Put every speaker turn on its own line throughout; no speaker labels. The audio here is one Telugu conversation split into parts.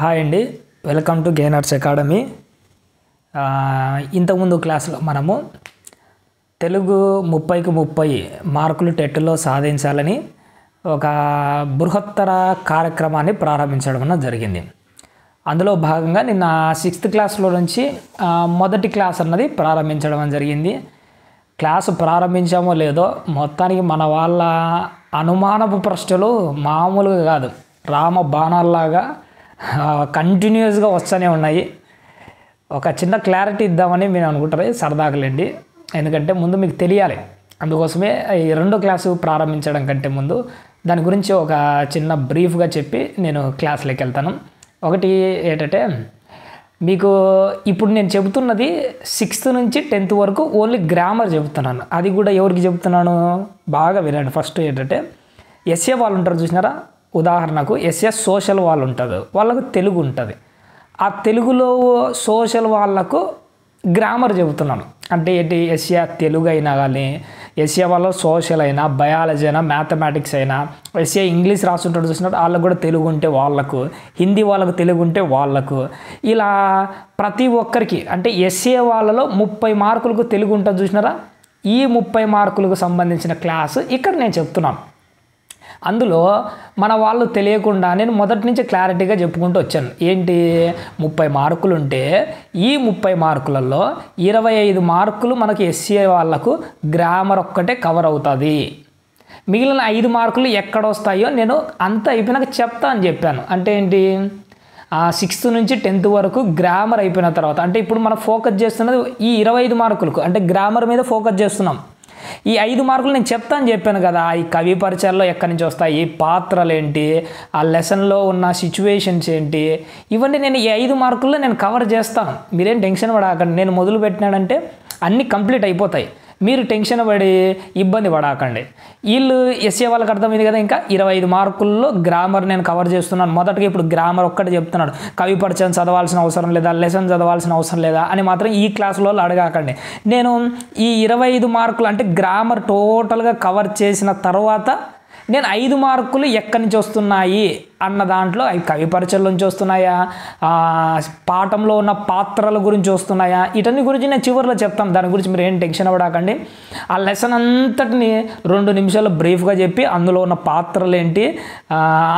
హాయ్ అండి, వెల్కమ్ టు గెయినర్స్ అకాడమీ. ఇంతకుముందు క్లాస్లో మనము తెలుగు 30కి 30 మార్కులు టెట్లో సాధించాలని ఒక బృహత్తర కార్యక్రమాన్ని ప్రారంభించడం జరిగింది. అందులో భాగంగా నిన్న 6th క్లాస్లో నుంచి మొదటి క్లాస్ అన్నది ప్రారంభించడం జరిగింది. క్లాసు ప్రారంభించామో లేదో మొత్తానికి మన వాళ్ళ అనుమానపు ప్రశ్నలు మామూలుగా కాదు, రామ బాణాల్లాగా కంటిన్యూస్గా వస్తూనే ఉన్నాయి. ఒక చిన్న క్లారిటీ ఇద్దామని మీరు అనుకుంటారు, సరదాకులేండి. ఎందుకంటే ముందు మీకు తెలియాలి, అందుకోసమే ఈ రెండో క్లాసు ప్రారంభించడం కంటే ముందు దాని గురించి ఒక చిన్న బ్రీఫ్గా చెప్పి నేను క్లాస్లోకి వెళ్తాను. ఒకటి ఏంటంటే, మీకు ఇప్పుడు నేను చెబుతున్నది 6th నుంచి 10th వరకు ఓన్లీ గ్రామర్ చెబుతున్నాను. అది కూడా ఎవరికి చెబుతున్నాను బాగా వినండి. ఫస్ట్ ఏంటంటే, ఎస్ఏ వాళ్ళు ఉంటారు చూసినారా, ఉదాహరణకు ఎస్ఏ సోషల్ వాళ్ళు ఉంటారు, వాళ్ళకు తెలుగు ఉంటుంది. ఆ తెలుగులో సోషల్ వాళ్ళకు గ్రామర్ చెబుతున్నాను. అంటే ఏంటి, ఎస్ఏ తెలుగు అయినా కానీ, ఎస్ఏ వాళ్ళు సోషల్ అయినా, బయాలజీ అయినా, మ్యాథమెటిక్స్ అయినా, ఎస్ఏ ఇంగ్లీష్ రాస్తుంటాడు చూసినట్టు వాళ్ళకు కూడా తెలుగు ఉంటే వాళ్ళకు, హిందీ వాళ్ళకు తెలుగు ఉంటే వాళ్ళకు, ఇలా ప్రతి ఒక్కరికి అంటే ఎస్ఏ వాళ్ళలో 30 మార్కులకు తెలుగు ఉంటుంది చూసినారా. ఈ 30 మార్కులకు సంబంధించిన క్లాసు ఇక్కడ నేను చెప్తున్నాను. అందులో మన వాళ్ళు తెలియకుండా నేను మొదటి నుంచి క్లారిటీగా చెప్పుకుంటూ వచ్చాను. ఏంటి, 30 మార్కులు ఉంటే ఈ 30 మార్కులలో 25 మార్కులు మనకి ఎస్సీ వాళ్ళకు గ్రామర్ ఒక్కటే కవర్ అవుతుంది. మిగిలిన 5 మార్కులు ఎక్కడ వస్తాయో నేను అంతా అయిపోయినాక చెప్తా అని చెప్పాను. అంటే ఏంటి, 6th నుంచి 10th వరకు గ్రామర్ అయిపోయిన తర్వాత, అంటే ఇప్పుడు మనం ఫోకస్ చేస్తున్నది ఈ 25 మార్కులకు, అంటే గ్రామర్ మీద ఫోకస్ చేస్తున్నాం. ఈ 5 మార్కులు నేను చెప్తా అని చెప్పాను కదా, ఈ కవి పరిచయాల్లో ఎక్కడి నుంచి వస్తాయి, పాత్రలు ఏంటి, ఆ లెసన్లో ఉన్న సిచ్యువేషన్స్ ఏంటి, ఇవన్నీ నేను ఈ 5 మార్కుల్లో నేను కవర్ చేస్తాను. మీరేం టెన్షన్ పడకండి. నేను మొదలు పెట్టినాడంటే అన్నీ కంప్లీట్ అయిపోతాయి. మీరు టెన్షన్ పడి ఇబ్బంది పడకండి. వీళ్ళు ఎస్ఏ వాళ్ళకి అర్థమైంది కదా. ఇంకా 25 మార్కుల్లో గ్రామర్ నేను కవర్ చేస్తున్నాను. మొదటగా ఇప్పుడు గ్రామర్ ఒక్కటి చెప్తున్నాడు, కవి పరిచయం చదవాల్సిన అవసరం లేదా, లెసన్ చదవాల్సిన అవసరం లేదా అని మాత్రం ఈ క్లాసులో అడగకండి. నేను ఈ 25 మార్కులు అంటే గ్రామర్ టోటల్గా కవర్ చేసిన తర్వాత నేను 5 మార్కులు ఎక్కడి నుంచి వస్తున్నాయి అన్న దాంట్లో, అవి కవి పరిచయం నుంచి వస్తున్నాయా, పాఠంలో ఉన్న పాత్రల గురించి వస్తున్నాయా, వీటన్ని గురించి నేను చివరిలో చెప్తాను. దాని గురించి మీరు ఏం టెన్షన్ పడకండి. ఆ లెసన్ అంతటిని 2 నిమిషాలు బ్రీఫ్గా చెప్పి అందులో ఉన్న పాత్రలు ఏంటి,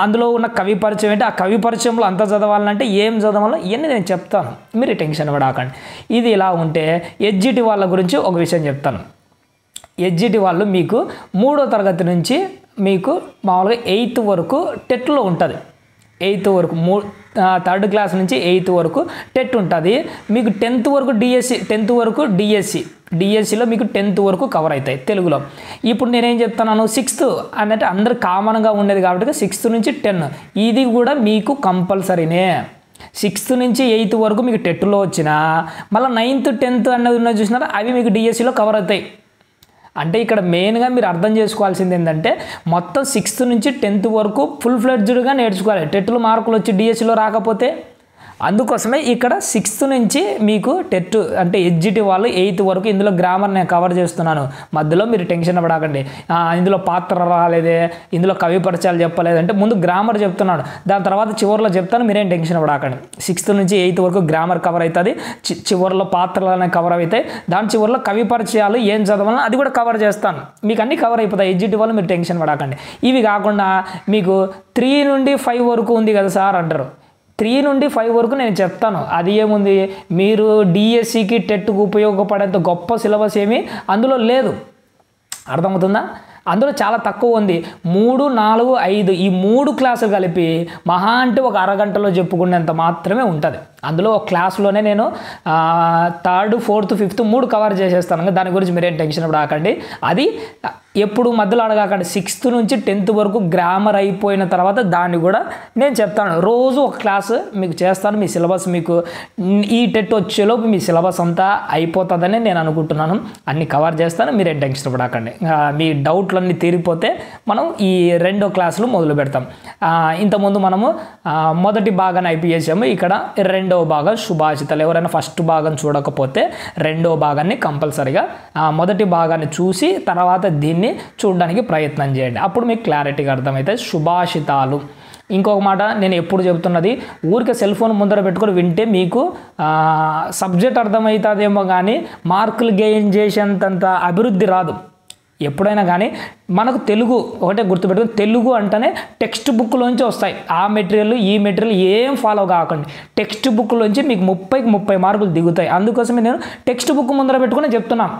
అందులో ఉన్న కవి పరిచయం ఏంటి, ఆ కవి పరిచయంలో అంత చదవాలంటే ఏం చదవాలో ఇవన్నీ నేను చెప్తాను. మీరు టెన్షన్ పడకండి. ఇది ఇలా ఉంటే ఎడ్జిటి వాళ్ళ గురించి ఒక విషయం చెప్తాను. ఎడ్జిటి వాళ్ళు మీకు 3వ తరగతి నుంచి మీకు మామూలుగా 8th వరకు టెట్లో ఉంటుంది. 8th వరకు 3rd క్లాస్ నుంచి 8th వరకు టెట్ ఉంటుంది. మీకు 10th వరకు డిఎస్సి, 10th వరకు డిఎస్సిలో మీకు 10th వరకు కవర్ అవుతాయి తెలుగులో. ఇప్పుడు నేనేం చెప్తున్నాను, 6th అన్నట్టు అందరు కామన్గా ఉండేది కాబట్టి 6th నుంచి 10 ఇది కూడా మీకు కంపల్సరీనే. 6th నుంచి 8th వరకు మీకు టెట్లో వచ్చినా మళ్ళీ 9th 10th అన్నది ఉన్నది చూసినారా, అవి మీకు డిఎస్సిలో కవర్ అవుతాయి. అంటే ఇక్కడ మెయిన్గా మీరు అర్థం చేసుకోవాల్సింది ఏంటంటే, మొత్తం 6th నుంచి 10th వరకు ఫుల్ ఫ్లెడ్జ్డ్గా నేర్చుకోవాలి. టెట్లో మార్కులు వచ్చి డిఎస్సిలో రాకపోతే, అందుకోసమే ఇక్కడ 6th నుంచి మీకు టెట్ అంటే ఎడ్జిటి వాళ్ళు 8th వరకు ఇందులో గ్రామర్ నేను కవర్ చేస్తున్నాను. మధ్యలో మీరు టెన్షన్ పడకండి, ఇందులో పాత్ర రాలేదే, ఇందులో కవి పరిచయాలు చెప్పలేదంటే ముందు గ్రామర్ చెప్తున్నాడు, దాని తర్వాత చివరిలో చెప్తాను. మీరేం టెన్షన్ పడకండి. 6th నుంచి 8th వరకు గ్రామర్ కవర్ అవుతుంది, చివరిలో పాత్రలు అనేవి కవర్ అవుతాయి, దాని చివరిలో కవి పరిచయాలు ఏం చదవాలో అది కూడా కవర్ చేస్తాను. మీకు అన్నీ కవర్ అయిపోతాయి. ఎడ్జిటి వాళ్ళు మీరు టెన్షన్ పడకండి. ఇవి కాకుండా మీకు 3 నుండి 5 వరకు ఉంది కదా సార్ అంటారు. 3 నుండి 5 వరకు నేను చెప్తాను. అది ఏముంది, మీరు డిఎస్సికి టెట్కు ఉపయోగపడేంత గొప్ప సిలబస్ ఏమీ అందులో లేదు. అర్థమవుతుందా? అందులో చాలా తక్కువ ఉంది. 3, 4, 5 ఈ 3 క్లాసులు కలిపి మహా అంటే ఒక అరగంటలో చెప్పుకునేంత మాత్రమే ఉంటుంది. అందులో ఒక క్లాస్లోనే నేను 3rd, 4th, 5th 3 కవర్ చేసేస్తాను. దాని గురించి మీరేం టెన్షన్ పడకండి. అది ఎప్పుడు మధ్యలో అడగకండి. 6th నుంచి 10th వరకు గ్రామర్ అయిపోయిన తర్వాత దాన్ని కూడా నేను చెప్తాను. రోజు ఒక క్లాసు మీకు చేస్తాను. మీ సిలబస్ మీకు ఈ టెట్ వచ్చేలోపు మీ సిలబస్ అంతా అయిపోతుందని నేను అనుకుంటున్నాను. అన్ని కవర్ చేస్తాను. మీరేం టెన్షన్ పడకండి. మీ డౌట్లన్నీ తీరిపోతే మనం ఈ 2వ క్లాసులు మొదలు పెడతాం. ఇంతకుముందు మనము మొదటి భాగాన్ని అయిపోయేసాము. ఇక్కడ 2వ భాగం శుభాషితాలు. ఎవరైనా ఫస్ట్ భాగం చూడకపోతే 2వ భాగాన్ని కంపల్సరిగా మొదటి భాగాన్ని చూసి తర్వాత దీన్ని చూడడానికి ప్రయత్నం చేయండి. అప్పుడు మీకు క్లారిటీగా అర్థమవుతాయి. శుభాషితాలు ఇంకొక మాట నేను ఎప్పుడు చెప్తున్నది, ఊరికే సెల్ ఫోన్ ముందర పెట్టుకొని వింటే మీకు సబ్జెక్ట్ అర్థమవుతుందేమో కానీ మార్కులు గెయిన్ చేసేంత అభివృద్ధి రాదు. ఎప్పుడైనా కానీ మనకు తెలుగు ఒకటే గుర్తుపెట్టుకుని, తెలుగు అంటేనే టెక్స్ట్ బుక్లోంచి వస్తాయి. ఆ మెటీరియల్ ఈ మెటీరియల్ ఏం ఫాలో కాకండి, టెక్స్ట్ బుక్లోంచి మీకు 30కి 30 మార్కులు దిగుతాయి. అందుకోసమే నేను టెక్స్ట్ బుక్ ముందర పెట్టుకుని చెప్తున్నాను,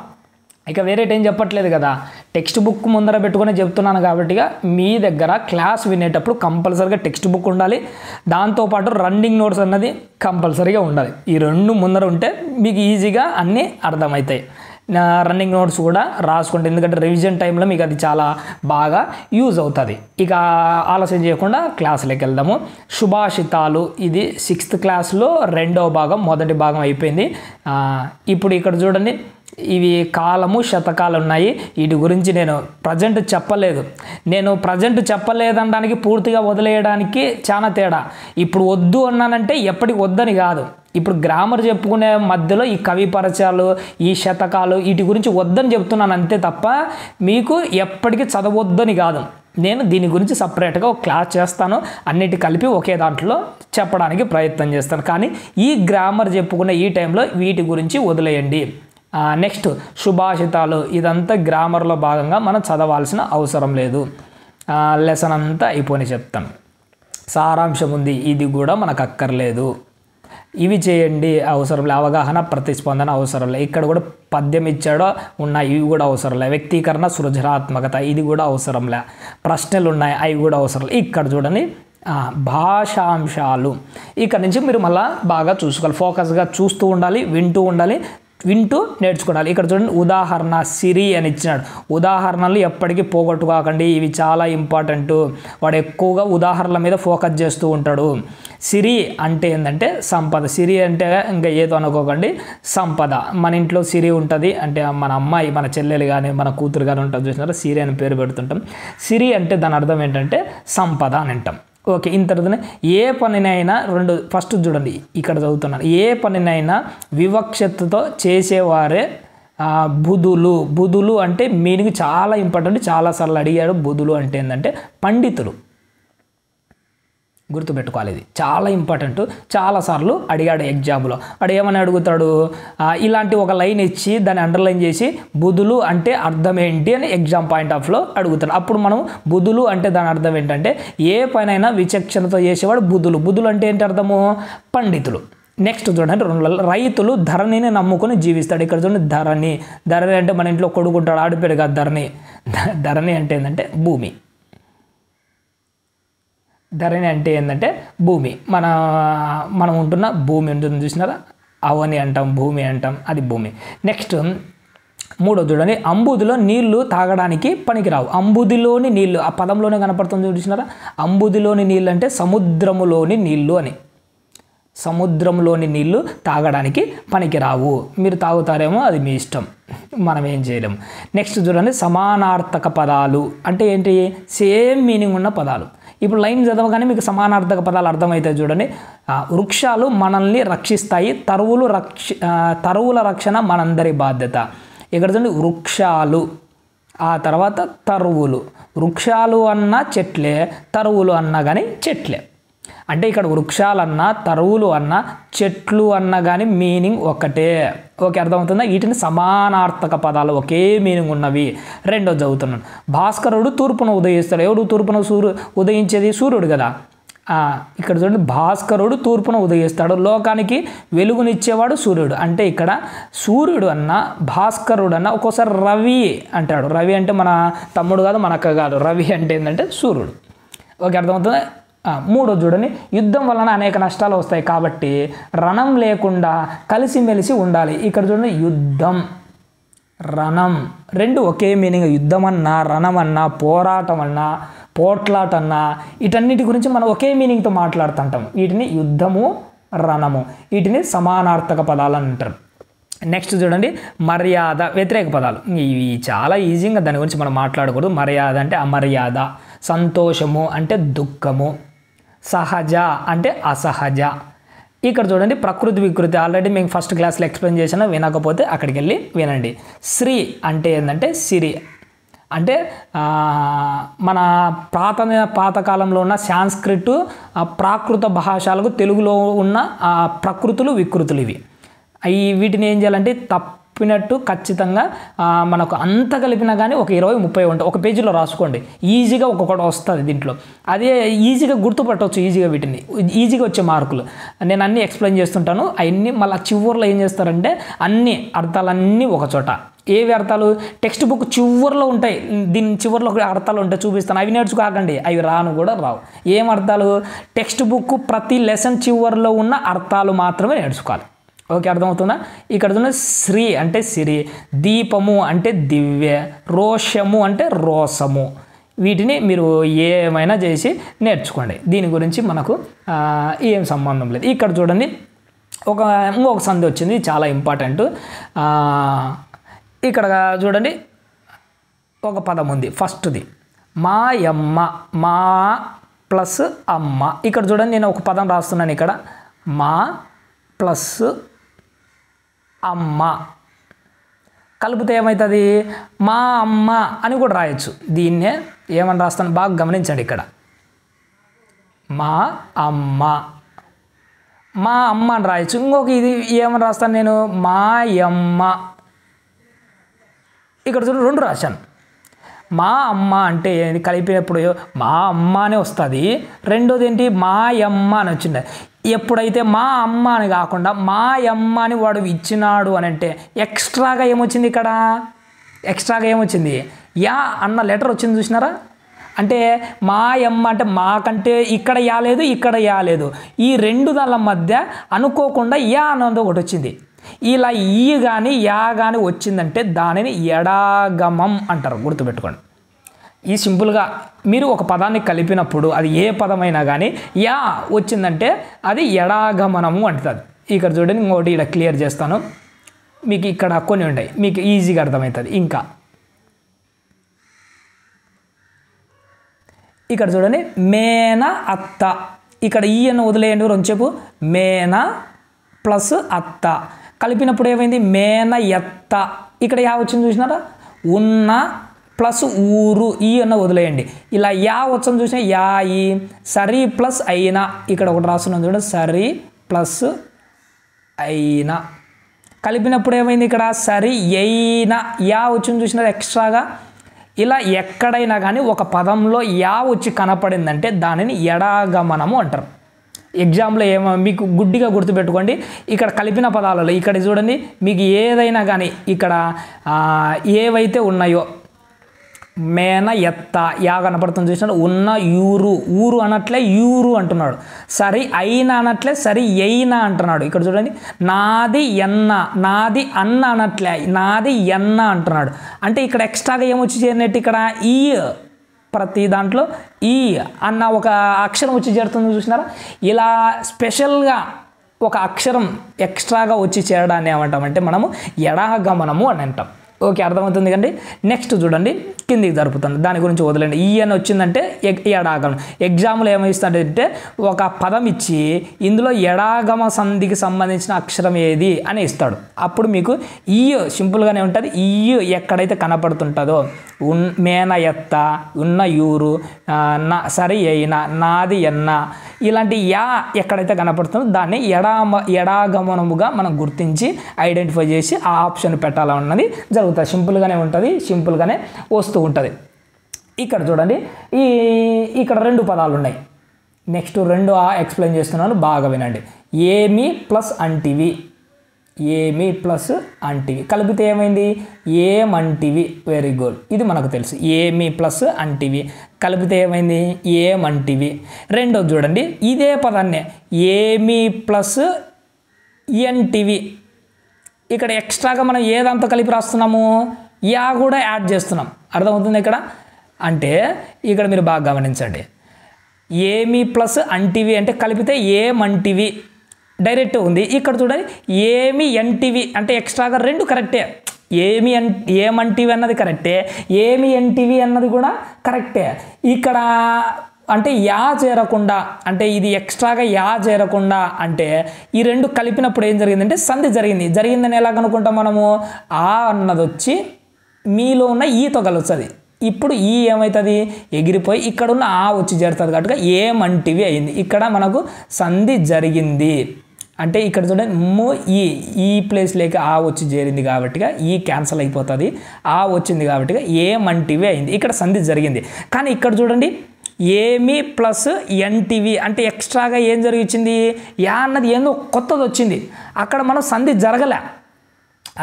ఇక వేరే టైం చెప్పట్లేదు కదా, టెక్స్ట్ బుక్ ముందర పెట్టుకుని చెప్తున్నాను. కాబట్టిగా మీ దగ్గర క్లాస్ వినేటప్పుడు కంపల్సరీగా టెక్స్ట్ బుక్ ఉండాలి, దాంతోపాటు రన్నింగ్ నోట్స్ అన్నది కంపల్సరీగా ఉండాలి. ఈ రెండు ముందర ఉంటే మీకు ఈజీగా అన్నీ అర్థమవుతాయి. రన్నింగ్ నోట్స్ కూడా రాసుకోండి, ఎందుకంటే రివిజన్ టైంలో మీకు అది చాలా బాగా యూజ్ అవుతుంది. ఇక ఆలస్యం చేయకుండా క్లాసులోకి వెళ్దాము. సుభాషితాలు, ఇది 6th క్లాస్లో 2వ భాగం, మొదటి భాగం అయిపోయింది. ఇప్పుడు ఇక్కడ చూడండి, ఇవి కాలము శతకాలు ఉన్నాయి. వీటి గురించి నేను ప్రజెంట్ చెప్పలేదు. నేను ప్రజెంట్ చెప్పలేదనడానికి పూర్తిగా వదిలేయడానికి చాలా తేడా. ఇప్పుడు వద్దు అన్నానంటే ఎప్పటికి వద్దని కాదు, ఇప్పుడు గ్రామర్ చెప్పుకునే మధ్యలో ఈ కవి పరిచయాలు, ఈ శతకాలు, వీటి గురించి వద్దని చెప్తున్నాను అంతే తప్ప మీకు ఎప్పటికీ చదవద్దని కాదు. నేను దీని గురించి సపరేట్గా ఒక క్లాస్ చేస్తాను, అన్నిటి కలిపి ఒకే దాంట్లో చెప్పడానికి ప్రయత్నం చేస్తాను. కానీ ఈ గ్రామర్ చెప్పుకునే ఈ టైంలో వీటి గురించి వదిలేయండి. నెక్స్ట్ సుభాషితాలు, ఇదంతా గ్రామర్లో భాగంగా మనం చదవాల్సిన అవసరం లేదు. లెసన్ అంతా అయిపోయి చెప్తాను. సారాంశం ఉంది, ఇది కూడా మనకు అక్కర్లేదు. ఇవి చేయండి అవసరం లే, అవగాహన ప్రతిస్పందన అవసరం లే, ఇక్కడ కూడా పద్యం ఇచ్చాడో ఉన్నాయి, ఇవి కూడా అవసరం లే, వ్యక్తీకరణ సృజనాత్మకత ఇది కూడా అవసరం లే, ప్రశ్నలు ఉన్నాయి అవి కూడా అవసరం లే. ఇక్కడ చూడండి భాషాంశాలు, ఇక్కడ నుంచి మీరు మళ్ళీ బాగా చూసుకోవాలి, ఫోకస్గా చూస్తూ ఉండాలి, వింటూ నేర్చుకోవాలి. ఇక్కడ చూడండి ఉదాహరణ సిరి అని ఇచ్చినాడు. ఉదాహరణలు ఎప్పటికీ పోగొట్టుకోకండి, ఇవి చాలా ఇంపార్టెంట్. వాడు ఎక్కువగా ఉదాహరణల మీద ఫోకస్ చేస్తూ ఉంటాడు. సిరి అంటే ఏంటంటే సంపద, సిరి అంటే ఇంకా ఏదో అనుకోకండి, సంపద. మన ఇంట్లో సిరి ఉంటుంది అంటే మన అమ్మాయి, మన చెల్లెలు కానీ మన కూతురు కానీ ఉంటుంది, చూసినారా, సిరి అని పేరు పెడుతుంటాం. సిరి అంటే దాని అర్థం ఏంటంటే సంపద అని అంటాం. ఓకే, ఇంత తర్వాతనే ఏ పనినైనా ఫస్ట్ చూడండి ఇక్కడ చదువుతున్నాను, ఏ పనినైనా వివక్షతతో చేసేవారే బుధులు అంటే మీనింగ్ చాలా ఇంపార్టెంట్, చాలాసార్లు అడిగాడు. బుధులు అంటే ఏంటంటే పండితులు, గుర్తుపెట్టుకోవాలి, ఇది చాలా ఇంపార్టెంట్, చాలాసార్లు అడిగాడు ఎగ్జామ్లో. వాడు ఏమని అడుగుతాడు, ఇలాంటి ఒక లైన్ ఇచ్చి దాన్ని అండర్లైన్ చేసి బుధులు అంటే అర్థం ఏంటి అని ఎగ్జామ్ పాయింట్ ఆఫ్లో అడుగుతాడు. అప్పుడు మనం బుధులు అంటే దాని అర్థం ఏంటంటే ఏ పనైనా విచక్షణతో చేసేవాడు బుధులు అంటే ఏంటి అర్థము, పండితులు. నెక్స్ట్ చూడండి రైతులు ధరణిని నమ్ముకొని జీవిస్తాడు. ఇక్కడ చూడండి ధరణి అంటే మన ఇంట్లో కొడుకుంటాడు, ఆడిపోయాడు కాదు ధరణి అంటే ఏంటంటే భూమి. ధరణి అంటే ఏంటంటే భూమి, మనం ఉంటున్న భూమి ఉంటుంది చూసినారా, అవని అంటాం, భూమి అంటాం, అది భూమి. నెక్స్ట్ 3 చూడండి అంబుదిలో నీళ్లు తాగడానికి పనికిరావు. అంబుదిలోని నీళ్లు ఆ పదంలోనే కనపడుతుంది చూసినారా, అంబుదిలోని నీళ్ళు అంటే సముద్రములోని నీళ్లు అని. సముద్రంలోని నీళ్లు తాగడానికి పనికిరావు, మీరు తాగుతారేమో అది మీ ఇష్టం, మనం ఏం చేయలేము. నెక్స్ట్ చూడండి సమానార్థక పదాలు అంటే ఏంటి, సేమ్ మీనింగ్ ఉన్న పదాలు. ఇప్పుడు లైన్ చదవగానే మీకు సమానార్థక పదాలు అర్థమవుతాయి. చూడండి వృక్షాలు మనల్ని రక్షిస్తాయి, తరువుల రక్షణ మనందరి బాధ్యత. ఇక్కడ చూడండి వృక్షాలు, ఆ తర్వాత తరువులు. వృక్షాలు అన్నా చెట్లే, తరువులు అన్నా కానీ చెట్లే. అంటే ఇక్కడ వృక్షాలన్నా తరువులు అన్నా చెట్లు అన్నా కానీ మీనింగ్ ఒకటే. ఓకే, అర్థమవుతుందా? వీటిని సమానార్థక పదాలు, ఒకే మీనింగ్ ఉన్నవి. రెండోది చదువుతున్నాను, భాస్కరుడు తూర్పున ఉదయిస్తాడు. ఎవడు తూర్పున ఉదయించేది? సూర్యుడు కదా. ఇక్కడ చూడండి భాస్కరుడు తూర్పున ఉదయిస్తాడు, లోకానికి వెలుగునిచ్చేవాడు సూర్యుడు. అంటే ఇక్కడ సూర్యుడు అన్న భాస్కరుడు అన్న ఒక్కోసారి రవి అంటాడు. రవి అంటే మన తమ్ముడు కాదు, మన అక్క కాదు, రవి అంటే ఏంటంటే సూర్యుడు. ఓకే, అర్థమవుతుంది. 3 చూడండి యుద్ధం వలన అనేక నష్టాలు వస్తాయి కాబట్టి రణం లేకుండా కలిసిమెలిసి ఉండాలి. ఇక్కడ చూడండి యుద్ధం, రణం రెండు ఒకే మీనింగ్. యుద్ధం అన్నా, రణం అన్నా, పోరాటం అన్నా, పోట్లాట అన్నా, వీటన్నిటి గురించి మనం ఒకే మీనింగ్తో మాట్లాడుతుంటాం. వీటిని యుద్ధము, రణము, వీటిని సమానార్థక పదాలు అంటారు. నెక్స్ట్ చూడండి మర్యాద, వ్యతిరేక పదాలు. ఇవి చాలా ఈజీగా దాని గురించి మనం మాట్లాడకూడదు. మర్యాద అంటే అమర్యాద, సంతోషము అంటే దుఃఖము, సహజ అంటే అసహజ. ఇక్కడ చూడండి ప్రకృతి వికృతి, ఆల్రెడీ మేము ఫస్ట్ క్లాస్లో ఎక్స్ప్లెయిన్ చేసిన, వినకపోతే అక్కడికి వెళ్ళి వినండి. శ్రీ అంటే ఏంటంటే సిరి, అంటే మన పాతకాలంలో ఉన్న సాంస్క్రిట్ ప్రాకృత భాషలకు తెలుగులో ఉన్న ప్రకృతులు వికృతులు ఇవి వీటిని ఏం చేయాలంటే తప్పినట్టు ఖచ్చితంగా మనకు అంత కలిపినా కానీ ఒక 20-30 ఉంటాయి. ఒక పేజీలో రాసుకోండి, ఈజీగా ఒక్కొక్కటి వస్తుంది దీంట్లో. అదే ఈజీగా గుర్తుపట్టవచ్చు, ఈజీగా వీటిని ఈజీగా వచ్చే మార్కులు. నేను అన్నీ ఎక్స్ప్లెయిన్ చేస్తుంటాను. అవన్నీ మళ్ళీ చివరిలో ఏం చేస్తారంటే అన్ని అర్థాలన్నీ ఒక చోట. ఏవి అర్థాలు టెక్స్ట్ బుక్ చివరిలో ఉంటాయి, దీని చివరిలో అర్థాలు ఉంటాయి, చూపిస్తాను. అవి నేర్చుకోకండి, అవి రాను కూడా రావు. ఏం అర్థాలు? టెక్స్ట్ బుక్ ప్రతి లెసన్ చివరిలో ఉన్న అర్థాలు మాత్రమే నేర్చుకోవాలి. ఓకే, అర్థమవుతుందా? ఇక్కడ చూడండి, శ్రీ అంటే సిరి, దీపము అంటే దివ్య, రోషము అంటే రోసము. వీటిని మీరు ఏమైనా చేసి నేర్చుకోండి, దీని గురించి మనకు ఏం సంబంధం లేదు. ఇక్కడ చూడండి, ఇంకొక సంధి వచ్చింది, చాలా ఇంపార్టెంట్. ఇక్కడ చూడండి, ఒక పదం ఉంది, ఫస్ట్ది మాయమ్మ, మా ప్లస్ అమ్మ. ఇక్కడ చూడండి, నేను ఒక పదం రాస్తున్నాను ఇక్కడ, మా ప్లస్ అమ్మ కలిపితే ఏమవుతుంది? మా అమ్మ అని కూడా రాయొచ్చు. దీన్నే ఏమని రాస్తాను బాగా గమనించండి. ఇక్కడ మా అమ్మ, మా అమ్మ అని రాయొచ్చు. ఇంకొక ఇది ఏమని రాస్తాను నేను? మాయమ్మ. ఇక్కడ చూడండి, 2 రాశాను. మా అమ్మ అంటే కలిపినప్పుడు మా అమ్మ అనే వస్తుంది. రెండోది ఏంటి? మాయమ్మ అని వచ్చింది. ఎప్పుడైతే మా అమ్మ అని కాకుండా మాయమ్మ అని వాడు ఇచ్చినాడు అని అంటే ఎక్స్ట్రాగా ఏమొచ్చింది? ఇక్కడ ఎక్స్ట్రాగా ఏమొచ్చింది? యా అన్న లెటర్ వచ్చింది, చూసినారా? అంటే మాయమ్మ అంటే మాకంటే ఇక్కడ యా లేదు, ఇక్కడ యా లేదు, ఈ 2 దాళ్ళ మధ్య అనుకోకుండా యా అన్నది ఒకటి వచ్చింది. ఇలా ఈ కానీ యా కానీ వచ్చిందంటే దానిని ఎడాగమం అంటారు, గుర్తుపెట్టుకోండి. ఈ సింపుల్గా మీరు ఒక పదాన్ని కలిపినప్పుడు అది ఏ పదమైనా కానీ యా వచ్చిందంటే అది ఎడాగమనము అంటుంది. ఇక్కడ చూడండి, ఇంకోటి ఇక్కడ క్లియర్ చేస్తాను మీకు. ఇక్కడ కొన్ని ఉంటాయి, మీకు ఈజీగా అర్థమవుతుంది. ఇంకా ఇక్కడ చూడండి, మేన అత్త. ఇక్కడ ఈ అని వదిలేయండి, రెండుసేపు. మేన ప్లస్ అత్త కలిపినప్పుడు ఏమైంది? మేన ఎత్త. ఇక్కడ యా వచ్చింది, చూసినారా? ఉన్న ప్లస్ ఊరు, ఈ అన్న వదిలేయండి. ఇలా యా వచ్చింది చూసినా, యాయి. సరి ప్లస్ అయినా, ఇక్కడ ఒకటి రాస్తున్నాం చూడండి, సరి ప్లస్ అయినా కలిపినప్పుడు ఏమైంది? ఇక్కడ సరి అయినా యా వచ్చింది చూసినారా ఎక్స్ట్రాగా. ఇలా ఎక్కడైనా కానీ ఒక పదంలో యా వచ్చి కనపడిందంటే దానిని ఎడాగమనము అంటారు. ఎగ్జామ్లో మీకు గుడ్డిగా గుర్తుపెట్టుకోండి. ఇక్కడ కలిపిన పదాలలో ఇక్కడ చూడండి, మీకు ఏదైనా కానీ ఇక్కడ ఏవైతే ఉన్నాయో మేన ఎత్త యా కనపడుతుంది చూసినా, ఉన్న యూరు, ఊరు అనట్లే యూరు అంటున్నాడు. సరి అయినా అనట్లే సరి అయినా అంటున్నాడు. ఇక్కడ చూడండి, నాది ఎన్న, నాది అన్న అనట్లే నాది ఎన్న అంటున్నాడు. అంటే ఇక్కడ ఎక్స్ట్రాగా ఏమొచ్చి చేరినట్టు? ఇక్కడ ఈ ప్రతి దాంట్లో ఈ అన్న ఒక అక్షరం వచ్చి చేరుతుంది, చూసినారా? ఇలా స్పెషల్గా ఒక అక్షరం ఎక్స్ట్రాగా వచ్చి చేరడాన్ని ఏమంటామంటే మనము ఎడాగమనము అని అంటాం. ఓకే, అర్థమవుతుంది కండి. నెక్స్ట్ చూడండి, కిందికి జరుపుతాను, దాని గురించి వదిలేండి. ఈ అని వచ్చిందంటే ఎడాగమనం. ఎగ్జామ్లో ఏమిస్తాడంటే ఒక పదం ఇచ్చి ఇందులో ఎడాగమ సంధికి సంబంధించిన అక్షరం ఏది అని ఇస్తాడు. అప్పుడు మీకు ఈ సింపుల్గానే ఉంటుంది. ఈ ఎక్కడైతే కనపడుతుంటుందో మేన ఎత్త, ఉన్న యూరు, సరి అయిన, నాది ఎన్న, ఇలాంటి యా ఎక్కడైతే కనపడుతుందో దాన్ని ఎడాగమనముగా మనం గుర్తించి ఐడెంటిఫై చేసి ఆ ఆప్షన్ పెట్టాలన్నది జరుగుతుంది. సింపుల్గానే ఉంటుంది, సింపుల్గానే వస్తూ ఉంటుంది. ఇక్కడ చూడండి, ఇక్కడ 2 పదాలు ఉన్నాయి. నెక్స్ట్ 2 ఎక్స్ప్లెయిన్ చేస్తున్నాను, బాగా వినండి. ఏమి ప్లస్ అంటివి, ఏమి ప్లస్ అంటివి కలిపితే ఏమైంది? ఏమంటివి. వెరీ గుడ్, ఇది మనకు తెలుసు. ఏమి ప్లస్ అంటివి కలిపితే ఏమైంది? ఏమంటివి. రెండోది చూడండి, ఇదే పదాన్నే ఏమి ప్లస్ ఎన్టివి. ఇక్కడ ఎక్స్ట్రాగా మనం ఏదంతా కలిపి రాస్తున్నాము? యా కూడా యాడ్ చేస్తున్నాం. అర్థమవుతుంది ఇక్కడ? అంటే ఇక్కడ మీరు బాగా గమనించండి. ఏమి ప్లస్ అంటివి అంటే కలిపితే ఏమంటివి డైరెక్ట్ ఉంది. ఇక్కడ చూడండి, ఏమి ఎన్టివి అంటే ఎక్స్ట్రాగా 2 కరెక్టే. ఏమంటివి అన్నది కరెక్టే, ఏమి ఎన్టివి అన్నది కూడా కరెక్టే. ఇక్కడ అంటే యా చేరకుండా, అంటే ఇది ఎక్స్ట్రాగా యా చేరకుండా అంటే ఈ 2 కలిపినప్పుడు ఏం జరిగిందంటే సంధి జరిగిందని ఎలా కనుక్కుంటాం మనము? ఆ అన్నది వచ్చి మీలో ఉన్న ఈతో కలుస్తుంది. ఇప్పుడు ఈ ఏమవుతుంది ఎగిరిపోయి ఇక్కడ ఉన్న ఆ వచ్చి చేరుతుంది కాబట్టి ఏమంటివి అయింది. ఇక్కడ మనకు సంధి జరిగింది అంటే ఇక్కడ చూడండి ఈ ప్లేస్లోకి ఆ వచ్చి చేరింది కాబట్టి ఈ క్యాన్సల్ అయిపోతుంది, ఆ వచ్చింది కాబట్టి ఏమంటివి అయింది. ఇక్కడ సంధి జరిగింది. కానీ ఇక్కడ చూడండి ఏమి ప్లస్ ఎన్టీవీ అంటే ఎక్స్ట్రాగా ఏం జరిగింది, యా అన్నది ఏందో కొత్తది వచ్చింది. అక్కడ మనం సంధి జరగలే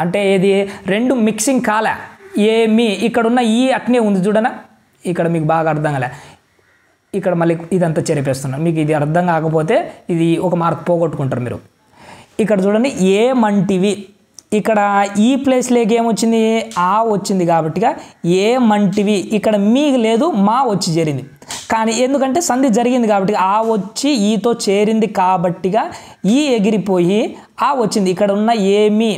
అంటే ఏది రెండు మిక్సింగ్ కాలే. ఏమి ఇక్కడున్న ఈ అట్నే ఉంది చూడనా, ఇక్కడ మీకు బాగా అర్థం కాలే. ఇక్కడ మళ్ళీ ఇదంతా చెరిపేస్తున్నాను. మీకు ఇది అర్థం కాకపోతే ఇది ఒక మార్క్ పోగొట్టుకుంటారు మీరు. ఇక్కడ చూడండి ఏమంటివి ఇక్కడ ఈ ప్లేస్లోకి ఏమొచ్చింది ఆ వచ్చింది కాబట్టి ఏమంటివి ఇక్కడ మీ లేదు మా వచ్చి చేరింది. కానీ ఎందుకంటే సంధి జరిగింది కాబట్టి ఆ వచ్చి ఈతో చేరింది కాబట్టిగా ఈ ఎగిరిపోయి ఆ వచ్చింది. ఇక్కడ ఉన్న ఏమి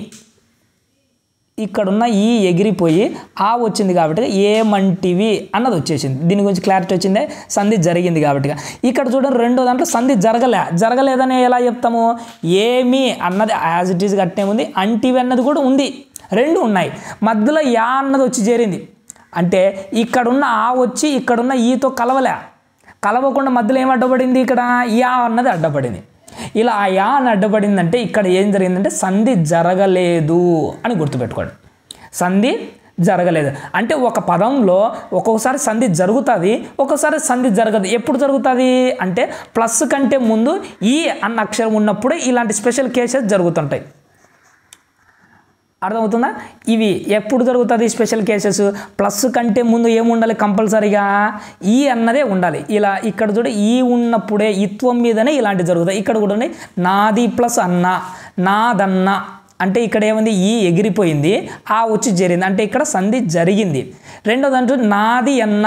ఇక్కడున్న ఈ ఎగిరిపోయి ఆ వచ్చింది కాబట్టి ఏమంటివి అన్నది వచ్చేసింది. దీని గురించి క్లారిటీ వచ్చిందే, సంధి జరిగింది కాబట్టి. ఇక్కడ చూడండి రెండో దాంట్లో సంధి జరగలేదని ఎలా చెప్తాము, ఏమి అన్నది యాజ్ ఇట్ ఈజ్ అట్నే ఉంది, అంటివి అన్నది కూడా ఉంది, రెండు ఉన్నాయి. మధ్యలో యా అన్నది వచ్చి చేరింది అంటే ఇక్కడున్న ఆ వచ్చి ఇక్కడున్న ఈతో కలవకుండా మధ్యలో ఏం అడ్డపడింది, ఇక్కడ యా అన్నది అడ్డపడింది. ఇలా ఆ యా అని అడ్డపడిందంటే ఇక్కడ ఏం జరిగిందంటే సంధి జరగలేదు అని గుర్తుపెట్టుకోండి. సంధి జరగలేదు అంటే ఒక పదంలో ఒక్కొక్కసారి సంధి జరుగుతుంది, ఒక్కొక్కసారి సంధి జరగదు. ఎప్పుడు జరుగుతుంది అంటే ప్లస్ కంటే ముందు ఈ అన్న అక్షరం ఉన్నప్పుడే ఇలాంటి స్పెషల్ కేసెస్ జరుగుతుంటాయి. అర్థమవుతుందా? ఇవి ఎప్పుడు జరుగుతుంది స్పెషల్ కేసెస్, ప్లస్ కంటే ముందు ఏముండాలి కంపల్సరీగా ఈ అన్నదే ఉండాలి. ఇలా ఇక్కడ చూడ ఈ ఉన్నప్పుడే ఇత్వం మీదనే ఇలాంటి జరుగుతాయి. ఇక్కడ కూడా నాది ప్లస్ అన్న నాదన్న అంటే ఇక్కడ ఏముంది ఈ ఎగిరిపోయింది ఆ వచ్చి చేరింది అంటే ఇక్కడ సంధి జరిగింది. రెండోది అంటూ నాది అన్న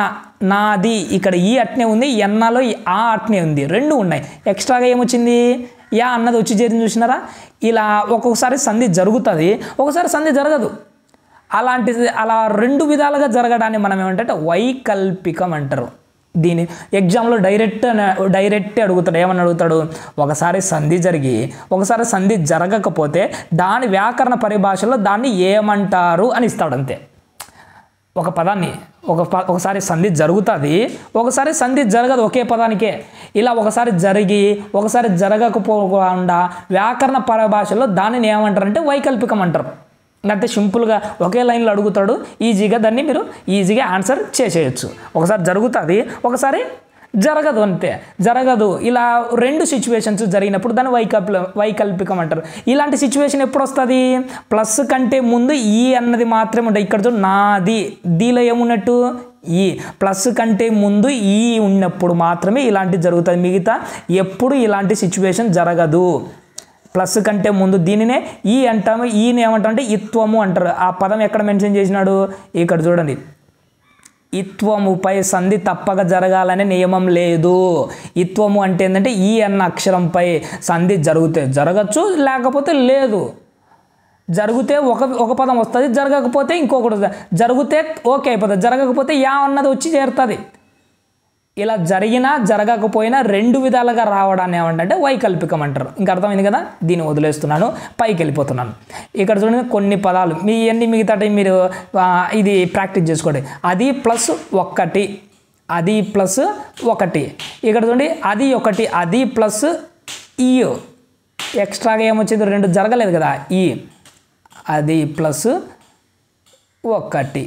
నాది ఇక్కడ ఈ అట్నే ఉంది, ఎన్నలో ఆ అట్నే ఉంది, రెండు ఉన్నాయి. ఎక్స్ట్రాగా ఏమొచ్చింది యా అన్నది వచ్చి చేరింది చూసినారా. ఇలా ఒక్కొక్కసారి సంధి జరుగుతుంది, ఒకసారి సంధి జరగదు. అలా రెండు విధాలుగా జరగడాన్ని మనం ఏమంటే వైకల్పికం అంటారు. దీని ఎగ్జామ్లో డైరెక్ట్ అడుగుతాడు. ఏమని అడుగుతాడు, ఒకసారి సంధి జరిగి ఒకసారి సంధి జరగకపోతే దాని వ్యాకరణ పరిభాషలో దాన్ని ఏమంటారు అని ఇస్తాడు అంతే. ఒక పదాన్ని ఒకసారి సంధి జరుగుతుంది, ఒకసారి సంధి జరగదు ఒకే పదానికే. ఇలా ఒకసారి జరిగి ఒకసారి జరగకపోకుండా వ్యాకరణ పరిభాషలో దానిని ఏమంటారంటే వైకల్పికం అంటారు. అంటే సింపుల్గా ఒకే లైన్లో అడుగుతాడు, ఈజీగా దాన్ని మీరు ఈజీగా ఆన్సర్ చేసేయచ్చు. ఒకసారి జరుగుతుంది, ఒకసారి జరగదు అంతే. జరగదు ఇలా రెండు సిచ్యువేషన్స్ జరిగినప్పుడు దాన్ని వైకల్పికం అంటారు. ఇలాంటి సిచ్యువేషన్ ఎప్పుడు వస్తుంది, ప్లస్ కంటే ముందు ఈ అన్నది మాత్రమే ఉంటుంది. ఇక్కడ చూడు నాది, దీలో ఏమున్నట్టు ఈ, ప్లస్ కంటే ముందు ఈ ఉన్నప్పుడు మాత్రమే ఇలాంటివి జరుగుతుంది, మిగతా ఎప్పుడు ఇలాంటి సిచ్యువేషన్ జరగదు. ప్లస్ కంటే ముందు దీనినే ఈ అంటాము, ఈయన ఏమంటారంటే ఇత్వము అంటారు. ఆ పదం ఎక్కడ మెన్షన్ చేసినాడు ఇక్కడ చూడండి. ఇత్వముపై సంధి తప్పక జరగాలనే నియమం లేదు. ఇత్వము అంటే ఏంటంటే ఈ అన్న అక్షరంపై సంధి జరిగితే జరగచ్చు, లేకపోతే లేదు. జరిగితే ఒక పదం వస్తుంది, జరగకపోతే ఇంకొకటి వస్తుంది. జరిగితే ఓకే అయిపోతుంది, జరగకపోతే యా అన్నది వచ్చి చేరుతుంది. ఇలా జరిగినా జరగకపోయినా రెండు విధాలుగా రావడాన్ని ఏమంటే వైకల్పికం అంటారు. ఇంకా అర్థమైంది కదా, దీన్ని వదిలేస్తున్నాను, పైకి వెళ్ళిపోతున్నాను. ఇక్కడ చూడండి కొన్ని పదాలు మీ అన్ని మిగతా మీరు ఇది ప్రాక్టీస్ చేసుకోండి. అది ప్లస్ ఒకటి, అది ప్లస్ ఒకటి. ఇక్కడ చూడండి అది ఒకటి, అది ప్లస్ ఈ ఎక్స్ట్రాగా ఏమొచ్చింది రెండు జరగలేదు కదా, ఈ అది ప్లస్ ఒకటి,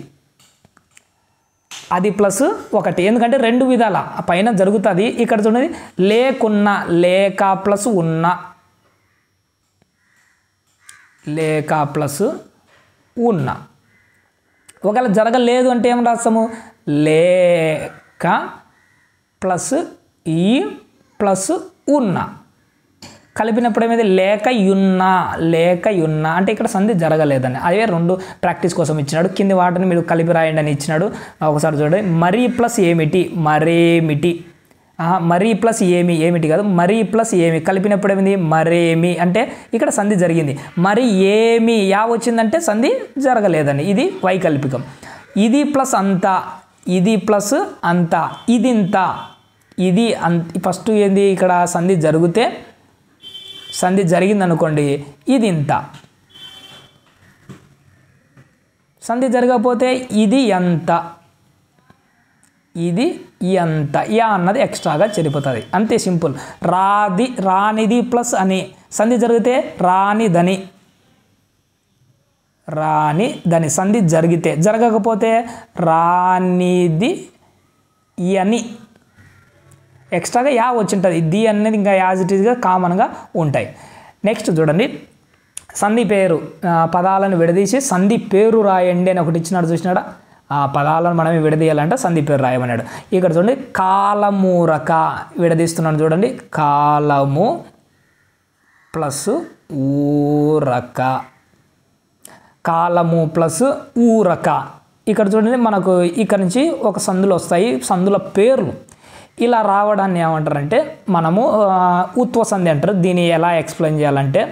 అది ప్లస్ ఒకటి. ఎందుకంటే రెండు విధాల పైన జరుగుతుంది. ఇక్కడ చూడండి లేకున్నా, లేక ప్లస్ ఉన్న, లేక ప్లస్ ఉన్న. ఒకవేళ జరగలేదు అంటే ఏం రాస్తాము, లేక ప్లస్ ఈ ప్లస్ ఉన్న. కలిపినప్పుడు ఏమైంది లేక యున్నా అంటే ఇక్కడ సంధి జరగలేదని. అదే రెండు ప్రాక్టీస్ కోసం ఇచ్చినాడు. కింది వాటిని మీరు కలిపి రాయండి అని ఇచ్చినాడు. ఒకసారి చూడండి. మరీ ప్లస్ ఏమిటి, మరేమిటి. మరీ ప్లస్ ఏమిటి కాదు, మరీ ప్లస్ ఏమి. కలిపినప్పుడు ఏమైంది మరేమి అంటే ఇక్కడ సంధి జరిగింది. మరి ఏమి యా వచ్చిందంటే సంధి జరగలేదని, ఇది వైకల్పికం. ఇది ప్లస్ అంత, ఇది ప్లస్ అంత, ఇది ఇంత, ఇది ఫస్ట్ ఏంది ఇక్కడ సంధి జరిగితే సంధి జరిగిందనుకోండి ఇది ఇంత, సంధి జరగకపోతే ఇది ఎంత. ఇది ఎంత యా అన్నది ఎక్స్ట్రాగా చెరిపోతుంది, అంతే సింపుల్. రానిది ప్లస్ అని సంధి జరిగితే రానిదని, రానిదని సంధి జరిగితే, జరగకపోతే రానిది అని ఎక్స్ట్రాగా యా వచ్చింటుంది. ది అనేది ఇంకా యాజ్ ఇట్ ఈస్గా కామన్గా ఉంటాయి. నెక్స్ట్ చూడండి, సంధి పేరు పదాలను విడదీసి సంధి పేరు రాయండి అని ఒకటి ఇచ్చినాడు, చూసినాడా? ఆ పదాలను మనం విడదీయాలంటే సంధి పేరు రాయమన్నాడు. ఇక్కడ చూడండి, కాలమూరక విడదీస్తున్నాను చూడండి, కాలము ప్లస్ ఊరక, కాలము ప్లస్ ఊరక. ఇక్కడ చూడండి, మనకు ఇక్కడ నుంచి ఒక సందులు వస్తాయి, సందుల పేర్లు. ఇలా రావడాన్ని ఏమంటారంటే మనము ఉత్వ సంధి అంటారు. దీన్ని ఎలా ఎక్స్ప్లెయిన్ చేయాలంటే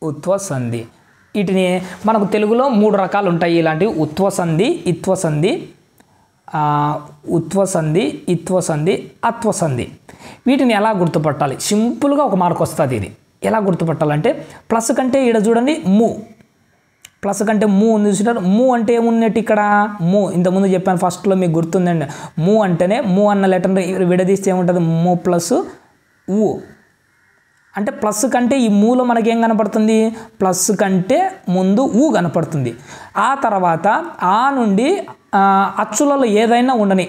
ఉత్వ సంధి. వీటిని మనకు తెలుగులో 3 రకాలు ఉంటాయి ఇలాంటివి: ఉత్వ సంధి, ఇత్వ సంధి, ఉత్వ సంధి, ఇత్వ సంధి, అత్వ సంధి. వీటిని ఎలా గుర్తుపట్టాలి? సింపుల్గా ఒక మార్క్ వస్తుంది. ఇది ఎలా గుర్తుపట్టాలంటే ప్లస్ కంటే ఇక్కడ చూడండి ము, ప్లస్ కంటే ము ఉంది చూసినారు. ము అంటే ఏమున్నట్టు ఇక్కడ? ము ఇంతకుముందు చెప్పాను ఫస్ట్లో, మీకు గుర్తుందండి. ము అంటేనే ము అన్న లెటర్ విడదీస్తే ఏముంటుంది? ము ప్లస్ ఊ. అంటే ప్లస్ కంటే ఈ మూలో మనకేం కనపడుతుంది? ప్లస్ కంటే ముందు ఊ కనపడుతుంది. ఆ తర్వాత ఆ నుండి అచ్చులలో ఏదైనా ఉండని,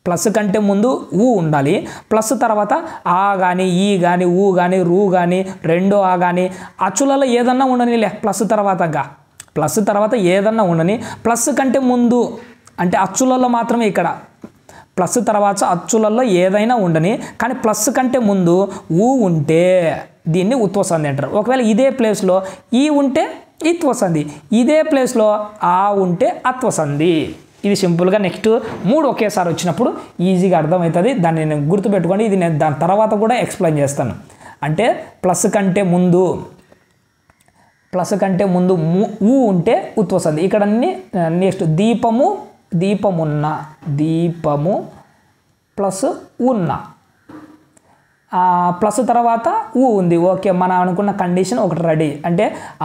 ప్లస్ కంటే ముందు ఊ ఉండాలి. ప్లస్ తర్వాత ఆ కానీ, ఈ కానీ, ఊ కానీ, రూ కానీ, రెండో ఆ కానీ, అచ్చులలో ఏదన్నా ఉండనిలే ప్లస్ తర్వాతగా, ప్లస్ తర్వాత ఏదన్నా ఉండని. ప్లస్ కంటే ముందు అంటే అచ్చులలో మాత్రమే, ఇక్కడ ప్లస్ తర్వాత అచ్చులలో ఏదైనా ఉండని, కానీ ప్లస్ కంటే ముందు ఊ ఉంటే దీన్ని ఉత్వ సంధి అంటారు. ఒకవేళ ఇదే ప్లేస్లో ఈ ఉంటే ఇత్వ సంధి, ఇదే ప్లేస్లో ఆ ఉంటే అత్వ సంధి. ఇది సింపుల్గా నెక్స్ట్ 3 ఒకేసారి వచ్చినప్పుడు ఈజీగా అర్థమవుతుంది. దాన్ని నేను గుర్తుపెట్టుకోండి. ఇది నేను దాని తర్వాత కూడా ఎక్స్ప్లెయిన్ చేస్తాను. అంటే ప్లస్ కంటే ముందు ఊ ఉంటే ఉత్వ సంధి. ఇక్కడ అన్ని నెక్స్ట్ దీపము, దీపమున్న, దీపము ప్లస్ ఉన్న, ప్లస్ తర్వాత ఊ ఉంది. ఓకే, మనం అనుకున్న కండిషన్ ఒకటి రెడీ. అంటే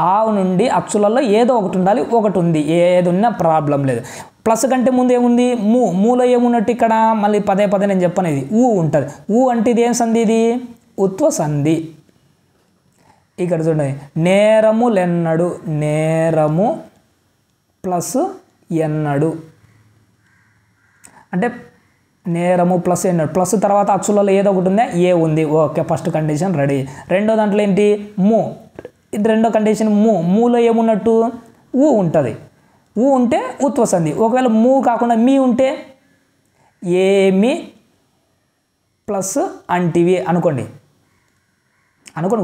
ఆ నుండి అచ్చులలో ఏదో ఒకటి ఉండాలి, ఒకటి ఉంది, ఏది ఉన్నా ప్రాబ్లం లేదు. ప్లస్ కంటే ముందు ఏముంది? మూలో ఏమున్నట్టు ఇక్కడ? మళ్ళీ పదే నేను చెప్పను, ఇది ఊ ఉంటుంది. ఊ అంటే ఇది ఏం సంధి? ఇది ఉత్వ సంధి. ఇక్కడ చూడండి, నేరములెన్నడు, నేరము ప్లస్ ఎన్నడు అంటే నేరము ప్లస్ ఎన్నడు, ప్లస్ తర్వాత అచ్చులలో ఏదో ఒకటి ఉందా? ఏ ఉంది. Okay, first condition ready. రెండో దాంట్లో ఏంటి? ము. ఇది రెండో కండిషన్ ము. మూలో ఏమున్నట్టు? ఊ ఉంటుంది. ఊ ఉంటే ఉత్వ సంధి. ఒకవేళ ము కాకుండా మీ ఉంటే ఏమి ప్లస్ అంటివి అనుకోండి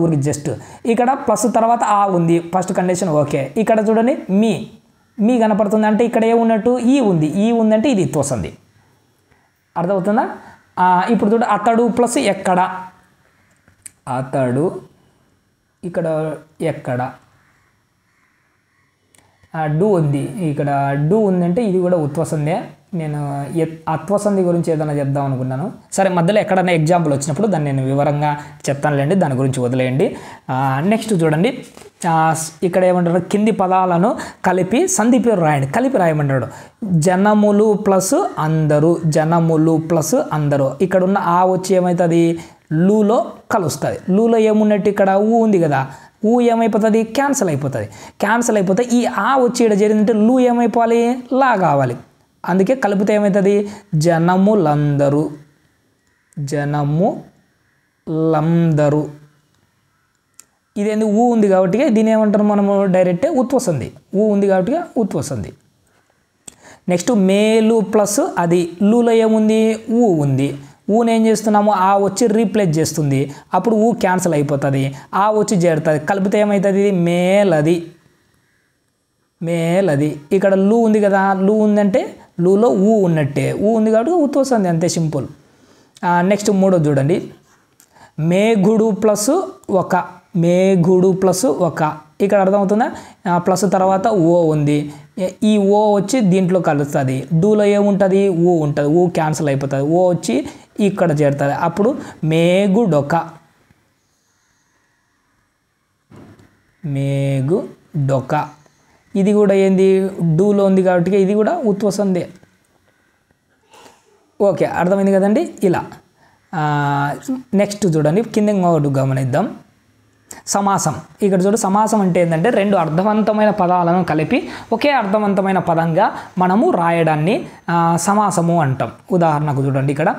ఊరికి జస్ట్. ఇక్కడ ప్లస్ తర్వాత ఆ ఉంది, ఫస్ట్ కండిషన్ ఓకే. ఇక్కడ చూడండి మీ కనపడుతుంది, అంటే ఇక్కడ ఏమున్నట్టు? ఈ ఉంది. ఈ ఉందంటే ఇది ఇత్వ సంధి. అర్థమవుతుందా? ఇప్పుడు చూడ, అతడు ప్లస్ ఎక్కడ, అతడు ఇక్కడ ఎక్కడ, డు ఉంది. ఇక్కడ డు ఉందంటే ఇది కూడా ఉత్వ సంధే. నేను అత్వ సంధి గురించి ఏదైనా చెప్దాం అనుకున్నాను. సరే, మధ్యలో ఎక్కడైనా ఎగ్జాంపుల్ వచ్చినప్పుడు దాన్ని నేను వివరంగా చెప్తానులేండి, దాని గురించి వదిలేయండి. నెక్స్ట్ చూడండి, ఇక్కడ ఏమంటారు? కింది పదాలను కలిపి సంధి పేరు రాయండి. కలిపి రాయమంటాడు. జనములు ప్లస్ అందరూ, జనములు ప్లస్ అందరూ. ఇక్కడ ఉన్న ఆ వచ్చి ఏమవుతుంది? లూలో కలుస్తుంది. లూలో ఏమున్నట్టు? ఇక్కడ ఊ ఉంది కదా, ఊ ఏమైపోతుంది? క్యాన్సిల్ అయిపోతుంది. క్యాన్సిల్ అయిపోతే ఈ ఆ వచ్చి ఇక్కడ జరిగిందంటే లూ ఏమైపోవాలి? లా కావాలి. అందుకే కలిపితే ఏమవుతుంది? జనములందరూ, జనములందరూ. ఇదేంది? ఊ ఉంది కాబట్టి దీని ఏమంటారు మనము? డైరెక్ట్ ఉత్వ సంధి. ఊ ఉంది కాబట్టి ఉత్వ సంధి. నెక్స్ట్ మేలు ప్లస్ అది. లూలో ఏముంది? ఊ ఉంది. ఊని ఏం చేస్తున్నాము? ఆ వచ్చి రీప్లేస్ చేస్తుంది. అప్పుడు ఊ క్యాన్సిల్ అయిపోతుంది, ఆ వచ్చి చేరుతుంది. కలిపితే ఏమవుతుంది? మేలది, మేలది. ఇక్కడ లూ ఉంది కదా, లూ ఉందంటే లూలో ఊ ఉన్నట్టే. ఊ ఉంది కాబట్టి ఉత్వ సంధి, అంతే సింపుల్. నెక్స్ట్ 3 చూడండి, మేఘుడు ప్లస్ ఒక, మేఘుడు ప్లస్ ఒక. ఇక్కడ అర్థమవుతుందా? ప్లస్ తర్వాత ఓ ఉంది. ఈ ఓ వచ్చి దీంట్లో కలుస్తుంది. డూలో ఏముంటుంది? ఊ ఉంటుంది. ఊ క్యాన్సిల్ అయిపోతుంది. ఓ వచ్చి ఇక్కడ చేరుతుంది. అప్పుడు మేఘుడొక, మేఘుడొక. ఇది కూడా ఏంది? డూలో ఉంది కాబట్టి ఇది కూడా ఉత్వ సంధి. ఓకే, అర్థమైంది కదండి. ఇలా నెక్స్ట్ చూడండి, కింద ఇంకోటి గమనిద్దాం. సమాసం. ఇక్కడ చూడు, సమాసం అంటే ఏంటంటే రెండు అర్థవంతమైన పదాలను కలిపి ఒకే అర్థవంతమైన పదంగా మనము రాయడాన్ని సమాసము అంటాం. ఉదాహరణకు చూడండి, ఇక్కడ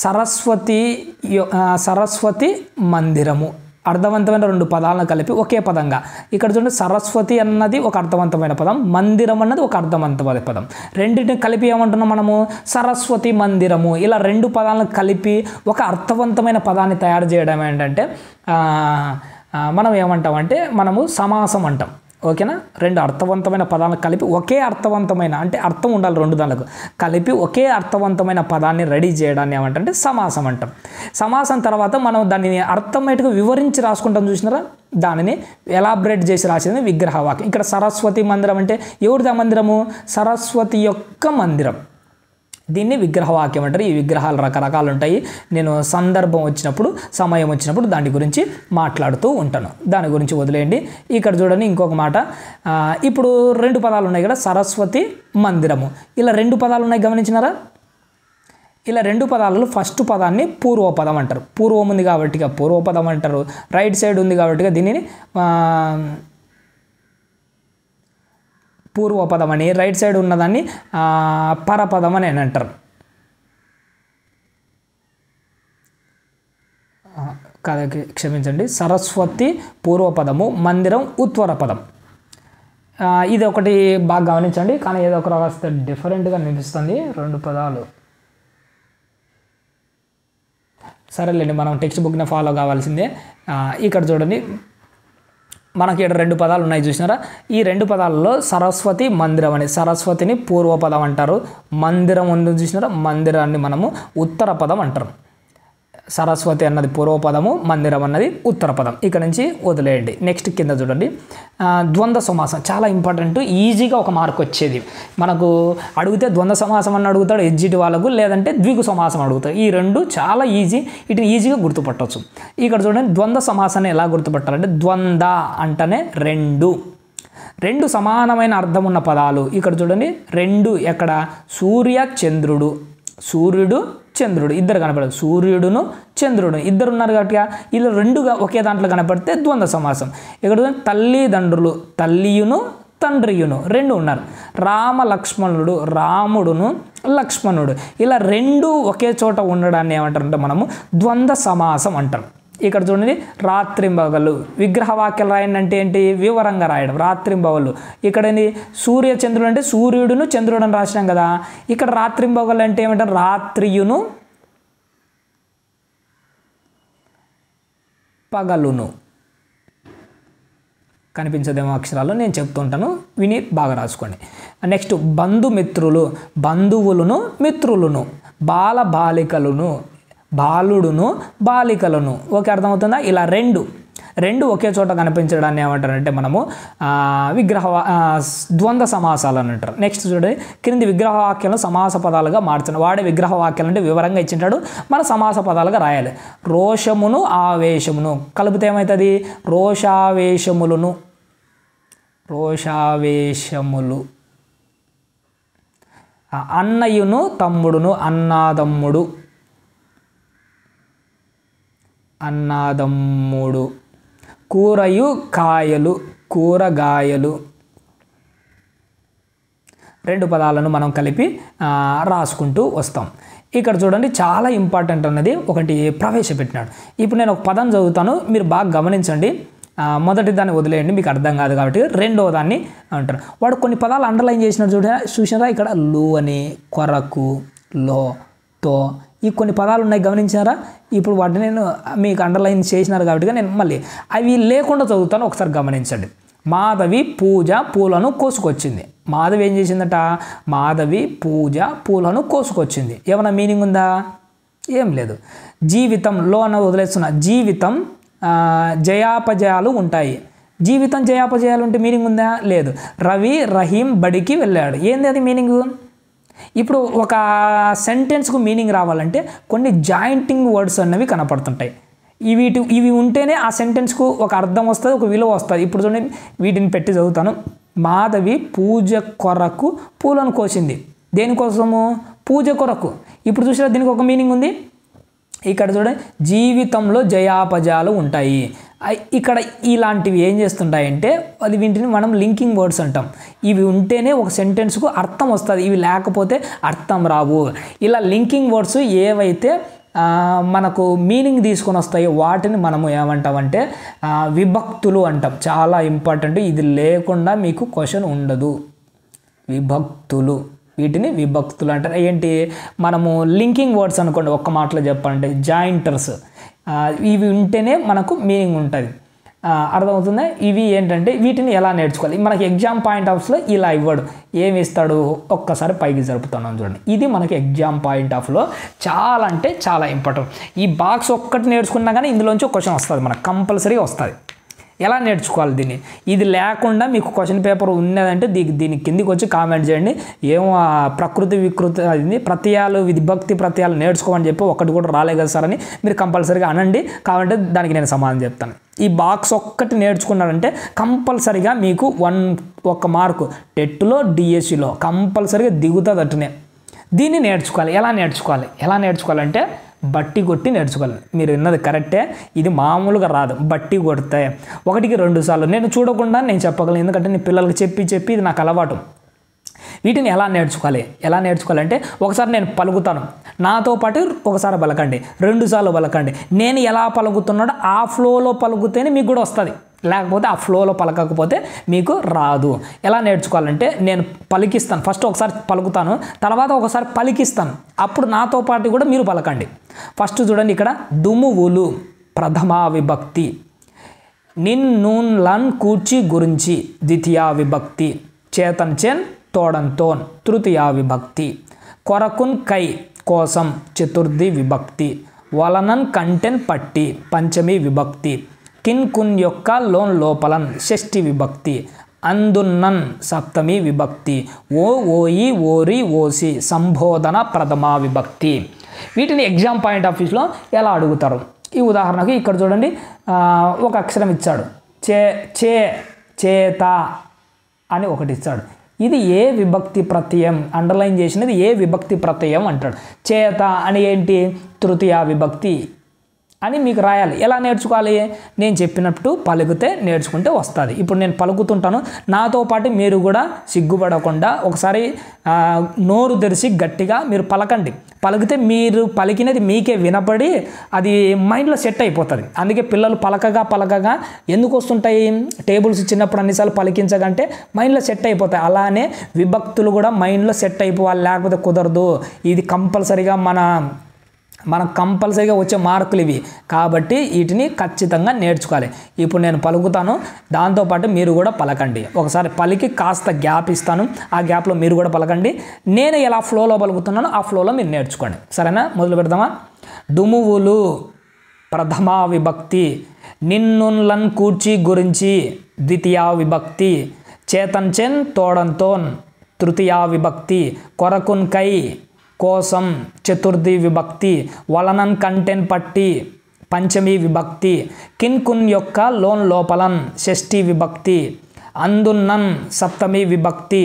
సరస్వతి మందిరము, అర్థవంతమైన రెండు పదాలను కలిపి ఒకే పదంగా. ఇక్కడ చూడండి, సరస్వతి అన్నది ఒక అర్థవంతమైన పదం, మందిరం అన్నది ఒక అర్థవంతమైన పదం. రెండింటిని కలిపి ఏమంటున్నాం మనము? సరస్వతి మందిరము. ఇలా రెండు పదాలను కలిపి ఒక అర్థవంతమైన పదాన్ని తయారు చేయడం ఏంటంటే మనం ఏమంటామంటే మనము సమాసం అంటాం. ఓకేనా? రెండు అర్థవంతమైన పదాలను కలిపి ఒకే అర్థవంతమైన, అంటే అర్థం ఉండాలి రెండు దానికి కలిపి ఒకే అర్థవంతమైన పదాన్ని రెడీ చేయడాన్ని ఏమంటే సమాసం అంటాం. సమాసం తర్వాత మనం దానిని అర్థమేటిగా వివరించి రాసుకుంటాం చూసినారా, దానిని ఎలాబరేట్ చేసి రాసేది విగ్రహవాక్యం. ఇక్కడ సరస్వతి మందిరం అంటే ఎవరిది ఆ మందిరము? సరస్వతి యొక్క మందిరం. దీన్ని విగ్రహవాక్యం అంటారు. ఈ విగ్రహాలు రకరకాలు ఉంటాయి. నేను సందర్భం వచ్చినప్పుడు, సమయం వచ్చినప్పుడు దాని గురించి మాట్లాడుతూ ఉంటాను. దాని గురించి వదిలేయండి. ఇక్కడ చూడండి ఇంకొక మాట. ఇప్పుడు రెండు పదాలు ఉన్నాయి కదా, సరస్వతి మందిరము. ఇలా రెండు పదాలు ఉన్నాయి, గమనించినారా? ఇలా రెండు పదాలలో ఫస్ట్ పదాన్ని పూర్వపదం అంటారు. పూర్వం ఉంది కాబట్టి పూర్వపదం అంటారు. రైట్ సైడ్ ఉంది కాబట్టి దీనిని పూర్వపదం అని, రైట్ సైడ్ ఉన్నదాన్ని పరపదం అని అంటారు. క్షమించండి, సరస్వతి పూర్వపదము, మందిరం ఉత్తర పదం. ఇది ఒకటి బాగా గమనించండి. కానీ ఏదో ఒక రాస్తే డిఫరెంట్గా అనిపిస్తుంది రెండు పదాలు. సరేలేండి, మనం టెక్స్ట్ బుక్ని ఫాలో కావాల్సిందే. ఇక్కడ చూడండి, మనకి ఇక్కడ రెండు పదాలు ఉన్నాయి చూసినారా? ఈ రెండు పదాలలో సరస్వతి మందిరం అని, సరస్వతిని పూర్వపదం అంటారు. మందిరం ఉంది చూసినారా, మందిరాన్ని మనము ఉత్తర పదం అంటారు. సరస్వతి అన్నది పూర్వపదము, మందిరం అన్నది ఉత్తర పదం. ఇక్కడ నుంచి వదిలేయండి. నెక్స్ట్ కింద చూడండి, ద్వంద్వ సమాసం. చాలా ఇంపార్టెంట్, ఈజీగా ఒక మార్క్ వచ్చేది. మనకు అడిగితే ద్వంద్వ సమాసం అని అడుగుతాడు ఎడ్జిటి వాళ్ళకు, లేదంటే ద్విగు సమాసం అడుగుతాడు. ఈ రెండు చాలా ఈజీ, వీటిని ఈజీగా గుర్తుపట్టవచ్చు. ఇక్కడ చూడండి, ద్వంద్వ సమాసాన్ని ఎలా గుర్తుపట్టాలంటే ద్వంద్వ అంటేనే రెండు సమానమైన అర్థం ఉన్న పదాలు. ఇక్కడ చూడండి, రెండు ఎక్కడ? సూర్య చంద్రుడు, సూర్యుడు చంద్రుడు ఇద్దరు కనపడదు. సూర్యుడును చంద్రుడు ఇద్దరు ఉన్నారు కాబట్టి ఇలా రెండుగా ఒకే దాంట్లో కనపడితే ద్వంద్వ సమాసం. ఇక్కడ తల్లిదండ్రులు, తల్లియును తండ్రియును రెండు ఉన్నారు. రామ లక్ష్మణుడు, రాముడును లక్ష్మణుడు ఇలా రెండు ఒకే చోట ఉండడాన్ని ఏమంటారంటే మనము ద్వంద్వ సమాసం అంటాం. ఇక్కడ చూడండి, రాత్రింబగలు. విగ్రహవాక్యాలు రాయండి అంటే ఏంటి? వివరంగా రాయడం. రాత్రింబగలు. ఇక్కడ ఏంటి? సూర్య చంద్రుడు అంటే సూర్యుడును చంద్రుడు అని రాసినాం కదా. ఇక్కడ రాత్రింబగలు అంటే ఏమంటారు? రాత్రియును పగలును. కనిపించదేమో అక్షరాలు, నేను చెప్తుంటాను, విని బాగా రాసుకోండి. నెక్స్ట్ బంధుమిత్రులు, బంధువులను మిత్రులను. బాల బాలికలను, బాలుడును బాలికలను. ఓకే, అర్థమవుతుందా? ఇలా రెండు ఒకే చోట కనిపించడాన్ని ఏమంటారంటే మనము ద్వంద్వ సమాసాలు అని అంటారు. నెక్స్ట్ చూడండి, క్రింది విగ్రహవాక్యాలను సమాస పదాలుగా మార్చండి. వాడే విగ్రహవాక్యాలు అంటే వివరంగా ఇచ్చింటాడు, మన సమాస పదాలుగా రాయాలి. రోషమును ఆవేశమును కలిపితే ఏమవుతుంది? రోషావేశములను, రోషావేశములు. అన్నయ్యను తమ్ముడును, అన్నాదమ్ముడు, అన్నాదమ్ముడు. కూరయు కాయలు, కూరగాయలు. రెండు పదాలను మనం కలిపి రాసుకుంటూ వస్తాం. ఇక్కడ చూడండి, చాలా ఇంపార్టెంట్ అన్నది ఒకటి ప్రవేశపెట్టినాడు. ఇప్పుడు నేను ఒక పదం చదువుతాను, మీరు బాగా గమనించండి. మొదటి దాన్ని వదిలేయండి, మీకు అర్థం కాదు కాబట్టి రెండవ దాన్ని అంటారు. వాడు కొన్ని పదాలు అండర్లైన్ చేసినాడు చూసినారా? ఇక్కడ లు అని, కొరకు, లో, తో, ఈ కొన్ని పదాలు ఉన్నాయి, గమనించారా? ఇప్పుడు వాటిని నేను మీకు అండర్లైన్ చేసినారు కాబట్టి నేను మళ్ళీ అవి లేకుండా చదువుతాను, ఒకసారి గమనించండి. మాధవి పూజ పూలను కోసుకొచ్చింది. మాధవి ఏం చేసిందట? మాధవి పూజ పూలను కోసుకొచ్చింది. ఏమైనా మీనింగ్ ఉందా? ఏం లేదు. జీవితంలో అన్న వదిలేస్తున్నా. జీవితం జయాపజయాలు ఉంటాయి. జీవితం జయాపజయాలు ఉంటే మీనింగ్ ఉందా? లేదు. రవి రహీం బడికి వెళ్ళాడు. ఏంది అది మీనింగు? ఇప్పుడు ఒక సెంటెన్స్కు మీనింగ్ రావాలంటే కొన్ని జాయింటింగ్ వర్డ్స్ అన్నవి కనపడుతుంటాయి. ఇవి ఉంటేనే ఆ సెంటెన్స్కు ఒక అర్థం వస్తుంది, ఒక విలువ వస్తుంది. ఇప్పుడు చూడండి, వీటిని పెట్టి చదువుతాను. మాధవి పూజ కొరకు పూలను కోసింది. దేనికోసము? పూజ కొరకు. ఇప్పుడు చూసినా దీనికి ఒక మీనింగ్ ఉంది. ఇక్కడ చూడండి, జీవితంలో జయాపజయాలు ఉంటాయి. ఇక్కడ ఇలాంటివి ఏం చేస్తుంటాయంటే అది వీటిని మనం లింకింగ్ వర్డ్స్ అంటాం. ఇవి ఉంటేనే ఒక సెంటెన్స్కు అర్థం వస్తుంది, ఇవి లేకపోతే అర్థం రావు. ఇలా లింకింగ్ వర్డ్స్ ఏవైతే మనకు మీనింగ్ తీసుకొని వస్తాయో వాటిని మనము ఏమంటామంటే విభక్తులు అంటాం. చాలా ఇంపార్టెంట్, ఇది లేకుండా మీకు క్వశ్చన్ ఉండదు. విభక్తులు, వీటిని విభక్తులు అంటారు. ఏంటి? మనము లింకింగ్ వర్డ్స్ అనుకోండి, ఒక్క మాటలో చెప్పాలంటే జాయింటర్స్, ఇవి ఉంటేనే మనకు మీనింగ్ ఉంటుంది. అర్థమవుతుందా? ఇవి ఏంటంటే వీటిని ఎలా నేర్చుకోవాలి? మనకి ఎగ్జామ్ పాయింట్ ఆఫ్లో ఇలా ఇవ్వడు, ఏమి ఇస్తాడు? ఒక్కసారి పైకి జరుపుతున్నాం చూడండి. ఇది మనకి ఎగ్జామ్ పాయింట్ ఆఫ్లో చాలా అంటే చాలా ఇంపార్టెంట్. ఈ బాక్స్ ఒక్కటి నేర్చుకున్నా కానీ ఇందులోంచి క్వశ్చన్ వస్తుంది, మనకు కంపల్సరీ వస్తుంది. ఎలా నేర్చుకోవాలి దీన్ని? ఇది లేకుండా మీకు క్వశ్చన్ పేపర్ ఉన్నదంటే దీని కిందికి వచ్చి కామెంట్ చేయండి. ఏమో ప్రకృతి వికృతి అది ప్రత్యయాలు విభక్తి ప్రత్యయాలు నేర్చుకోమని చెప్పి ఒకటి కూడా రాలే కదా సార్ అని మీరు కంపల్సరీగా అనండి. కాబట్టి దానికి నేను సమాధానం చెప్తాను. ఈ బాక్స్ ఒక్కటి నేర్చుకున్నారంటే కంపల్సరీగా మీకు 1 మార్కు టెట్లో డిఎస్సిలో కంపల్సరీగా దిగుతుంది అట్టునే. దీన్ని నేర్చుకోవాలి. ఎలా నేర్చుకోవాలంటే బట్టి కొట్టి నేర్చుకోవాలి. మీరు విన్నది కరెక్టే, ఇది మామూలుగా రాదు, బట్టి కొడితే 1కి 2 సార్లు నేను చూడకుండా నేను చెప్పగలను. ఎందుకంటే నేను పిల్లలకి చెప్పి ఇది నాకు అలవాటు. వీటిని ఎలా నేర్చుకోవాలంటే ఒకసారి నేను పలుకుతాను, నాతో పాటు ఒకసారి పలకండి, 2 సార్లు పలకండి. నేను ఎలా పలుకుతున్నాడో ఆ ఫ్లోలో పలుకుతేనే మీకు కూడా వస్తుంది, లేకపోతే ఆ ఫ్లోలో పలకకపోతే మీకు రాదు. ఎలా నేర్చుకోవాలంటే నేను పలికిస్తాను, ఫస్ట్ ఒకసారి పలుకుతాను, తర్వాత ఒకసారి పలికిస్తాను, అప్పుడు నాతో పాటు కూడా మీరు పలకండి. ఫస్ట్ చూడండి, ఇక్కడ డుమువులు ప్రథమా విభక్తి, నిన్నున్ కూర్చి గురించి ద్వితీయా విభక్తి, చేతన్ చెన్ తోడంతోన్ తృతీయా విభక్తి, కొరకున్ కై కోసం చతుర్థి విభక్తి, వలనన్ కంటెన్ పట్టి పంచమి విభక్తి, కిన్ కున్ యొక్క లోన్ లోపలన్ షష్ఠి విభక్తి, అందున్నన్ సప్తమి విభక్తి, ఓయి ఓరి ఓసి సంబోధన ప్రథమా విభక్తి. వీటిని ఎగ్జామ్ పాయింట్ ఆఫ్ వ్యూలో ఎలా అడుగుతారు? ఈ ఉదాహరణకు ఇక్కడ చూడండి, ఒక అక్షరం ఇచ్చాడు, చేత అని ఒకటి ఇచ్చాడు. ఇది ఏ విభక్తి ప్రత్యయం? అండర్లైన్ చేసినది ఏ విభక్తి ప్రత్యయం అంటాడు. చేత అని ఏంటి? తృతీయ విభక్తి అని మీకు రాయాలి. ఎలా నేర్చుకోవాలి? నేను చెప్పినట్టు పలుకుతే నేర్చుకుంటే వస్తుంది. ఇప్పుడు నేను పలుకుతుంటాను, నాతో పాటు మీరు కూడా సిగ్గుపడకుండా ఒకసారి నోరు తెరిచి గట్టిగా మీరు పలకండి. పలికితే మీరు పలికినది మీకే వినపడి అది మైండ్లో సెట్ అయిపోతుంది. అందుకే పిల్లలు పలకగా ఎందుకు వస్తుంటాయి? టేబుల్స్ చిన్నప్పుడు అన్నిసార్లు పలికించగంటే మైండ్లో సెట్ అయిపోతాయి. అలానే విభక్తులు కూడా మైండ్లో సెట్ అయిపోవాలి, లేకపోతే కుదరదు. ఇది కంపల్సరీగా మనకు కంపల్సరీగా వచ్చే మార్కులు ఇవి. కాబట్టి వీటిని ఖచ్చితంగా నేర్చుకోవాలి. ఇప్పుడు నేను పలుకుతాను, దాంతోపాటు మీరు కూడా పలకండి. ఒకసారి పలికి కాస్త గ్యాప్ ఇస్తాను, ఆ గ్యాప్లో మీరు కూడా పలకండి. నేను ఎలా ఫ్లోలో పలుకుతున్నానో ఆ ఫ్లోలో మీరు నేర్చుకోండి. సరేనా? మొదలు పెడదామా? డుమువులు ప్రథమా విభక్తి, నిన్నున్ కూర్చి గురించి ద్వితీయా విభక్తి, చేతన్ చెన్ తోడంతోన్ తృతీయా విభక్తి, కొరకున్ కై కోసం చతుర్థి విభక్తి, వలనన్ కంటెన్ పట్టి పంచమి విభక్తి, కిన్ కున్ యొక్క లోన్ లోపలన్ షష్ఠి విభక్తి, అందున్నన్ సప్తమి విభక్తి,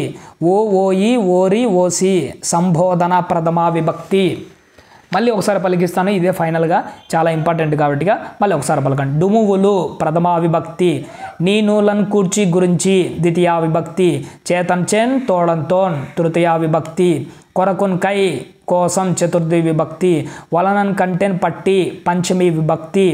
ఓయి ఓరి ఓసి సంబోధన ప్రథమా విభక్తి. మళ్ళీ ఒకసారి పలికిస్తాను, ఇదే ఫైనల్గా చాలా ఇంపార్టెంట్ కాబట్టిగా మళ్ళీ ఒకసారి పలకండి. డుమువులు ప్రథమా విభక్తి, నీనులన్ కూర్చి గురించి ద్వితీయా విభక్తి, చేతన్ చెన్ తోడంతోన్ తృతీయా విభక్తి, కొరకున్ కై కోసం చతుర్థి విభక్తి, వలనన్ కంటెన్ పట్టి పంచమి విభక్తి,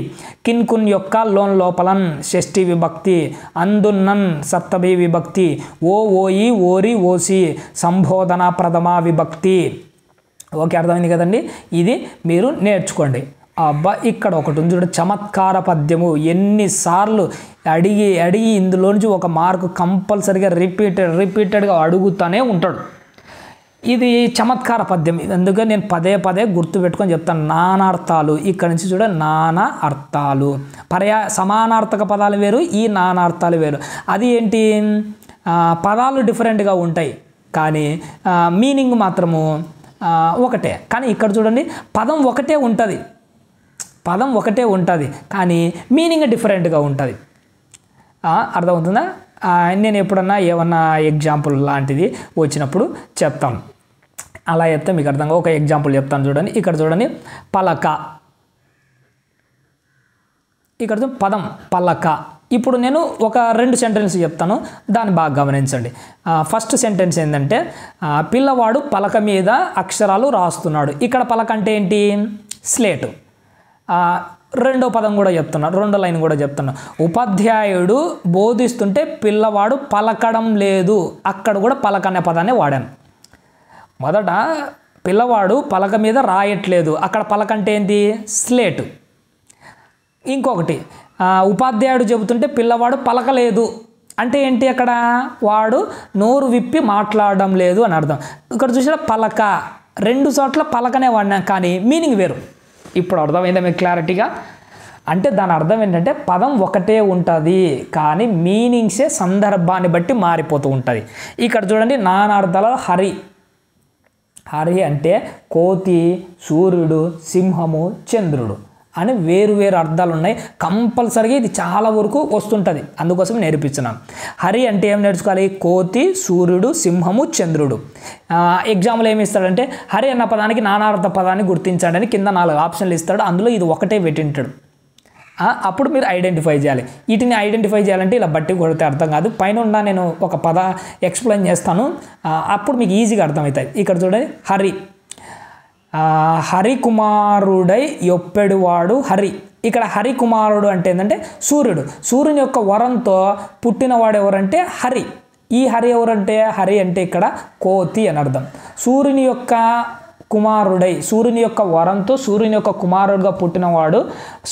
కిన్ కున్ యొక్క లోన్ లోపలన్ షష్ఠి విభక్తి, అందున్నన్ సప్తమి విభక్తి, ఓయి ఓరి ఓసి సంబోధన ప్రథమా విభక్తి. ఓకే, అర్థమైంది కదండి? ఇది మీరు నేర్చుకోండి. అబ్బా, ఇక్కడ ఒకటి ఉంది చూడండి, చమత్కార పద్యము. ఎన్నిసార్లు అడిగి ఇందులోంచి ఒక మార్కు కంపల్సరీగా రిపీటెడ్గా అడుగుతూనే ఉంటాడు. ఇది చమత్కార పద్యం. అందుకే నేను పదే గుర్తుపెట్టుకొని చెప్తాను. నానార్థాలు, ఇక్కడ నుంచి చూడ నానా అర్థాలు, సమానార్థక పదాలు వేరు, ఈ నానార్థాలు వేరు. అది ఏంటి? పదాలు డిఫరెంట్గా ఉంటాయి కానీ మీనింగ్ మాత్రము ఒకటే. కానీ ఇక్కడ చూడండి, పదం ఒకటే ఉంటుంది కానీ మీనింగ్ డిఫరెంట్గా ఉంటుంది. అర్థమవుతుందా? నేను ఎప్పుడన్నా ఏమన్నా ఎగ్జాంపుల్ లాంటిది వచ్చినప్పుడు చెప్తాను. అలా చెప్తే మీకు అర్థంగా ఒక ఎగ్జాంపుల్ చెప్తాను చూడండి. ఇక్కడ చూడండి పలక, ఇక్కడ పదం పలక. ఇప్పుడు నేను ఒక 2 సెంటెన్స్ చెప్తాను, దాన్ని బాగా గమనించండి. ఫస్ట్ సెంటెన్స్ ఏంటంటే పిల్లవాడు పలక మీద అక్షరాలు రాస్తున్నాడు. ఇక్కడ పలక అంటే ఏంటి? స్లేటు. రెండో పదం కూడా చెప్తున్నా, రెండో లైన్ కూడా చెప్తున్నా. ఉపాధ్యాయుడు బోధిస్తుంటే పిల్లవాడు పలకడం లేదు, అక్కడ కూడా పలక అనే పదాన్ని వాడాను. మొదట పిల్లవాడు పలక మీద రాయట్లేదు, అక్కడ పలక అంటే ఏంటి? స్లేటు. ఇంకొకటి ఉపాధ్యాయుడు చెబుతుంటే పిల్లవాడు పలకలేదు అంటే ఏంటి? అక్కడ వాడు నోరు విప్పి మాట్లాడడం లేదు అని అర్థం. ఇక్కడ చూసిన పలక 2 చోట్ల పలకనే వాడినా కానీ మీనింగ్ వేరు. ఇప్పుడు అర్థమైందా మీకు క్లారిటీగా? అంటే దాని అర్థం ఏంటంటే పదం ఒకటే ఉంటుంది కానీ మీనింగ్సే సందర్భాన్ని బట్టి మారిపోతూ ఉంటుంది. ఇక్కడ చూడండి నానార్థాలలో హరి. హరి అంటే కోతి, సూర్యుడు, సింహము, చంద్రుడు అని వేరు వేరు అర్థాలు ఉన్నాయి. కంపల్సరీగా ఇది చాలా వరకు వస్తుంటుంది, అందుకోసం నేర్పించున్నాను. హరి అంటే ఏం నేర్చుకోవాలి? కోతి, సూర్యుడు, సింహము, చంద్రుడు. ఎగ్జాంపుల్ ఏమి ఇస్తాడంటే హరి అన్న పదానికి నానార్థ పదాన్ని గుర్తించండి అని కింద 4 ఆప్షన్లు ఇస్తాడు, అందులో ఇది ఒకటే పెట్టింటాడు. అప్పుడు మీరు ఐడెంటిఫై చేయాలి. వీటిని ఐడెంటిఫై చేయాలంటే ఇలా బట్టి కొడితే అర్థం కాదు. పైన ఉన్న నేను ఒక పద ఎక్స్ప్లెయిన్ చేస్తాను, అప్పుడు మీకు ఈజీగా అర్థమవుతాయి. ఇక్కడ చూడండి హరి, హరికుమారుడై యొప్పెడువాడు హరి. ఇక్కడ హరికుమారుడు అంటే ఏంటంటే సూర్యుడు. సూర్యుని యొక్క వరంతో పుట్టినవాడు ఎవరంటే హరి. ఈ హరి ఎవరంటే హరి అంటే ఇక్కడ కోతి అని అర్థం. సూర్యుని యొక్క కుమారుడై, సూర్యుని యొక్క వరంతో సూర్యుని యొక్క కుమారుడుగా పుట్టినవాడు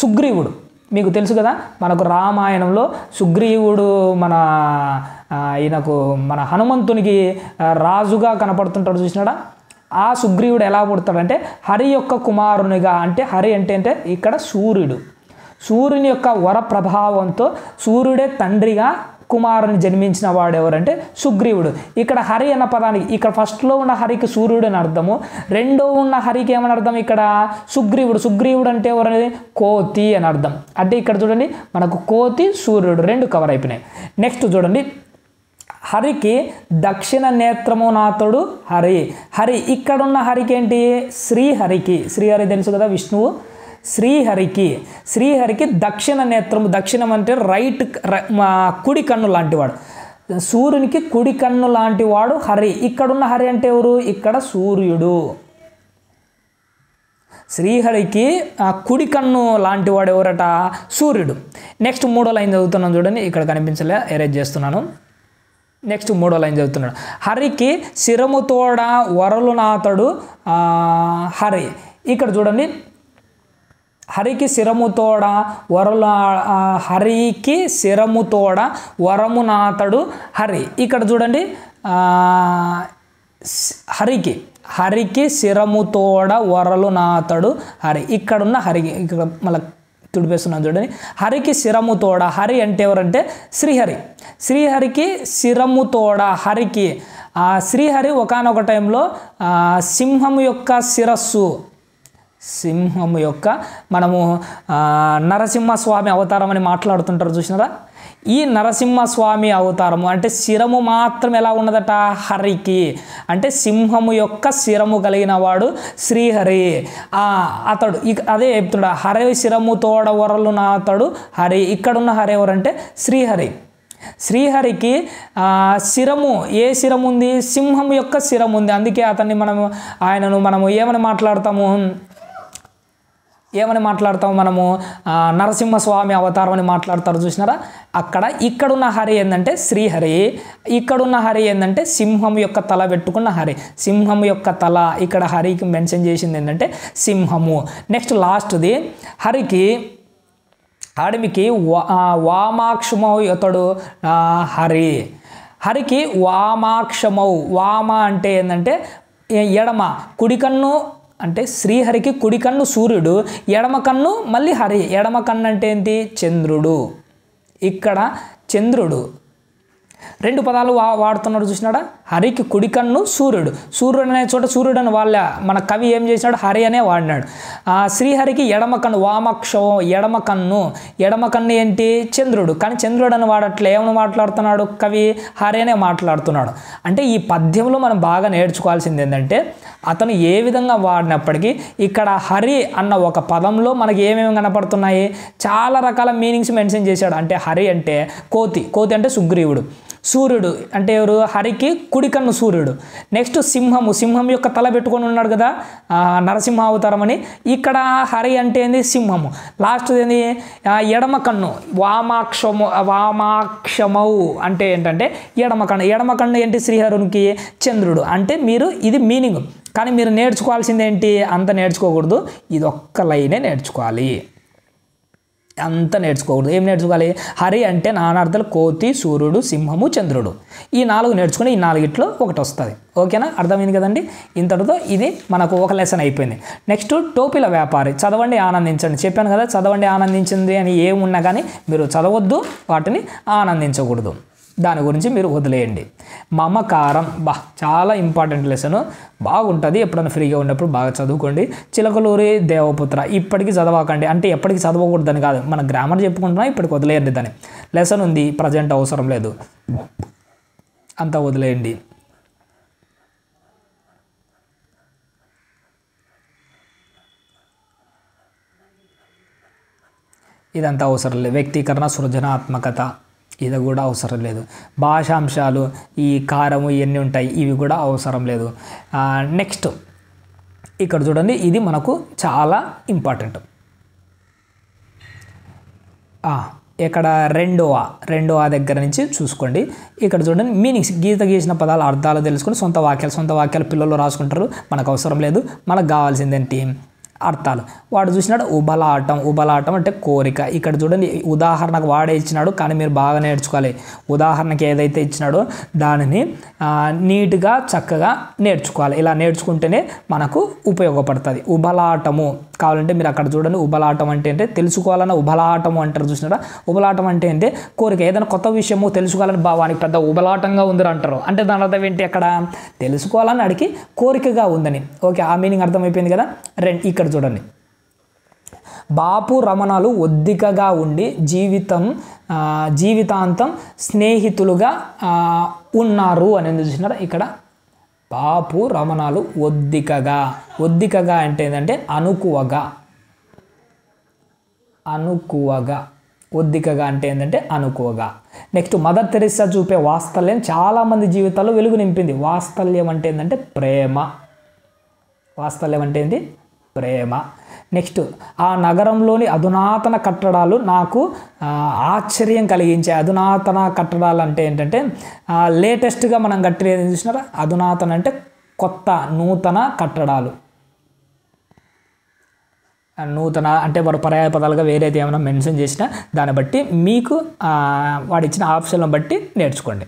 సుగ్రీవుడు. మీకు తెలుసు కదా, మనకు రామాయణంలో సుగ్రీవుడు ఈయనకు మన హనుమంతునికి రాజుగా కనపడుతుంటాడు, చూసినాడా? ఆ సుగ్రీవుడు ఎలా పుడతాడంటే హరి యొక్క కుమారునిగా. అంటే హరి అంటే ఇక్కడ సూర్యుడు. సూర్యుని యొక్క వర ప్రభావంతో సూర్యుడే తండ్రిగా కుమారుని జన్మించిన వాడు ఎవరంటే సుగ్రీవుడు. ఇక్కడ హరి అన్న పదానికి ఇక్కడ ఫస్ట్లో ఉన్న హరికి సూర్యుడు అని అర్థము, రెండో ఉన్న హరికి ఏమని అర్థం? ఇక్కడ సుగ్రీవుడు. సుగ్రీవుడు అంటే ఎవరనేది కోతి అని అర్థం. అంటే ఇక్కడ చూడండి మనకు కోతి, సూర్యుడు 2 కవర్ అయిపోయినాయి. నెక్స్ట్ చూడండి హరికి దక్షిణ నేత్రము నాథుడు హరి. హరి ఇక్కడున్న హరికి ఏంటి? శ్రీహరికి. శ్రీహరి తెలుసు కదా, విష్ణువు. శ్రీహరికి దక్షిణ నేత్రము. దక్షిణం అంటే రైట్, కుడి కన్ను లాంటివాడు. సూర్యునికి కుడి కన్ను లాంటి వాడు హరి. ఇక్కడున్న హరి అంటే ఎవరు? ఇక్కడ సూర్యుడు. శ్రీహరికి కుడి కన్ను లాంటి వాడు ఎవరట? సూర్యుడు. నెక్స్ట్ 3వ లైన్ చదువుతున్నాను చూడండి, ఇక్కడ కనిపించలే, ఎరేజ్ చేస్తున్నాను. నెక్స్ట్ 3వ లైన్ చదువుతున్నాడు. హరికి శిరముతోడ వరలునాథుడు హరి. ఇక్కడ చూడండి హరికి శిరముతోడ హరికి శిరముతోడ వరమునాథుడు హరి. ఇక్కడ చూడండి హరికి శిరముతోడ వరలునాథుడు హరి. ఇక్కడున్న హరికి ఇక్కడ మళ్ళీ తుడిపేస్తున్నాను చూడండి. హరికి శిరముతోడ. హరి అంటే ఎవరంటే శ్రీహరి. శ్రీహరికి శిరముతోడ హరికి. శ్రీహరి ఒకానొక టైంలో సింహము యొక్క శిరస్సు, సింహము యొక్క మనము నరసింహస్వామి అవతారం అని మాట్లాడుతుంటారు చూసినారా? ఈ నరసింహస్వామి అవతారము అంటే శిరము మాత్రం ఎలా ఉన్నదట? హరికి. అంటే సింహము యొక్క శిరము కలిగిన వాడు శ్రీహరి. అతడు అదే చెప్తున్నా, హరి శిరము తోడ వరలు నాతడు హరి. ఇక్కడున్న హరి ఎవరంటే శ్రీహరి. శ్రీహరికి శిరము, ఏ శిరము ఉంది? సింహం యొక్క శిరము ఉంది. అందుకే అతన్ని ఆయనను మనము ఏమని మాట్లాడతాము మనము? నరసింహస్వామి అవతారం అని మాట్లాడతారు చూసినారా? అక్కడ ఇక్కడున్న హరి ఏంటంటే శ్రీహరి, ఇక్కడున్న హరి ఏంటంటే సింహం యొక్క తల పెట్టుకున్న హరి. సింహం యొక్క తల ఇక్కడ హరికి మెన్షన్ చేసింది ఏంటంటే సింహము. నెక్స్ట్ లాస్ట్ది హరికి అడమికి వామాక్షమౌ ఇతడు హరి. హరికి వామాక్షమౌ. వామ అంటే ఏంటంటే ఎడమ, కుడి కన్ను అంటే శ్రీహరికి కుడి కన్ను సూర్యుడు, ఎడమ కన్ను మళ్ళీ హరి. ఎడమ కన్ను అంటే ఏంటి? చంద్రుడు. ఇక్కడ చంద్రుడు. రెండు పదాలు వాడుతున్నాడు చూసినాడా, హరికి కుడి కన్ను సూర్యుడు. సూర్యుడు అనే చోట సూర్యుడు అని వాళ్ళ మన కవి ఏం చేసినాడు, హరి అనే వాడినాడు. శ్రీహరికి ఎడమ కన్ను, వామక్షం ఎడమ కన్ను. ఎడమ కన్ను ఏంటి, చంద్రుడు. కానీ చంద్రుడు అని వాడట్లే, ఏమని మాట్లాడుతున్నాడు కవి, హరి అనే మాట్లాడుతున్నాడు. అంటే ఈ పద్యంలో మనం బాగా నేర్చుకోవాల్సింది ఏంటంటే అతను ఏ విధంగా వాడినప్పటికీ ఇక్కడ హరి అన్న ఒక పదంలో మనకి ఏమేమి కనపడుతున్నాయి, చాలా రకాల మీనింగ్స్ మెన్షన్ చేశాడు. అంటే హరి అంటే కోతి, కోతి అంటే సుగ్రీవుడు. సూర్యుడు అంటే ఎవరు, హరికి కుడి కన్ను సూర్యుడు. నెక్స్ట్ సింహము, సింహం యొక్క తల పెట్టుకొని ఉన్నాడు కదా నరసింహ అవతారం అని. ఇక్కడ హరి అంటే ఏంది, సింహము. లాస్ట్ ఏంది, ఎడమ కన్ను, వామాక్షమౌ అంటే ఏంటంటే ఎడమ కన్ను. ఎడమ కన్ను ఏంటి, శ్రీహరునికి చంద్రుడు. అంటే మీరు ఇది మీనింగ్, కానీ మీరు నేర్చుకోవాల్సింది ఏంటి, అంత నేర్చుకోకూడదు, ఇది ఒక్క లైనే నేర్చుకోవాలి, అంత నేర్చుకోకూడదు. ఏం నేర్చుకోవాలి, హరి అంటే నానార్థాలు కోతి, సూర్యుడు, సింహము, చంద్రుడు. ఈ 4 నేర్చుకుని ఈ 4 ఒకటి వస్తుంది. ఓకేనా, అర్థమైంది కదండి. ఇంతటితో ఇది మనకు ఒక లెసన్ అయిపోయింది. నెక్స్ట్ టోపీల వ్యాపారి, చదవండి ఆనందించండి. చెప్పాను కదా చదవండి ఆనందించింది అని ఏమున్నా కానీ మీరు చదవద్దు, వాటిని ఆనందించకూడదు, దాని గురించి మీరు వదిలేయండి. మమకారం చాలా ఇంపార్టెంట్ లెసన్, బాగుంటుంది. ఎప్పుడైనా ఫ్రీగా ఉన్నప్పుడు బాగా చదువుకోండి. చిలకలూరి దేవపుత్ర ఇప్పటికీ చదవకండి, అంటే ఎప్పటికీ చదవకూడదని కాదు, మన గ్రామర్ చెప్పుకుంటున్నా, ఇప్పటికి వదిలేయండి. దాని లెసన్ ఉంది, ప్రజెంట్ అవసరం లేదు, అంతా వదిలేయండి. ఇదంతా అవసరం లేదు. వ్యక్తీకరణ, సృజనాత్మకత ఇది కూడా అవసరం లేదు. భాషాంశాలు, ఈ కారము ఇవన్నీ ఉంటాయి, ఇవి కూడా అవసరం లేదు. నెక్స్ట్ ఇక్కడ చూడండి, ఇది మనకు చాలా ఇంపార్టెంట్. ఇక్కడ రెండవ దగ్గర నుంచి చూసుకోండి. ఇక్కడ చూడండి మీనింగ్స్, గీత గీసిన పదాల అర్థాలు తెలుసుకొని సొంత వాక్యాలు పిల్లలు రాసుకుంటారు, మనకు అవసరం లేదు. మనకు కావాల్సిందేంటి, అర్థాలు. వాడు చూసినాడు ఉబలాటం అంటే కోరిక. ఇక్కడ చూడండి ఉదాహరణకు వాడే ఇచ్చినాడు, కానీ మీరు బాగా నేర్చుకోవాలి. ఉదాహరణకి ఏదైతే ఇచ్చినాడో దానిని నీట్గా చక్కగా నేర్చుకోవాలి. ఇలా నేర్చుకుంటేనే మనకు ఉపయోగపడుతుంది. ఉబలాటము కావాలంటే మీరు అక్కడ చూడండి. ఉబలాటం అంటే తెలుసుకోవాలన్న ఉబలాటము అంటారు చూసినారా. ఉబలాటం అంటే కోరిక, ఏదైనా కొత్త విషయము తెలుసుకోవాలని వానికి పెద్ద ఉబలాటంగా ఉందని అంటారు. అంటే దాని అర్థం ఏంటి, అక్కడ తెలుసుకోవాలని అడిగి కోరికగా ఉందని. ఓకే, ఆ మీనింగ్ అర్థమైపోయింది కదా. ఇక్కడ చూడండి, బాపు రమణాలు ఒద్దికగా ఉండి జీవితాంతం స్నేహితులుగా ఉన్నారు అనేది చూసినారా. ఇక్కడ బాపు రమణాలు ఒద్దికగా అంటే ఏంటంటే అనుకువగా. ఒద్దికగా అంటే ఏంటంటే అనుకువగా. నెక్స్ట్ మదర్ తెరెసా చూపే వాత్సల్యం చాలామంది జీవితాల్లో వెలుగు నింపింది. వాత్సల్యం అంటే ఏంటంటే ప్రేమ. వాత్సల్యం అంటే ఏంటి, ప్రేమ. నెక్స్ట్ ఆ నగరంలోని అధునాతన కట్టడాలు నాకు ఆశ్చర్యం కలిగించాయి. అధునాతన కట్టడాలు అంటే ఏంటంటే లేటెస్ట్గా మనం కట్టేది చూసినారా. అధునాతన అంటే కొత్త, నూతన కట్టడాలు. నూతన అంటే వారు పర్యాయ పదాలుగా వేరేది ఏమైనా మెన్షన్ చేసినా దాన్ని బట్టి మీకు వాడు ఇచ్చిన ఆప్షన్లను బట్టి నేర్చుకోండి.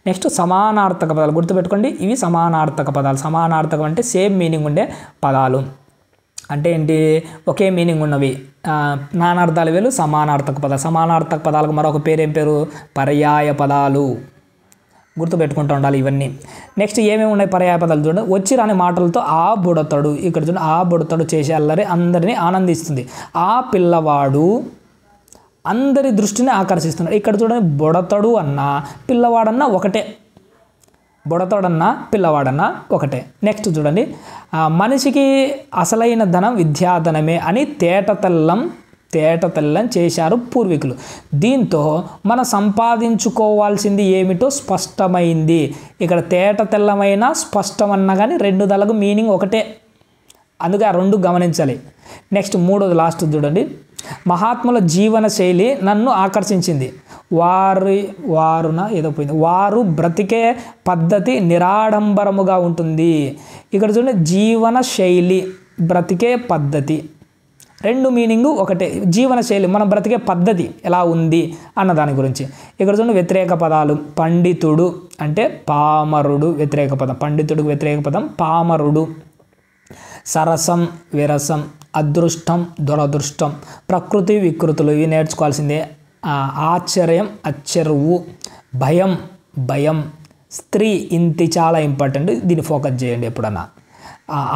నెక్స్ట్ సమానార్థక పదాలు గుర్తుపెట్టుకోండి. ఇవి సమానార్థక పదాలు. సమానార్థకం అంటే సేమ్ మీనింగ్ ఉండే పదాలు. అంటే ఏంటి, ఒకే మీనింగ్ ఉన్నవి. నానార్థాలు వేలు సమానార్థక పదాలు. సమానార్థక పదాలకు మరొక పేరు ఏం పేరు, పర్యాయ పదాలు. గుర్తుపెట్టుకుంటూ ఉండాలి ఇవన్నీ. నెక్స్ట్ ఏమేమి ఉన్నాయి పర్యాయ పదాలు చూడండి. వచ్చి రాని మాటలతో ఆ బుడతడు. ఇక్కడ చూడండి, ఆ బుడతడు చేసే అల్లరి అందరినీ ఆనందిస్తుంది. ఆ పిల్లవాడు అందరి దృష్టిని ఆకర్షిస్తున్నాడు. ఇక్కడ చూడండి, బుడతడు అన్నా పిల్లవాడన్నా ఒకటే. బుడతోడన్నా పిల్లవాడన్నా ఒకటే. నెక్స్ట్ చూడండి, మనిషికి అసలైన ధనం విద్యాధనమే అని తేటతెల్లం చేశారు పూర్వీకులు. దీంతో మనం సంపాదించుకోవాల్సింది ఏమిటో స్పష్టమైంది. ఇక్కడ తేటతెల్లమైన స్పష్టమన్నా కానీ రెండు దళకు మీనింగ్ ఒకటే, అందుకే ఆ రెండు గమనించాలి. నెక్స్ట్ మూడోది లాస్ట్ చూడండి, మహాత్ముల జీవన శైలి నన్ను ఆకర్షించింది. వారు బ్రతికే పద్ధతి నిరాడంబరముగా ఉంటుంది. ఇక్కడ చూడండి, జీవన శైలి, బ్రతికే పద్ధతి, రెండు మీనింగ్ ఒకటే. జీవన శైలి మనం బ్రతికే పద్ధతి ఎలా ఉంది అన్న దాని గురించి. ఇక్కడ చూడండి, వ్యతిరేక పదాలు. పండితుడు అంటే పామరుడు, వ్యతిరేక పదం. పండితుడికి వ్యతిరేక పదం పామరుడు. సరసం, విరసం, అదృష్టం, దురదృష్టం, ప్రకృతి, వికృతులు ఇవి నేర్చుకోవాల్సిందే. ఆశ్చర్యం, అచ్చరువు, భయం, భయం, స్త్రీ, ఇంతి చాలా ఇంపార్టెంట్, దీన్ని ఫోకస్ చేయండి ఎప్పుడన్నా.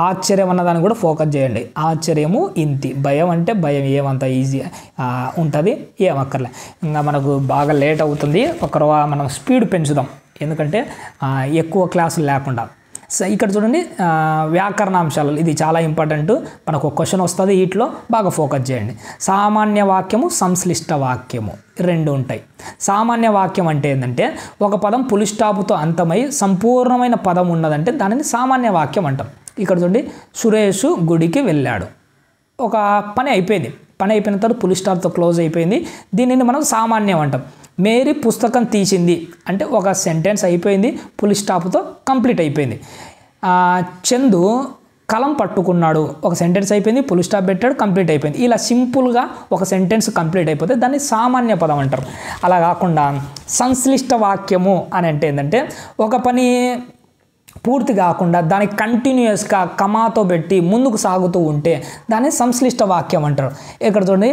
ఆశ్చర్యం అన్నదాన్ని కూడా ఫోకస్ చేయండి. ఆశ్చర్యము, ఇంతి. భయం అంటే భయం ఏమంత ఈజీ ఉంటుంది, ఏమక్కర్లే. ఇంకా మనకు బాగా లేట్ అవుతుంది, మనం స్పీడ్ పెంచుదాం, ఎందుకంటే ఎక్కువ క్లాసులు లేకుండా. సో ఇక్కడ చూడండి, వ్యాకరణాంశాలు, ఇది చాలా ఇంపార్టెంట్. మనకు ఒక క్వశ్చన్ వస్తుంది, వీటిలో బాగా ఫోకస్ చేయండి. సామాన్య వాక్యము, సంశ్లిష్ట వాక్యము రెండు ఉంటాయి. సామాన్య వాక్యం అంటే ఏంటంటే ఒక పదం పులి స్టాపుతో అంతమై సంపూర్ణమైన పదం ఉన్నదంటే దానిని సామాన్య వాక్యం అంటాం. ఇక్కడ చూడండి, సురేష్ గుడికి వెళ్ళాడు. ఒక పని అయిపోయింది, పని అయిపోయిన తర్వాత పులి స్టాప్తో క్లోజ్ అయిపోయింది, దీనిని మనం సామాన్యం అంటాం. మేరీ పుస్తకం తీసింది అంటే ఒక సెంటెన్స్ అయిపోయింది, పులి స్టాప్తో కంప్లీట్ అయిపోయింది. చందు కలం పట్టుకున్నాడు, ఒక సెంటెన్స్ అయిపోయింది, పులి స్టాప్ పెట్టాడు, కంప్లీట్ అయిపోయింది. ఇలా సింపుల్గా ఒక సెంటెన్స్ కంప్లీట్ అయిపోతే దాన్ని సామాన్య పదం అంటారు. అలా కాకుండా సంశ్లిష్ట వాక్యము అని అంటే ఏంటంటే ఒక పని పూర్తి కాకుండా దానికి కంటిన్యూస్గా కమాతో పెట్టి ముందుకు సాగుతూ ఉంటే దాన్ని సంశ్లిష్ట వాక్యం అంటారు. ఇక్కడ చూడండి,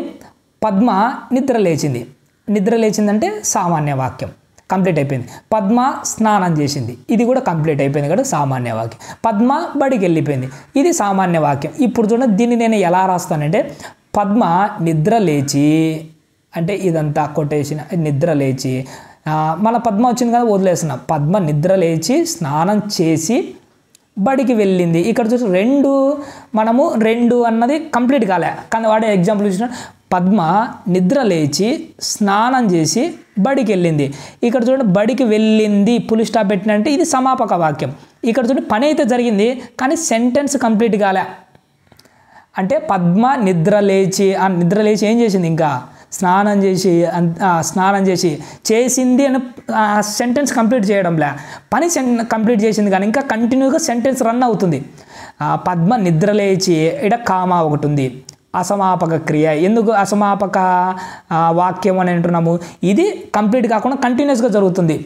పద్మ నిద్ర లేచింది. నిద్ర లేచిందంటే సామాన్య వాక్యం, కంప్లీట్ అయిపోయింది. పద్మ స్నానం చేసింది, ఇది కూడా కంప్లీట్ అయిపోయింది కదా, సామాన్య వాక్యం. పద్మ బడికి వెళ్ళిపోయింది, ఇది సామాన్య వాక్యం. ఇప్పుడు చూడండి, దీన్ని నేను ఎలా రాస్తానంటే పద్మ నిద్ర లేచి, అంటే ఇదంతా కొటేషన్, నిద్ర లేచి, మన పద్మ వచ్చింది కదా వదిలేస్తున్నా. పద్మ నిద్ర లేచి స్నానం చేసి బడికి వెళ్ళింది. ఇక్కడ చూసి రెండు అన్నది కంప్లీట్ కాలే, కానీ వాడే ఎగ్జాంపుల్ ఇచ్చిన. పద్మ నిద్ర లేచి స్నానం చేసి బడికి వెళ్ళింది. ఇక్కడ చూడండి, బడికి వెళ్ళింది పులి స్టాప్ పెట్టినంటే ఇది సమాపక వాక్యం. ఇక్కడ చూడండి, పని అయితే జరిగింది కానీ సెంటెన్స్ కంప్లీట్ కాలే. అంటే పద్మ నిద్ర లేచి ఏం చేసింది, ఇంకా స్నానం చేసి చేసింది అని సెంటెన్స్ కంప్లీట్ చేయడంలే, పని కంప్లీట్ చేసింది కానీ ఇంకా కంటిన్యూగా సెంటెన్స్ రన్ అవుతుంది. పద్మ నిద్ర లేచి, ఇక్కడ కామా ఒకటి ఉంది, అసమాపక క్రియ. ఎందుకు అసమాపక వాక్యం అని అంటున్నాము, ఇది కంప్లీట్ కాకుండా కంటిన్యూస్గా జరుగుతుంది.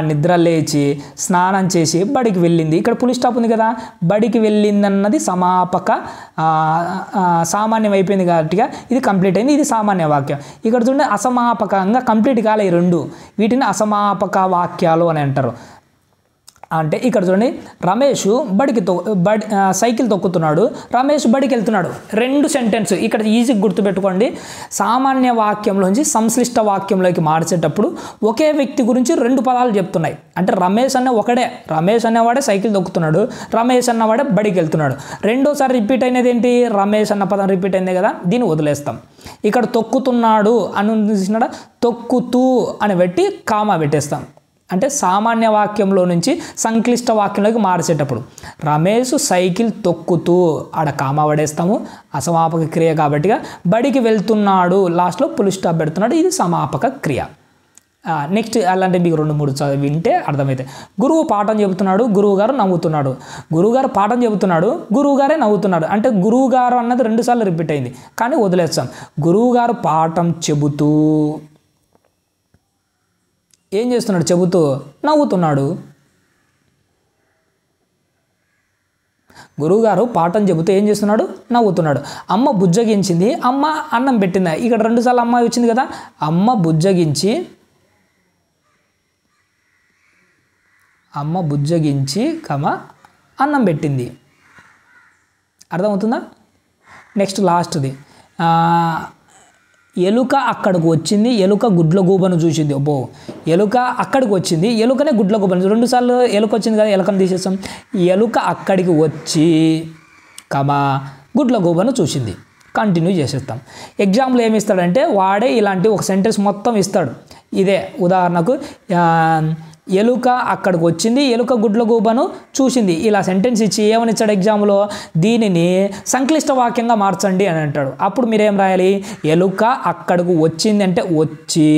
నిద్ర లేచి స్నానం చేసి బడికి వెళ్ళింది, ఇక్కడ పులి స్టాప్ ఉంది కదా, బడికి వెళ్ళింది అన్నది సమాపక సామాన్యం అయిపోయింది కాబట్టి ఇది కంప్లీట్ అయింది, ఇది సామాన్య వాక్యం. ఇక్కడ చూడండి, అసమాపకంగా కంప్లీట్ కాలే ఈ రెండు, వీటిని అసమాపక వాక్యాలు అని అంటారు. అంటే ఇక్కడ చూడండి, రమేష్ సైకిల్ తొక్కుతున్నాడు, రమేష్ బడికి వెళ్తున్నాడు, రెండు సెంటెన్స్. ఇక్కడ ఈజీగా గుర్తుపెట్టుకోండి, సామాన్య వాక్యంలోంచి సంశ్లిష్ట వాక్యంలోకి మార్చేటప్పుడు ఒకే వ్యక్తి గురించి రెండు పదాలు చెప్తున్నాయి. అంటే రమేష్ అనేవాడే సైకిల్ తొక్కుతున్నాడు, రమేష్ అన్నవాడే బడికి వెళ్తున్నాడు. రెండోసారి రిపీట్ అయినది ఏంటి, రమేష్ అన్న పదం రిపీట్ అయింది కదా, దీన్ని వదిలేస్తాం. ఇక్కడ తొక్కుతున్నాడు అని తొక్కుతూ అని పెట్టి కామా పెట్టేస్తాం. అంటే సామాన్య వాక్యంలో నుంచి సంక్లిష్ట వాక్యంలోకి మార్చేటప్పుడు రమేష్ సైకిల్ తొక్కుతూ ఆడ కామా పడేస్తాము, అసమాపక క్రియ కాబట్టిగా. బడికి వెళ్తున్నాడు, లాస్ట్లో పులి స్టాప్ పెడుతున్నాడు, ఇది సమాపక క్రియ. నెక్స్ట్ అలాంటి మీకు 2-3 వింటే అర్థమవుతాయి. గురువు పాఠం చెబుతున్నాడు, గురువుగారు నవ్వుతున్నాడు. గురువుగారు పాఠం చెబుతున్నాడు, గురువుగారే నవ్వుతున్నాడు. అంటే గురువుగారు అన్నది 2 సార్లు రిపీట్ అయింది కానీ వదిలేస్తాం. గురువుగారు పాఠం చెబుతూ ఏం చేస్తున్నాడు, చెబుతూ నవ్వుతున్నాడు. గురువుగారు పాఠం చెబుతూ ఏం చేస్తున్నాడు, నవ్వుతున్నాడు. అమ్మ బుజ్జగించింది, అమ్మ అన్నం పెట్టింది. ఇక్కడ 2 సార్లు అమ్మ వచ్చింది కదా, అమ్మ బుజ్జగించి అన్నం పెట్టింది. అర్థమవుతుందా? నెక్స్ట్ లాస్ట్ది, ఎలుక అక్కడికి వచ్చింది, ఎలుక గుడ్ల గూబను చూసింది. అబ్బో, ఎలుక అక్కడికి వచ్చింది, ఎలుకనే గుడ్ల గూబను. 2 సార్లు ఎలుక వచ్చింది కదా, ఎలుకను తీసేస్తాం. ఎలుక అక్కడికి వచ్చి గుడ్ల గూబను చూసింది, కంటిన్యూ చేసేస్తాం. ఎగ్జాంపుల్ ఏమి ఇస్తాడంటే వాడే ఇలాంటి ఒక సెంటెన్స్ మొత్తం ఇస్తాడు. ఇదే ఉదాహరణకు, ఎలుక అక్కడికి వచ్చింది, ఎలుక గుడ్ల గూబను చూసింది, ఇలా సెంటెన్స్ ఇచ్చి ఏమని ఇచ్చాడు ఎగ్జామ్లో, దీనిని సంక్లిష్ట వాక్యంగా మార్చండి అని అంటాడు. అప్పుడు మీరేం రాయాలి, ఎలుక అక్కడికి వచ్చింది అంటే వచ్చి,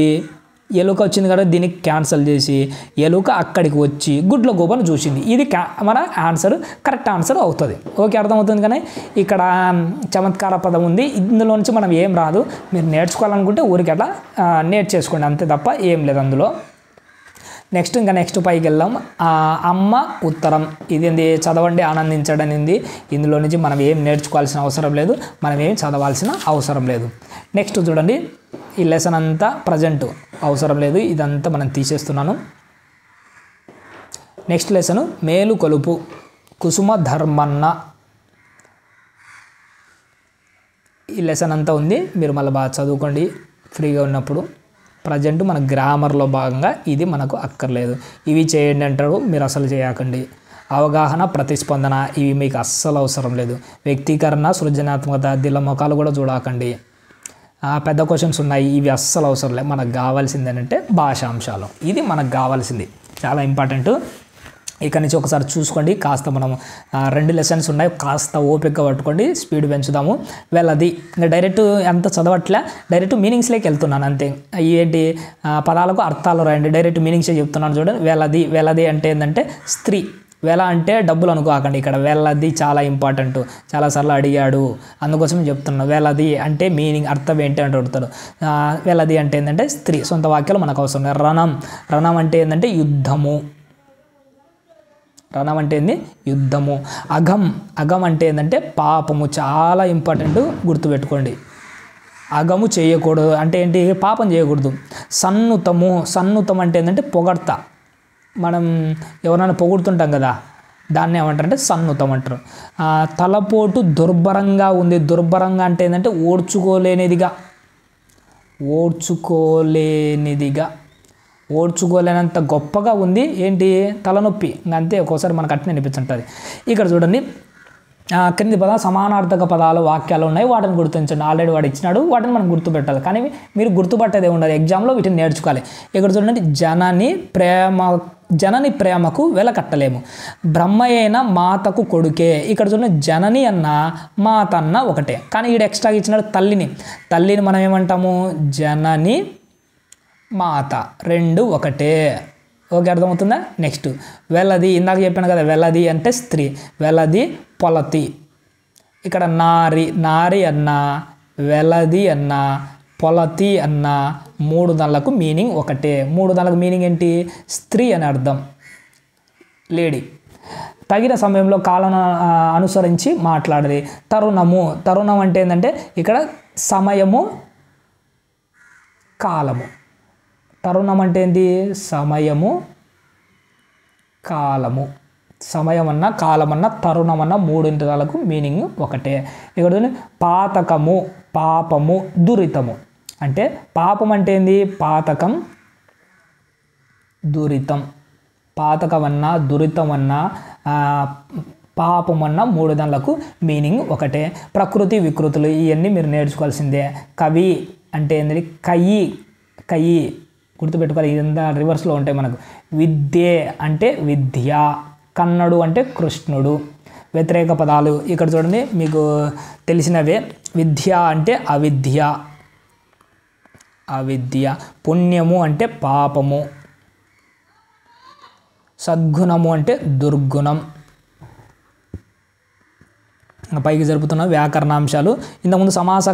ఎలుక వచ్చింది కదా దీనికి క్యాన్సల్ చేసి ఎలుక అక్కడికి వచ్చి గుడ్ల గూబను చూసింది, ఇది మన ఆన్సర్, కరెక్ట్ ఆన్సర్ అవుతుంది. ఓకే, అర్థమవుతుంది. కానీ ఇక్కడ చమత్కార పదం ఉంది, ఇందులో నుంచి మనం ఏం రాదు. మీరు నేర్చుకోవాలనుకుంటే ఊరికి అట్లా నేర్చేసుకోండి, అంతే తప్ప ఏం లేదు అందులో. నెక్స్ట్ పైకి వెళ్దాం. అమ్మ ఉత్తరం, ఇది చదవండి ఆనందించడం ఉంది. ఇందులో నుంచి మనం ఏం నేర్చుకోవాల్సిన అవసరం లేదు, మనం ఏం చదవాల్సిన అవసరం లేదు. నెక్స్ట్ చూడండి, ఈ లెసన్ అంతా ప్రజెంట్ అవసరం లేదు, ఇదంతా మనం తీసేస్తున్నాను. నెక్స్ట్ లెసన్ మేలు కొలుపు కుసుమ ధర్మన్న. ఈ లెసన్ అంతా ఉంది, మీరు మళ్ళీ బాగా చదువుకోండి ఫ్రీగా ఉన్నప్పుడు. ప్రజెంట్ మన గ్రామర్లో భాగంగా ఇది మనకు అక్కర్లేదు. ఇవి చేయండి అంటారు, మీరు అసలు చేయకండి. అవగాహన, ప్రతిస్పందన ఇవి మీకు అస్సలు అవసరం లేదు. వ్యక్తీకరణ, సృజనాత్మకత, దీళ్ళ ముఖాలు కూడా చూడకండి. పెద్ద క్వశ్చన్స్ ఉన్నాయి, ఇవి అస్సలు అవసరం లేదు. మనకు కావాల్సింది ఏంటంటే భాషాంశాలు, ఇది మనకు కావాల్సింది, చాలా ఇంపార్టెంట్. ఇక్కడ నుంచి ఒకసారి చూసుకోండి. కాస్త మనం 2 లెసన్స్ ఉన్నాయి, కాస్త ఓపికగా పట్టుకోండి, స్పీడ్ పెంచుదాము. వెళ్ళది ఇంకా డైరెక్ట్ ఎంత చదవట్లే, డైరెక్ట్ మీనింగ్స్లోకి వెళ్తున్నాను అంతే. ఏంటి పదాలకు అర్థాలు రాయండి, డైరెక్ట్ మీనింగ్సే చెప్తున్నాను చూడండి. వెళ్ళది, వెళ్ళది అంటే ఏంటంటే స్త్రీ. వెల అంటే డబ్బులు అనుకోకండి, ఇక్కడ వెళ్ళది చాలా ఇంపార్టెంట్, చాలాసార్లు అడిగాడు, అందుకోసం చెప్తున్నాను. వెళ్ళది అంటే మీనింగ్, అర్థం ఏంటి అంటే అడుగుతాడు. వెళ్ళది అంటే ఏంటంటే స్త్రీ. సొంత వాక్యాలు మనకు అవసరం. రణం, రణం అంటే ఏంటంటే యుద్ధము. రణం అంటే ఏంది? యుద్ధము. అఘం, అఘం అంటే ఏంటంటే పాపము, చాలా ఇంపార్టెంట్, గుర్తుపెట్టుకోండి. అఘము చేయకూడదు అంటే ఏంటి? పాపం చేయకూడదు. సన్నుతము, సన్నుతం అంటే ఏంటంటే పొగడ్త. మనం ఎవరైనా పొగుడుతుంటాం కదా, దాన్ని ఏమంటారంటే సన్నుతం అంటారు. తలపోటు దుర్భరంగా ఉంది. దుర్భరంగా అంటే ఏంటంటే ఓడ్చుకోలేనిదిగా, ఓడ్చుకోలేనిదిగా, ఓడ్చుకోలేనంత గొప్పగా ఉంది. ఏంటి? తలనొప్పి. అంతే, ఒక్కోసారి మనకు అట్నే అనిపిస్తుంటుంది. ఇక్కడ చూడండి, క్రింది పదాలు సమానార్థక పదాలు వాక్యాలు ఉన్నాయి, వాటిని గుర్తించండి. ఆల్రెడీ వాడు ఇచ్చినాడు, వాటిని మనం గుర్తుపెట్టాలి. కానీ మీరు గుర్తుపట్టేదే ఉండదు, ఎగ్జామ్లో వీటిని నేర్చుకోవాలి. ఇక్కడ చూడండి, జనని ప్రేమకు వెల కట్టలేము. బ్రహ్మయైన మాతకు కొడుకే. ఇక్కడ చూడండి, జనని అన్న మాత అన్న ఒకటే, కానీ ఈడు ఎక్స్ట్రా ఇచ్చినాడు తల్లిని. తల్లిని మనం ఏమంటాము? జనని మాత, రెండు ఒకటే. ఓకే, అర్థమవుతుందా? నెక్స్ట్ వెలది, ఇందాక చెప్పాను కదా, వెలది అంటే స్త్రీ. వెలది పొలతి. ఇక్కడ నారి, నారి అన్న, వెలది అన్న, పొలతి అన్న, 3 దానికి మీనింగ్ ఒకటే. 3 దానికి మీనింగ్ ఏంటి? స్త్రీ అని అర్థం, లేడీ. తగిన సమయంలో కాలను అనుసరించి మాట్లాడేది. తరుణము, తరుణం అంటే ఏంటంటే ఇక్కడ సమయము, కాలము. తరుణం అంటే ఏంటి? సమయము, కాలము. సమయం అన్న, కాలం అన్న, తరుణం అన్న, 3 దానికి మీనింగ్ ఒకటే. ఇక్కడ పాతకము, పాపము, దురితము. అంటే పాపం అంటే ఏంది? పాతకం, దురితం. పాతకం అన్న, దురితం అన్న, పాపం అన్న, 3 దానికి మీనింగ్ ఒకటే. ప్రకృతి, వికృతులు ఇవన్నీ మీరు నేర్చుకోవాల్సిందే. కవి అంటే ఏంటి? కయ్యి, కయ్యి గుర్తుపెట్టుకోవాలి, ఇదంతా రివర్స్లో ఉంటాయి మనకు. విద్యే అంటే విద్య. కన్నడు అంటే కృష్ణుడు. వ్యతిరేక పదాలు ఇక్కడ చూడండి, మీకు తెలిసినవే. విద్య అంటే అవిద్య, అవిద్య. పుణ్యము అంటే పాపము. సద్గుణము అంటే దుర్గుణం. పైకి జరుపుతున్న వ్యాకరణాంశాలు. ఇంతకుముందు సమాస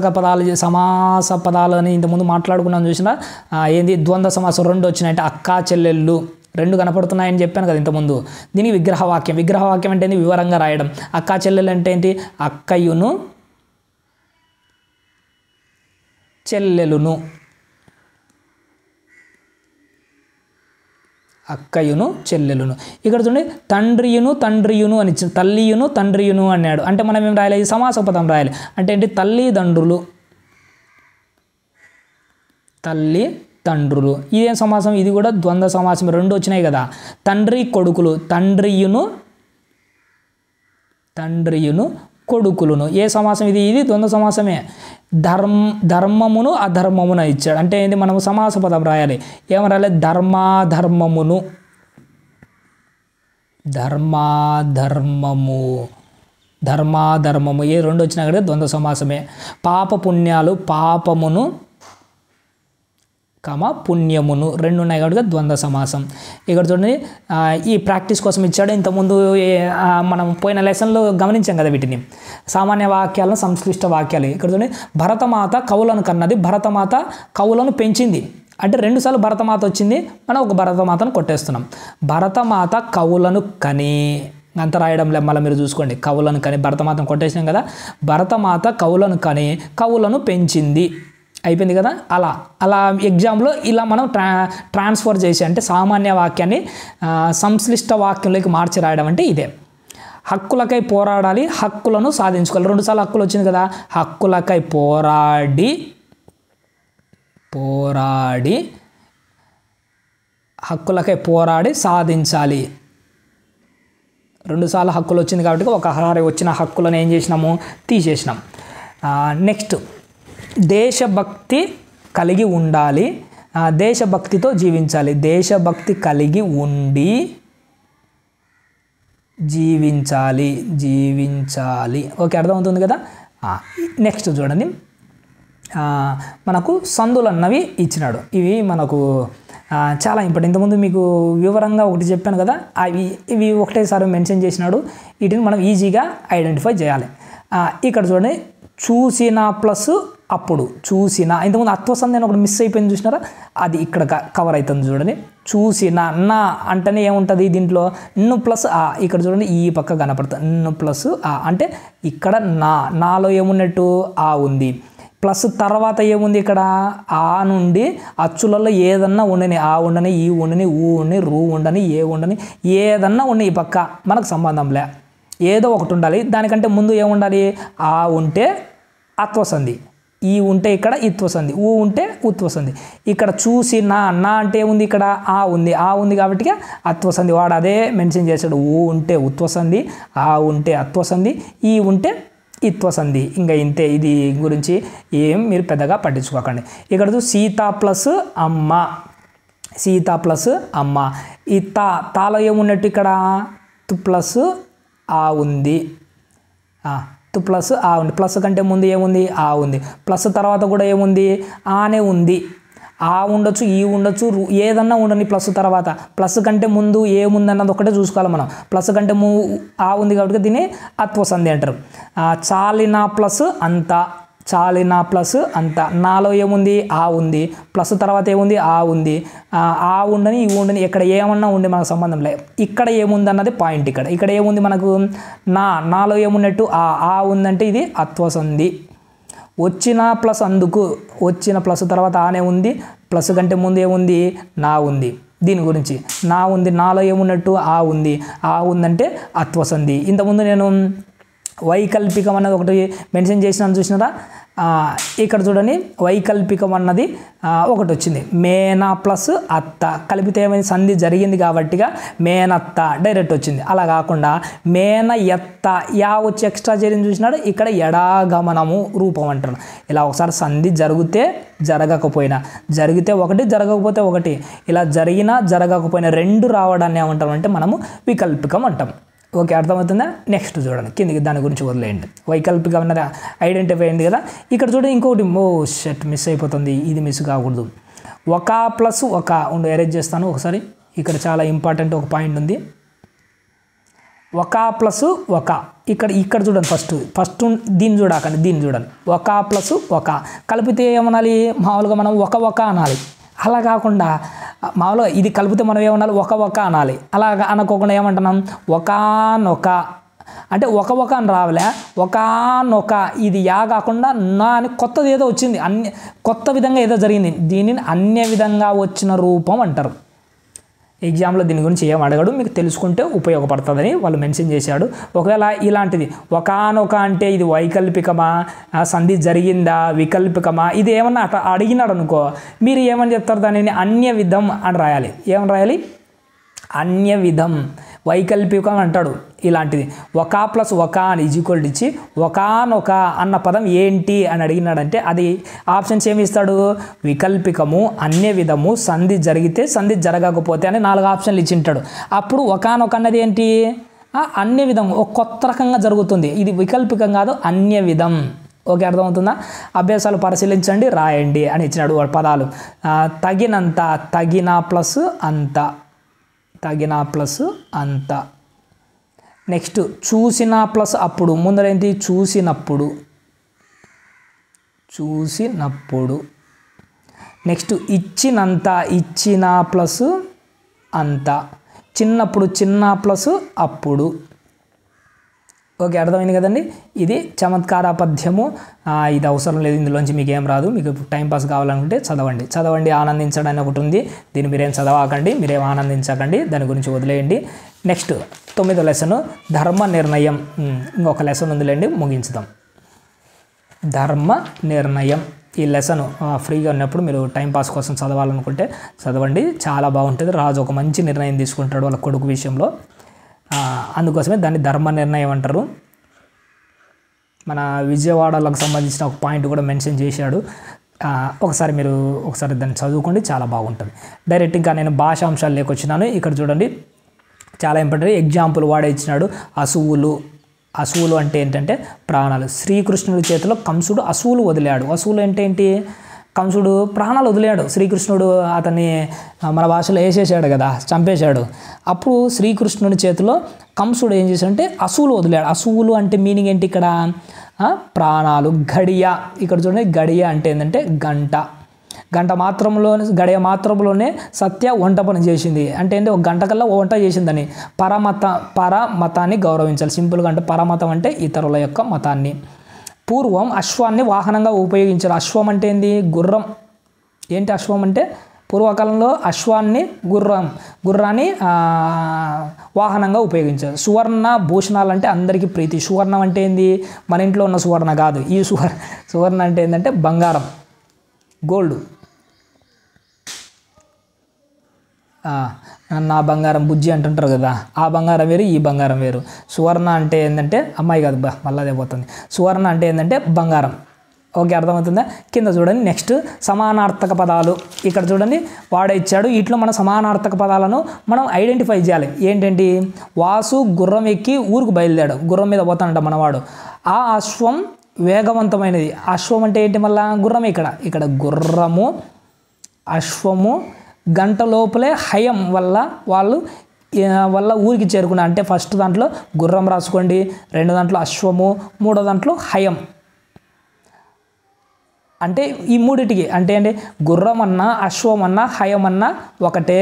పదాలు అని ఇంతకుముందు మాట్లాడుకున్నాం, చూసినా ఏంది? ద్వంద్వ సమాసం 2 వచ్చినాయంటే అక్క చెల్లెళ్ళు 2 కనపడుతున్నాయని చెప్పాను కదా ఇంతకుముందు. దీనికి విగ్రహవాక్యం. విగ్రహవాక్యం అంటే ఏంటి? వివరంగా రాయడం. అక్క చెల్లెలు అంటే ఏంటి? అక్కయ్యును చెల్లెలును, అక్కయ్యును చెల్లెలును. ఇక్కడ చూడండి, తండ్రియును తండ్రియును అని ఇచ్చింది. తల్లియును తండ్రియును అన్నాడు అంటే మనం ఏం రాయాలి? సమాస పదం రాయాలి. అంటే ఏంటి? తల్లిదండ్రులు, తల్లి తండ్రులు. ఇదేం సమాసం? ఇది కూడా ద్వంద్వ సమాసం. 2 వచ్చినాయి కదా. తండ్రి కొడుకులు, తండ్రియును తండ్రియును కొడుకులను. ఏ సమాసం ఇది? ఇది ద్వంద్వ సమాసమే. ధర్మమును అధర్మమును ఇచ్చాడు అంటే ఏంటి? మనము సమాస పదం రాయాలి. ఏమని రాయాలి? ధర్మాధర్మమును, ధర్మాధర్మము, ధర్మాధర్మము. ఏ 2 వచ్చినా కూడా ద్వంద్వ సమాసమే. పాప పుణ్యాలు, పాపమును పుణ్యమును 2 ఉన్నాయి కాబట్టి ద్వంద్వ సమాసం. ఇక్కడ చూడండి, ఈ ప్రాక్టీస్ కోసం ఇచ్చాడు. ఇంతకుముందు మనం పోయిన లెసన్లో గమనించాం కదా వీటిని. సామాన్య వాక్యాలను, సంక్లిష్ట వాక్యాలు. ఇక్కడ చూడండి, భరతమాత కవులను కన్నది, భరతమాత కవులను పెంచింది. అంటే 2 సార్లు భరతమాత వచ్చింది, మనం ఒక భరతమాతను కొట్టేస్తున్నాం. భరతమాత కవులను కని, అంత రాయడంలే, మళ్ళీ మీరు చూసుకోండి. కవులను కని, భరతమాతను కొట్టేసినాం కదా. భరతమాత కవులను కని కవులను పెంచింది. అయిపోయింది కదా. అలా అలా ఎగ్జామ్లో ఇలా మనం ట్రాన్స్ఫర్ చేసి అంటే సామాన్య వాక్యాన్ని సంశ్లిష్ట వాక్యంలోకి మార్చి రాయడం అంటే ఇదే. హక్కులకై పోరాడాలి, హక్కులను సాధించుకోవాలి. 2 సార్లు హక్కులు వచ్చింది కదా. హక్కులకై పోరాడి హక్కులకై పోరాడి సాధించాలి. 2 సార్లు హక్కులు వచ్చింది కాబట్టి ఒకసారి వచ్చిన హక్కులను ఏం చేసినాము, తీసేసినాం. నెక్స్ట్ దేశభక్తి కలిగి ఉండాలి, దేశభక్తితో జీవించాలి. దేశభక్తి కలిగి ఉండి జీవించాలి. ఓకే, అర్థమవుతుంది కదా. నెక్స్ట్ చూడండి, మనకు సందులు అన్నవి ఇచ్చినాడు. ఇవి మనకు చాలా ఇంపార్టెంట్. ఇంతకుముందు మీకు వివరంగా ఒకటి చెప్పాను కదా, ఇవి ఒకటేసారి మెన్షన్ చేసినాడు. వీటిని మనం ఈజీగా ఐడెంటిఫై చేయాలి. ఇక్కడ చూడండి, చూసిన ప్లస్ అప్పుడు చూసిన, ఇంతకుముందు అత్వసంధి అని ఒకటి మిస్ అయిపోయింది చూసినారా, అది ఇక్కడ కవర్ అవుతుంది చూడండి. చూసిన నా అంటేనే ఏముంటుంది దీంట్లో ను ప్లస్ ఆ, ఇక్కడ చూడండి ఈ పక్క కనపడుతుంది ను ప్లస్ ఆ, అంటే ఇక్కడ నాలో ఏమున్నట్టు ఆ ఉంది. ప్లస్ తర్వాత ఏముంది ఇక్కడ ఆ నుండి అచ్చులలో ఏదన్నా ఉండని, ఆ ఉండని, ఈ ఉండని, ఊ ఉండని, రూ ఉండని, ఏ ఉండని, ఏదన్నా ఉన్నాయి ఈ పక్క మనకు సంబంధంలే, ఏదో ఒకటి ఉండాలి. దానికంటే ముందు ఏముండాలి, ఆ ఉంటే అత్వసంధి, ఈ ఉంటే ఇక్కడ ఇత్వసంధి, ఊ ఉంటే ఉత్వసంధి. ఇక్కడ చూసి నా అంటే ఏముంది ఇక్కడ ఆ ఉంది కాబట్టి అత్వసంధి. వాడు అదే మెన్షన్ చేశాడు. ఊ ఉంటే ఉత్వసంధి, ఆ ఉంటే అత్వసంధి, ఈ ఉంటే ఇత్వసంధి. ఇంకా ఇంతే, ఇది గురించి ఏం మీరు పెద్దగా పట్టించుకోకండి. ఇక్కడ సీత ప్లస్ అమ్మ, సీత ప్లస్ అమ్మ. ఈ తాలో ఏమున్నట్టు ఇక్కడ తు ప్లస్ ఆ ఉంది, తు ప్లస్ ఆ ఉంది. ప్లస్ కంటే ముందు ఏముంది ఆ ఉంది, ప్లస్ తర్వాత కూడా ఏముంది ఆనే ఉంది. ఆ ఉండొచ్చు, ఈ ఉండొచ్చు, ఏదన్నా ఉండని ప్లస్ తర్వాత. ప్లస్ కంటే ముందు ఏముంది అన్నది ఒకటే చూసుకోవాలి మనం. ప్లస్ కంటే ఆ ఉంది కాబట్టి దీన్ని అత్వసంధి అంటారు. చాలిన ప్లస్ అంత, చాలిన ప్లస్ అంత. నాలో ఏముంది ఆ ఉంది, ప్లస్ తర్వాత ఏముంది ఆ ఉంది. ఆ ఉండని, ఈ ఉండని, ఇక్కడ ఏమన్నా ఉండి మనకు సంబంధం లేదు. ఇక్కడ ఏముంది అన్నది పాయింట్. ఇక్కడ ఏముంది మనకు నాలో ఏమున్నట్టు ఆ ఉందంటే ఇది అత్వసంధి. వచ్చిన ప్లస్ అందుకు, వచ్చిన ప్లస్ తర్వాత ఆనే ఉంది, ప్లస్ కంటే ముందు ఏముంది నా ఉంది. దీని గురించి నా ఉంది, నాలో ఏమున్నట్టు ఆ ఉంది, ఆ ఉందంటే అత్వసంధి. ఇంతకుముందు నేను వైకల్పికం అన్నది ఒకటి మెన్షన్ చేసినాను చూసినారా. ఇక్కడ చూడండి, వైకల్పికం అన్నది ఒకటి వచ్చింది. మేనా ప్లస్ అత్త కలిపితే ఏమైంది, సంధి జరిగింది కాబట్టిగా మేనత్త డైరెక్ట్ వచ్చింది. అలా కాకుండా మేన ఎత్త యా వచ్చి ఎక్స్ట్రా చేరింది చూసినాడు. ఇక్కడ ఎడాగమనము రూపం అంటారు. ఇలా ఒకసారి సంధి జరిగితే జరగకపోయినా, జరిగితే ఒకటి, జరగకపోతే ఒకటి, ఇలా జరిగినా జరగకపోయినా రెండు రావడాన్ని ఏమంటాం అంటే మనము వికల్పికం అంటాం. ఓకే, అర్థమవుతుందా. నెక్స్ట్ చూడండి కిందికి, దాని గురించి వదిలేయండి. వైకల్పికం అన్నది ఐడెంటిఫై అయింది కదా. ఇక్కడ చూడండి ఇంకొకటి షట్ మిస్ అయిపోతుంది, ఇది మిస్ కాకూడదు. ఒక ప్లస్ ఒక ఉండి అరేంజ్ చేస్తాను ఒకసారి. ఇక్కడ చాలా ఇంపార్టెంట్ ఒక పాయింట్ ఉంది. ఒక ప్లస్ ఒక, ఇక్కడ చూడండి, ఫస్ట్ దీన్ని చూడకండి, దీన్ని చూడండి. ఒక ప్లస్ ఒక కలిపితే ఏమనాలి, మామూలుగా మనం ఒక అనాలి. అలా కాకుండా మామూలుగా ఇది కలిపితే మనం ఏమనాలి, ఒక అనాలి. అలా అనుకోకుండా ఏమంటున్నాం ఒకానొక అంటే ఒక అని రావలే, ఒకానొక. ఇది యా కాకుండా నా అని కొత్తది ఏదో వచ్చింది, కొత్త విధంగా ఏదో జరిగింది. దీనిని అన్య విధంగా వచ్చిన రూపం అంటారు. ఎగ్జామ్లో దీని గురించి ఏం అడగడు, మీకు తెలుసుకుంటే ఉపయోగపడుతుందని వాళ్ళు మెన్షన్ చేశాడు. ఒకవేళ ఇలాంటిది ఒకానొక అంటే ఇది వైకల్పికమా, సంధి జరిగిందా, వికల్పికమా, ఇది ఏమన్నా అట్లా అడిగినాడు అనుకో, మీరు ఏమని చెప్తారు, దానిని అన్య విధం అని రాయాలి. ఏమని రాయాలి, అన్య విధం. వైకల్పికం అంటాడు ఇలాంటిది. ఒక ప్లస్ ఒక అని ఈక్వల్ ఇచ్చి ఒకానొక అన్న పదం ఏంటి అని అడిగినాడంటే అది ఆప్షన్స్ ఏమి ఇస్తాడు, వికల్పికము, అన్య విధము, సంధి జరిగితే, సంధి జరగకపోతే అని 4 ఆప్షన్లు ఇచ్చింటాడు. అప్పుడు ఒకానొక అన్నది ఏంటి, అన్య విధం, ఒక కొత్త రకంగా జరుగుతుంది. ఇది వికల్పికం కాదు, అన్య విధం. ఓకే, అర్థమవుతుందా. అభ్యాసాలు పరిశీలించండి, రాయండి అని ఇచ్చినాడు వాడు పదాలు. తగినంత, తగిన ప్లస్ అంత, తగిన ప్లస్ అంత. నెక్స్ట్ చూసిన ప్లస్ అప్పుడు, ముందరేంటి చూసినప్పుడు, చూసినప్పుడు. నెక్స్ట్ ఇచ్చినంత, ఇచ్చిన ప్లస్ అంత. చిన్నప్పుడు, చిన్న ప్లస్ అప్పుడు. ఓకే, అర్థమైంది కదండి. ఇది చమత్కార పద్యము. ఇది అవసరం లేదు, ఇందులోంచి మీకు ఏం రాదు. మీకు టైంపాస్ కావాలనుకుంటే చదవండి ఆనందించడం అని ఒకటి ఉంది. దీన్ని మీరేం చదవకండి, మీరేం ఆనందించకండి, దాని గురించి వదిలేయండి. నెక్స్ట్ 9వ లెసన్ ధర్మ నిర్ణయం. ఇంకొక లెసన్ ఉందిలేండి, ముగించుదాం. ధర్మ నిర్ణయం ఈ లెసన్ ఫ్రీగా ఉన్నప్పుడు మీరు టైంపాస్ కోసం చదవాలనుకుంటే చదవండి, చాలా బాగుంటుంది. రాజు ఒక మంచి నిర్ణయం తీసుకుంటాడు వాళ్ళ కొడుకు విషయంలో, అందుకోసమే దాన్ని ధర్మ నిర్ణయం అంటారు. మన విజయవాడలకు సంబంధించిన ఒక పాయింట్ కూడా మెన్షన్ చేశాడు. ఒకసారి దాన్ని చదువుకోండి, చాలా బాగుంటుంది. డైరెక్ట్ ఇంకా నేను భాషాంశాలు లేకొచ్చినాను. ఇక్కడ చూడండి, చాలా ఇంపార్టెంట్ ఎగ్జాంపుల్ వాడే ఇచ్చినాడు. అసువులు అంటే ఏంటంటే ప్రాణాలు. శ్రీకృష్ణుడి చేతిలో కంసుడు అసువులు వదిలాడు. అసువులు అంటే ఏంటి? కంసుడు ప్రాణాలు వదిలాడు. శ్రీకృష్ణుడు అతన్ని మన భాషలో వేసేసాడు కదా, చంపేశాడు. అప్పుడు శ్రీకృష్ణుడి చేతిలో కంసుడు ఏం చేశాడంటే అసువులు వదిలాడు. అసువులు అంటే మీనింగ్ ఏంటి ఇక్కడ? ప్రాణాలు. గడియ, ఇక్కడ చూడండి, గడియ అంటే ఏంటంటే గడియ మాత్రంలోనే సత్య వంట పని చేసింది. అంటే ఏంటి? ఒక గంట కల్లా వంట చేసిందని. పరమతాన్ని గౌరవించాలి. సింపుల్గా అంటే పరమతం అంటే ఇతరుల యొక్క మతాన్ని. పూర్వం అశ్వాన్ని వాహనంగా ఉపయోగించారు. అశ్వం అంటే ఏంది? గుర్రం. ఏంటి అశ్వం అంటే? పూర్వకాలంలో అశ్వాన్ని గుర్రాన్ని వాహనంగా ఉపయోగించారు. సువర్ణ భూషణాలు అంటే అందరికీ ప్రీతి. సువర్ణం అంటే ఏంది? మన ఇంట్లో ఉన్న సువర్ణ కాదు. ఈ సువర్ణ అంటే ఏంటంటే బంగారం, గోల్డ్. నా బంగారం బుజ్జి అంటుంటారు కదా, ఆ బంగారం వేరు, ఈ బంగారం వేరు. సువర్ణ అంటే ఏంటంటే అమ్మాయి కాదు, మళ్ళీ అదే పోతుంది. సువర్ణ అంటే ఏంటంటే బంగారం. ఓకే, అర్థమవుతుందా? కింద చూడండి, నెక్స్ట్ సమానార్థక పదాలు. ఇక్కడ చూడండి, వాడే ఇచ్చాడు. వీటిలో మన సమానార్థక పదాలను మనం ఐడెంటిఫై చేయాలి. ఏంటంటి? వాసు గుర్రం ఎక్కి ఊరుకు బయలుదేరాడు. గుర్రం మీద పోతానంట మనవాడు. ఆ అశ్వం వేగవంతమైనది. అశ్వం అంటే ఏంటి? మళ్ళా గుర్రం. ఇక్కడ గుర్రము, అశ్వము గంట లోపలే హయం వల్ల ఊరికి చేరుకున్నారు. అంటే ఫస్ట్ దాంట్లో గుర్రం రాసుకోండి, 2 దాంట్లో అశ్వము, 3వ దాంట్లో హయం. అంటే ఈ మూడిటికి అంటే ఏంటి? గుర్రం అన్నా, అశ్వం అన్నా, హయం అన్నా ఒకటే.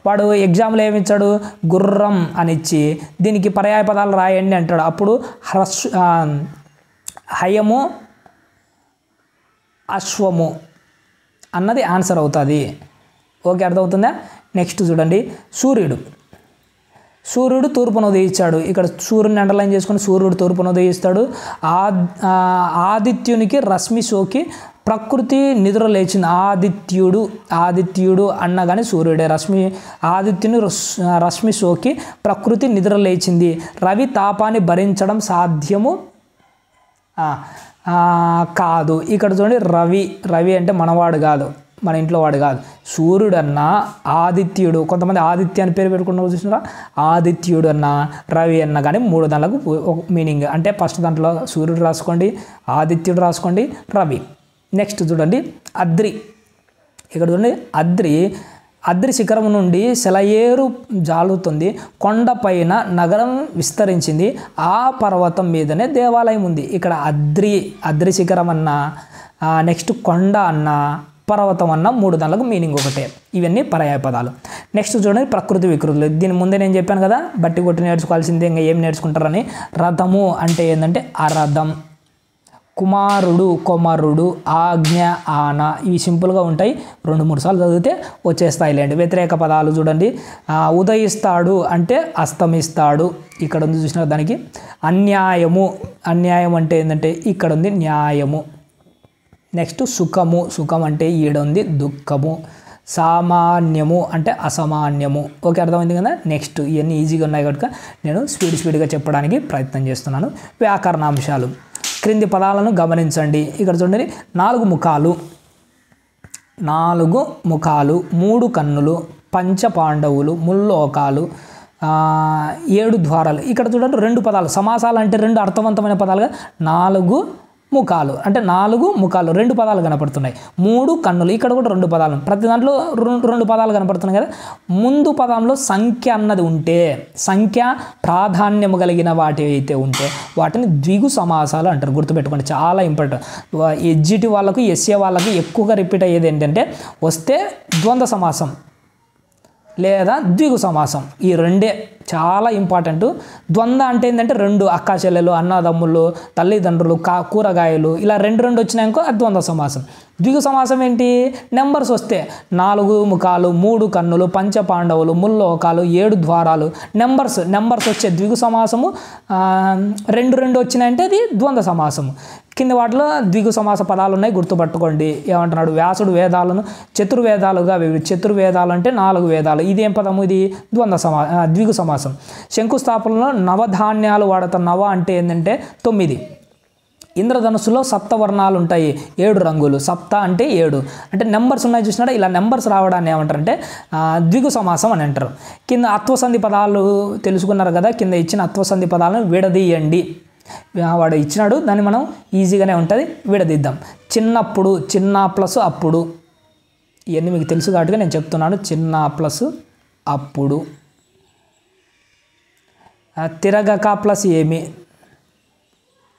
వాడు ఎగ్జామ్లో ఏమిచ్చాడు? గుర్రం అని ఇచ్చి దీనికి పర్యాయ పదాలు రాయండి అంటాడు. అప్పుడు హయము, అశ్వము అన్నది ఆన్సర్ అవుతుంది. ఓకే, అర్థమవుతుందా? నెక్స్ట్ చూడండి, సూర్యుడు తూర్పును ఉదయించాడు. ఇక్కడ సూర్యుని అండర్లైన్ చేసుకుని సూర్యుడు తూర్పును ఉదయిస్తాడు. ఆదిత్యునికి రశ్మి సోకి ప్రకృతి నిద్ర లేచింది. ఆదిత్యుడు అన్న కానీ సూర్యుడే. ఆదిత్యుని రశ్మి సోకి ప్రకృతి నిద్ర లేచింది. రవి తాపాన్ని భరించడం సాధ్యము కాదు. ఇక్కడ చూడండి, రవి అంటే మనవాడు కాదు, మన ఇంట్లో వాడు కాదు. సూర్యుడు అన్నా, ఆదిత్యుడు, కొంతమంది ఆదిత్య అని పేరు పెట్టుకున్న చూసినారా? ఆదిత్యుడు అన్నా, రవి అన్నా కానీ 3 దాంట్లకు మీనింగ్. అంటే ఫస్ట్ దాంట్లో సూర్యుడు రాసుకోండి, ఆదిత్యుడు రాసుకోండి, రవి. నెక్స్ట్ చూడండి, అద్రి. ఇక్కడ చూడండి, అద్రి శిఖరం నుండి సెలయేరు జాలుతుంది. కొండపైన నగరం విస్తరించింది. ఆ పర్వతం మీదనే దేవాలయం ఉంది. ఇక్కడ అద్రి శిఖరం అన్నా, నెక్స్ట్ కొండ అన్నా, పర్వతం అన్న 3 దాంట్లకు మీనింగ్ ఒకటే. ఇవన్నీ పర్యాయ పదాలు. నెక్స్ట్ చూడండి, ప్రకృతి వికృతులు. దీని ముందే నేను చెప్పాను కదా, బట్టి కొట్టి నేర్చుకోవాల్సిందే, ఇంకా ఏం నేర్చుకుంటారని. రథము అంటే ఏంటంటే అరథం. కుమారుడు, కొమరుడు, ఆజ్ఞ, ఆన, ఇవి సింపుల్గా ఉంటాయి. 2-3 సార్లు చదివితే వచ్చేస్తాయిలేండి. వ్యతిరేక పదాలు చూడండి, ఉదయిస్తాడు అంటే అస్తమిస్తాడు. ఇక్కడ ఉంది చూసిన దానికి. అన్యాయం అంటే ఏంటంటే ఇక్కడ ఉంది న్యాయము. నెక్స్ట్ సుఖం అంటే ఈడుంది దుఃఖము. సామాన్యము అంటే అసామాన్యము. ఓకే, అర్థమైంది కదా? నెక్స్ట్ ఇవన్నీ ఈజీగా ఉన్నాయి కనుక నేను స్పీడ్గా చెప్పడానికి ప్రయత్నం చేస్తున్నాను. వ్యాకరణాంశాలు. క్రింది పదాలను గమనించండి. ఇక్కడ చూడండి, 4 ముఖాలు, 3 కన్నులు, పంచపాండవులు, ముల్లోకాలు, 7 ద్వారాలు. ఇక్కడ చూడండి, 2 పదాలు. సమాసాలు అంటే 2 అర్థవంతమైన పదాలుగా 4 ముఖాలు అంటే 4 ముఖాలు, 2 పదాలు కనపడుతున్నాయి. 3 కన్నులు, ఇక్కడ కూడా 2 పదాలు. ప్రతి దాంట్లో 2 పదాలు కనపడుతున్నాయి కదా. ముందు పదంలో సంఖ్య అన్నది ఉంటే, సంఖ్య ప్రాధాన్యము కలిగిన వాటి అయితే ఉంటే వాటిని ద్విగు సమాసాలు అంటారు. గుర్తుపెట్టుకోండి, చాలా ఇంపార్టెంట్. ఎస్జిటి వాళ్ళకు, ఎస్ఏ వాళ్ళకి ఎక్కువగా రిపీట్ అయ్యేది ఏంటంటే వస్తే ద్వంద్వ సమాసం లేదా ద్విగు సమాసం. ఈ 2 చాలా ఇంపార్టెంట్. ద్వంద్వ అంటే ఏంటంటే రెండు అక్కా చెల్లెలు, అన్నదమ్ములు, తల్లిదండ్రులు, కూరగాయలు ఇలా రెండు వచ్చినాయనుకో అది ద్వంద్వ సమాసం. ద్విగు సమాసం ఏంటి? నెంబర్స్ వస్తే 4 ముఖాలు, 3 కన్నులు, పంచపాండవులు, ముల్లోకాలు, 7 ద్వారాలు, నెంబర్స్ వచ్చే ద్విగు సమాసము. రెండు వచ్చినాయంటే అది ద్వంద్వ సమాసము. కింద వాటిలో ద్విగు సమాస పదాలు ఉన్నాయి, గుర్తుపట్టుకోండి. ఏమంటున్నాడు? వ్యాసుడు వేదాలను చతుర్వేదాలుగా చతుర్వేదాలు అంటే 4 వేదాలు. ఇది ఏం పదము? ఇది ద్విగు సమాసం. శంకుస్థాపనలో నవధాన్యాలు వాడతాం. నవ అంటే ఏంటంటే 9. ఇంద్రధనుస్సులో సప్తవర్ణాలు ఉంటాయి, 7 రంగులు. సప్త అంటే 7 అంటే నెంబర్స్ ఉన్నాయి చూసినాడు. ఇలా నెంబర్స్ రావడాన్ని ఏమంటారంటే ద్విగు సమాసం అని అంటారు. కింద అత్వసంధి పదాలు తెలుసుకున్నారు కదా. కింద ఇచ్చిన అత్వసంధి పదాలను విడదీయండి. వాడు ఇచ్చినాడు, దాన్ని మనం ఈజీగానే ఉంటుంది, విడదీద్దాం. చిన్నప్పుడు, చిన్న ప్లస్ అప్పుడు, ఇవన్నీ మీకు తెలుసు కాబట్టి నేను చెప్తున్నాను. చిన్న ప్లస్ అప్పుడు. తిరగక ప్లస్ ఏమి,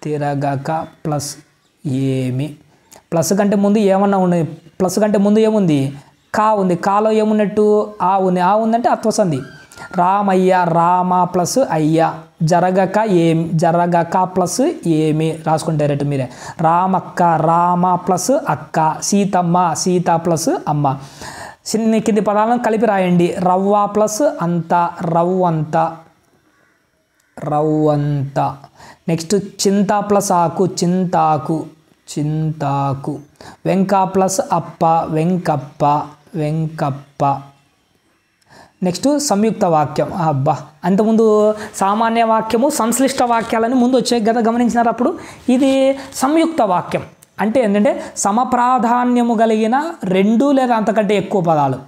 తిరగక ప్లస్ ఏమి. ప్లస్ కంటే ముందు ఏమన్నా ఉన్నది, ప్లస్ కంటే ముందు ఏముంది? కా ఉంది. కాలో ఏమున్నట్టు? ఆ ఉంది. ఆ ఉందంటే అత్వసంధి. రామయ్య, రామ ప్లస్ అయ్య. జరగక ఏమి, జరగక ప్లస్ ఏమి రాసుకుంటే రేటు మీరే. రామక్క, రామ ప్లస్ అక్క. సీతమ్మ, సీత ప్లస్ అమ్మ. కింది పదాలను కలిపి రాయండి. రవ్వ ప్లస్ అంత, రవ్వంత, రవ్వంత. నెక్స్ట్ చింత ప్లస్ ఆకు, చింతాకు, చింతాకు. వెంక ప్లస్ అప్ప, వెంకప్ప, వెంకప్ప. నెక్స్ట్ సంయుక్త వాక్యం. అబ్బా, అంతకుముందు సామాన్య వాక్యము, సంశ్లిష్ట వాక్యాలని ముందు వచ్చాయి కదా, గమనించినారు. అప్పుడు ఇది సంయుక్త వాక్యం అంటే ఏంటంటే సమప్రాధాన్యము కలిగిన 2 లేదా అంతకంటే ఎక్కువ పదాలు.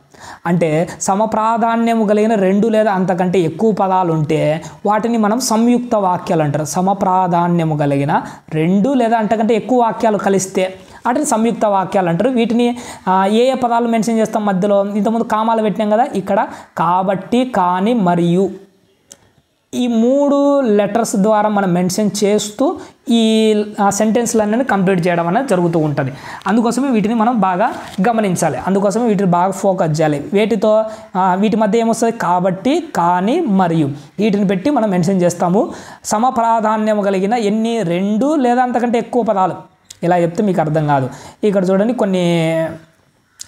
అంటే సమప్రాధాన్యము కలిగిన 2 లేదా అంతకంటే ఎక్కువ పదాలు ఉంటే వాటిని మనం సంయుక్త వాక్యాలు అంటారు. సమప్రాధాన్యము కలిగిన 2 లేదా అంతకంటే ఎక్కువ వాక్యాలు కలిస్తే వాటిని సంయుక్త వాక్యాలు అంటారు. వీటిని ఏ పదాలు మెన్షన్ చేస్తాం మధ్యలో? ఇంతకుముందు కామాలు పెట్టినాం కదా, ఇక్కడ కాబట్టి, కానీ, మరియు ఈ 3 లెటర్స్ ద్వారా మనం మెన్షన్ చేస్తూ ఈ సెంటెన్స్లన్నీ కంప్లీట్ చేయడం అనేది జరుగుతూ ఉంటుంది. అందుకోసమే వీటిని మనం బాగా గమనించాలి, అందుకోసమే వీటిని బాగా ఫోకస్ చేయాలి. వీటి మధ్య ఏమొస్తుంది? కాబట్టి, కానీ, మరియు వీటిని పెట్టి మనం మెన్షన్ చేస్తాము. సమప్రాధాన్యం కలిగిన 2 లేదా అంతకంటే ఎక్కువ పదాలు. ఇలా చెప్తే మీకు అర్థం కాదు. ఇక్కడ చూడండి కొన్ని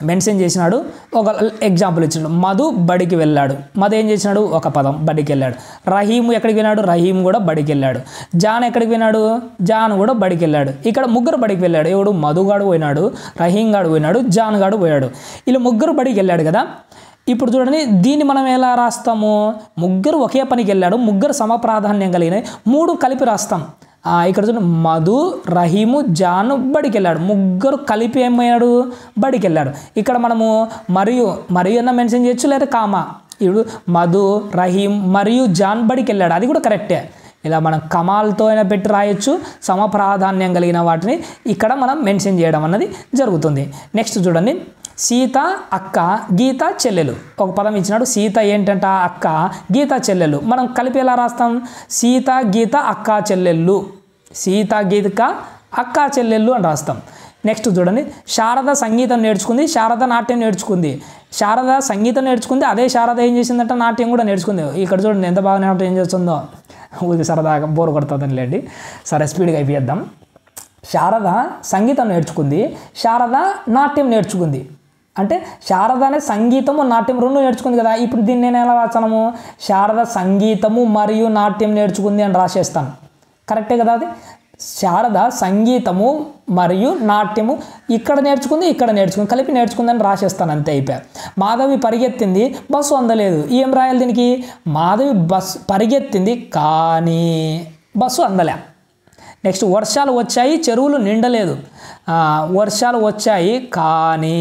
మెన్షన్ చేసినాడు. ఒక ఎగ్జాంపుల్ ఇచ్చినాడు. మధు బడికి వెళ్ళాడు. మధు ఏం చేసినాడు? ఒక పదం, బడికి వెళ్ళాడు. రహీము ఎక్కడికి వెళ్ళాడు? రహీం కూడా బడికి వెళ్ళాడు. జాన్ ఎక్కడికి వెళ్ళాడు? జాన్ కూడా బడికి వెళ్ళాడు. ఇక్కడ ముగ్గురు బడికి వెళ్ళాడు. ఎవడు? మధుగాడు పోయినాడు, రహీం గాడు పోయినాడు, జాన్ గాడు పోయాడు. ఇలా ముగ్గురు బడికి వెళ్ళాడు కదా. ఇప్పుడు చూడండి, దీన్ని మనం ఎలా రాస్తాము? ముగ్గురు ఒకే పనికి వెళ్ళాడు, ముగ్గురు సమప్రాధాన్యం కలిగిన 3 కలిపి రాస్తాం. ఇక్కడ చూడండి, మధు, రహీము, జాను బడికి వెళ్ళాడు. ముగ్గురు కలిపి ఏమయ్యాడు? బడికి వెళ్ళాడు. ఇక్కడ మనము మరియు అన్న మెన్షన్ చేయొచ్చు, లేదా కామా. ఇప్పుడు మధు, రహీం మరియు జాన్ బడికి వెళ్ళాడు, అది కూడా కరెక్టే. ఇలా మనం కమాలతో అయినా పెట్టి రాయొచ్చు. సమప్రాధాన్యం కలిగిన వాటిని ఇక్కడ మనం మెన్షన్ చేయడం అన్నది జరుగుతుంది. నెక్స్ట్ చూడండి, సీత అక్క, గీత చెల్లెలు. ఒక పదం ఇచ్చినాడు. సీత ఏంటంట? అక్క. గీత చెల్లెలు. మనం కలిపి ఎలా రాస్తాం? సీత, గీత, అక్క, చెల్లెళ్ళు. సీత, గీత, అక్క, చెల్లెళ్ళు అని రాస్తాం. నెక్స్ట్ చూడండి, శారద సంగీతం నేర్చుకుంది, శారద నాట్యం నేర్చుకుంది. శారద సంగీతం నేర్చుకుంది, అదే శారద ఏం చేసిందంట? నాట్యం కూడా నేర్చుకుంది. ఇక్కడ చూడండి ఎంత బాగా నాట్యం చేస్తుందో. ఊరికి సరదాగా బోర్ కొడుతుందని లేండి. సరే, స్పీడ్గా అయిపోయేద్దాం. శారద సంగీతం నేర్చుకుంది, శారద నాట్యం నేర్చుకుంది. అంటే శారద అనే సంగీతము నాట్యం 2 నేర్చుకుంది కదా. ఇప్పుడు దీన్ని నేను ఎలా రాస్తాను? శారద సంగీతము మరియు నాట్యం నేర్చుకుంది అని రాసేస్తాను. కరెక్టే కదా అది? శారద సంగీతము మరియు నాట్యము ఇక్కడ నేర్చుకుంది, ఇక్కడ నేర్చుకుంది, కలిపి నేర్చుకుందని రాసేస్తాను, అంతే, అయిపోయా. మాధవి పరిగెత్తింది, బస్సు అందలేదు. ఏం రాయాలి దీనికి? మాధవి పరిగెత్తింది కానీ బస్సు అందలే. నెక్స్ట్, వర్షాలు వచ్చాయి, చెరువులు నిండలేదు. వర్షాలు వచ్చాయి కానీ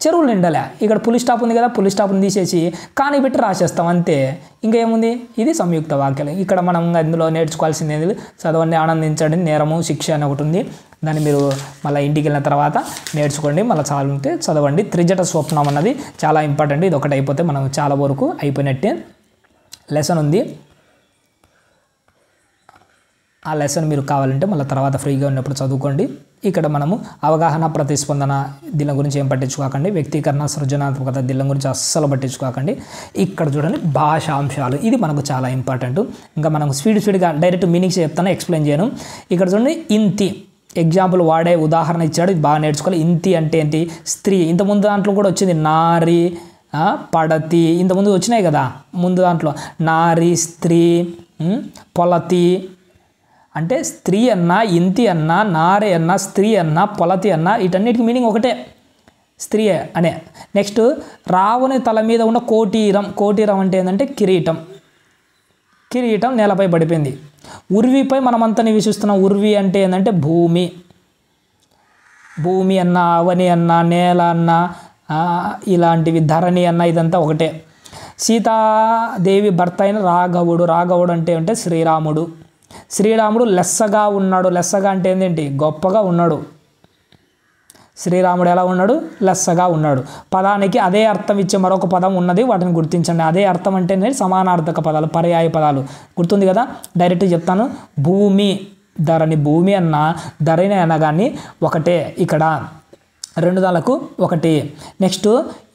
చెరువులు నిండలే. ఇక్కడ పులి స్టాప్ ఉంది కదా, పులి స్టాప్ని తీసేసి కానీ పెట్టి రాసేస్తాం, అంతే. ఇంకా ఏముంది? ఇది సంయుక్త వాక్యాలు. ఇక్కడ మనం ఇందులో నేర్చుకోవాల్సింది ఏంటి? చదవండి, ఆనందించండి, నేరము శిక్ష అని ఒకటి ఉంది. దాన్ని మీరు మళ్ళీ ఇంటికి వెళ్ళిన తర్వాత నేర్చుకోండి. మళ్ళీ చాలుంటే చదవండి. త్రిజట స్వప్నం అన్నది చాలా ఇంపార్టెంట్. ఇది ఒకటి అయిపోతే మనం చాలా వరకు అయిపోయినట్టే. లెసన్ ఉంది. ఆ లెసన్ మీరు కావాలంటే మళ్ళీ తర్వాత ఫ్రీగా ఉన్నప్పుడు చదువుకోండి. ఇక్కడ మనము అవగాహన, ప్రతిస్పందన దీని గురించి ఏం పట్టించుకోకండి. వ్యక్తీకరణ, సృజనాత్మకత దీని గురించి అస్సలు పట్టించుకోకండి. ఇక్కడ చూడండి భాషాంశాలు, ఇది మనకు చాలా ఇంపార్టెంట్. ఇంకా మనం స్పీడ్గా డైరెక్ట్ మీనింగ్స్ చెప్తాను, ఎక్స్ప్లెయిన్ చేయను. ఇక్కడ చూడండి ఇంతి ఎగ్జాంపుల్ వాడే ఉదాహరణ ఇచ్చాడు, ఇది బాగా నేర్చుకోవాలి. ఇంతి అంటే ఏంటి? స్త్రీ. ఇంతకుముందు దాంట్లో కూడా వచ్చింది నారి, పడతి, ఇంతకుముందు వచ్చినాయి కదా ముందు దాంట్లో. నారి, స్త్రీ, పొలతి అంటే స్త్రీ అన్న, ఇంతి అన్న, నారి అన్న, స్త్రీ అన్న, పొలతి అన్న, వీటన్నిటికి మీనింగ్ ఒకటే, స్త్రీ అనే. నెక్స్ట్ రావణి తల మీద ఉన్న కోటీరం. కోటీరం అంటే ఏంటంటే కిరీటం. కిరీటం నేలపై పడిపోయింది. ఉర్విపై మనమంతా నివసిస్తున్నాం. ఉర్వి అంటే ఏంటంటే భూమి. భూమి అన్న, అవని అన్న, నేల అన్న, ఇలాంటివి, ధరణి అన్న, ఇదంతా ఒకటే. సీతాదేవి భర్త అయిన రాఘవుడు. రాఘవుడు అంటే శ్రీరాముడు. శ్రీరాముడు లెస్సగా ఉన్నాడు. లెస్సగా అంటే ఏంటంటే గొప్పగా ఉన్నాడు. శ్రీరాముడు ఎలా ఉన్నాడు? లెస్సగా ఉన్నాడు. పదానికి అదే అర్థం ఇచ్చే మరొక పదం ఉన్నది, వాటిని గుర్తించండి. అదే అర్థం అంటే సమానార్థక పదాలు, పర్యాయ పదాలు. గుర్తుంది కదా? డైరెక్ట్గా చెప్తాను. భూమి, ధరణి. భూమి అన్న, ధరణి అనగాని ఒకటే. ఇక్కడ రెండు దాలకు ఒకటి. నెక్స్ట్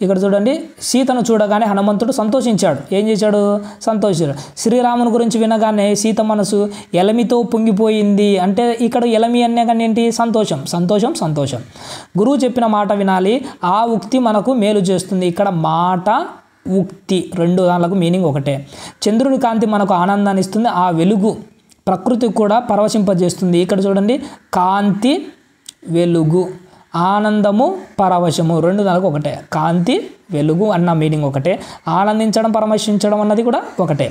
ఇక్కడ చూడండి, సీతను చూడగానే హనుమంతుడు సంతోషించాడు. ఏం చేశాడు? సంతోషించాడు. శ్రీరాముని గురించి వినగానే సీత మనసు ఎలమితో పొంగిపోయింది. అంటే ఇక్కడ ఎలమి అనే కానీ ఏంటి? సంతోషం, సంతోషం, సంతోషం. గురువు చెప్పిన మాట వినాలి, ఆ ఉక్తి మనకు మేలు చేస్తుంది. ఇక్కడ మాట, ఉక్తి రెండు దానికి మీనింగ్ ఒకటే. చంద్రుడి కాంతి మనకు ఆనందాన్ని ఇస్తుంది. ఆ వెలుగు ప్రకృతికి కూడా పరవశింపజేస్తుంది. ఇక్కడ చూడండి, కాంతి, వెలుగు, ఆనందము, పరవశము రెండు దానికి ఒకటే. కాంతి, వెలుగు అన్న మీనింగ్ ఒకటే. ఆనందించడం, పరవశించడం అన్నది కూడా ఒకటే.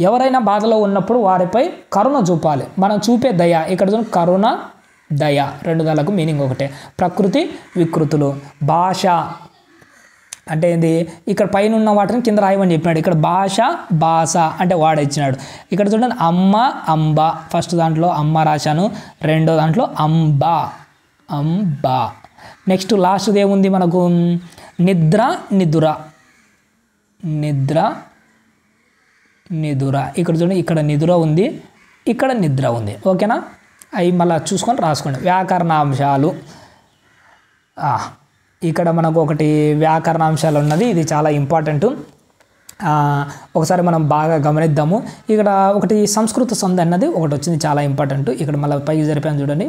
ఎవరైనా బాధలో ఉన్నప్పుడు వారిపై కరుణ చూపాలి. మనం చూపే దయ. ఇక్కడ చూడండి, కరుణ, దయ రెండు దానికి మీనింగ్ ఒకటే. ప్రకృతి, వికృతులు. భాష అంటే ఏంది? ఇక్కడ పైన ఉన్న వాటిని కింద రాయమని చెప్పినాడు. ఇక్కడ భాష, భాష అంటే వాడిచ్చినాడు. ఇక్కడ చూడండి, అమ్మ, అంబ. ఫస్ట్ దాంట్లో అమ్మ రాశాను, రెండో దాంట్లో అంబ, అంబ. నెక్స్ట్ లాస్ట్ ఏముంది మనకు? నిద్ర, నిదుర. నిద్ర, నిదుర. ఇక్కడ చూడండి, ఇక్కడ నిదుర ఉంది, ఇక్కడ నిద్ర ఉంది. ఓకేనా? అవి మళ్ళీ చూసుకొని రాసుకోండి. వ్యాకరణాంశాలు. ఇక్కడ మనకు ఒకటి వ్యాకరణాంశాలు ఉన్నది, ఇది చాలా ఇంపార్టెంట్. ఒకసారి మనం బాగా గమనిద్దాము. ఇక్కడ ఒకటి సంస్కృత సంధి అన్నది ఒకటి వచ్చింది, చాలా ఇంపార్టెంట్. ఇక్కడ మళ్ళీ పైకి జరిపాను చూడండి,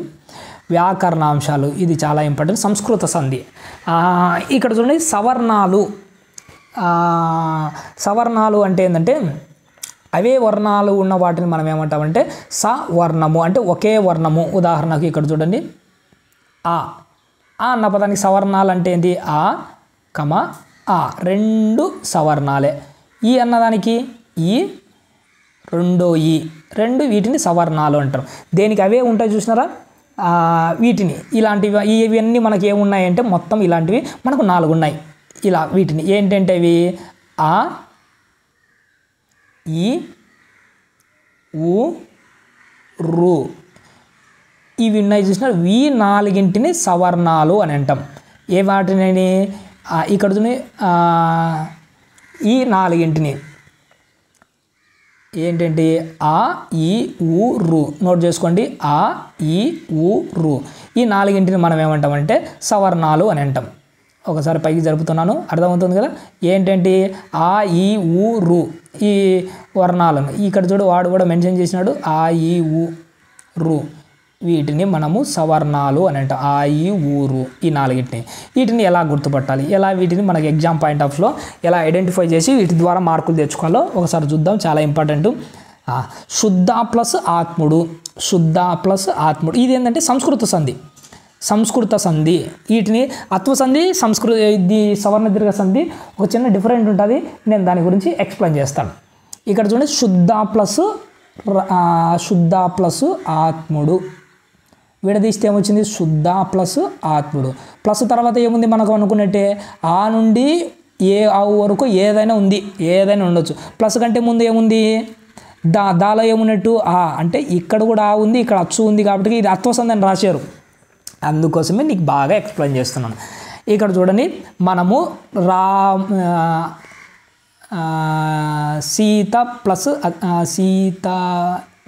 వ్యాకరణాంశాలు, ఇది చాలా ఇంపార్టెంట్. సంస్కృత సంధి. ఇక్కడ చూడండి, సవర్ణాలు. సవర్ణాలు అంటే ఏంటంటే అవే వర్ణాలు ఉన్న వాటిని మనం ఏమంటామంటే సవర్ణము, అంటే ఒకే వర్ణము. ఉదాహరణకు ఇక్కడ చూడండి, ఆ అన్న పదానికి సవర్ణాలు అంటే ఏంటి? ఆ, కమ, ఆ రెండు సవర్ణాలే. ఈ అన్నదానికి ఈ, రెండో ఈ, రెండు వీటిని సవర్ణాలు అంటారు. దేనికి అవే ఉంటాయి చూసినారా? వీటిని ఇలాంటివి ఇవన్నీ మనకి ఏమున్నాయంటే మొత్తం ఇలాంటివి మనకు 4 ఉన్నాయి. ఇలా వీటిని ఏంటంటే ఇవి ఆ, ఈ, ఊ, రు, ఇవి ఉన్నాయి చూసినారు. ఈ 4ంటిని సవర్ణాలు అని అంటాం. ఏ వాటిని? ఇక్కడ ఈ 4ంటిని ఏంటంటే ఆ, ఈ, ఊ, రు. నోట్ చేసుకోండి, ఆ, ఈ, ఊ, రు. ఈ 4ంటిని మనం ఏమంటామంటే సవర్ణాలు అని అంటాం. ఒకసారి పైకి జరుపుతున్నాను, అర్థమవుతుంది కదా? ఏంటంటే ఆ, ఈ, ఊ, రు ఈ వర్ణాలను ఇక్కడ చూడు వాడు కూడా మెన్షన్ చేసినాడు. ఆ, ఈ, ఊ, రు వీటిని మనము సవర్ణాలు అని అంటాం. ఆ, ఈ, ఊరు ఈ 4ంటిని. వీటిని ఎలా గుర్తుపట్టాలి, ఎలా వీటిని మనకి ఎగ్జామ్ పాయింట్ ఆఫ్లో ఎలా ఐడెంటిఫై చేసి వీటి ద్వారా మార్కులు తెచ్చుకోవాలో ఒకసారి చూద్దాం, చాలా ఇంపార్టెంట్. శుద్ధ ప్లస్ ఆత్ముడు. శుద్ధ ప్లస్ ఆత్ముడు ఇది ఏంటంటే సంస్కృత సంధి. సంస్కృత సంధి. వీటిని అత్వసంధి, ఇది సవర్ణ దీర్ఘ సంధి ఒక చిన్న డిఫరెంట్ ఉంటుంది. నేను దాని గురించి ఎక్స్ప్లెయిన్ చేస్తాను. ఇక్కడ చూడండి, శుద్ధ ప్లస్ ఆత్ముడు. విడదీస్తే ఏమొచ్చింది? శుద్ధ ప్లస్ ఆత్ముడు. ప్లస్ తర్వాత ఏముంది మనకు అనుకున్నట్టే ఆ నుండి ఏ ఆవు వరకు ఏదైనా ఉంది, ఏదైనా ఉండొచ్చు. ప్లస్ కంటే ముందు ఏముంది? దాలో ఏమున్నట్టు ఆ, అంటే ఇక్కడ కూడా ఆ ఉంది, ఇక్కడ అచ్చు ఉంది, కాబట్టి ఇది అత్వసంధి అని రాశారు. అందుకోసమే నీకు బాగా ఎక్స్ప్లెయిన్ చేస్తున్నాను. ఇక్కడ చూడండి, మనము సీత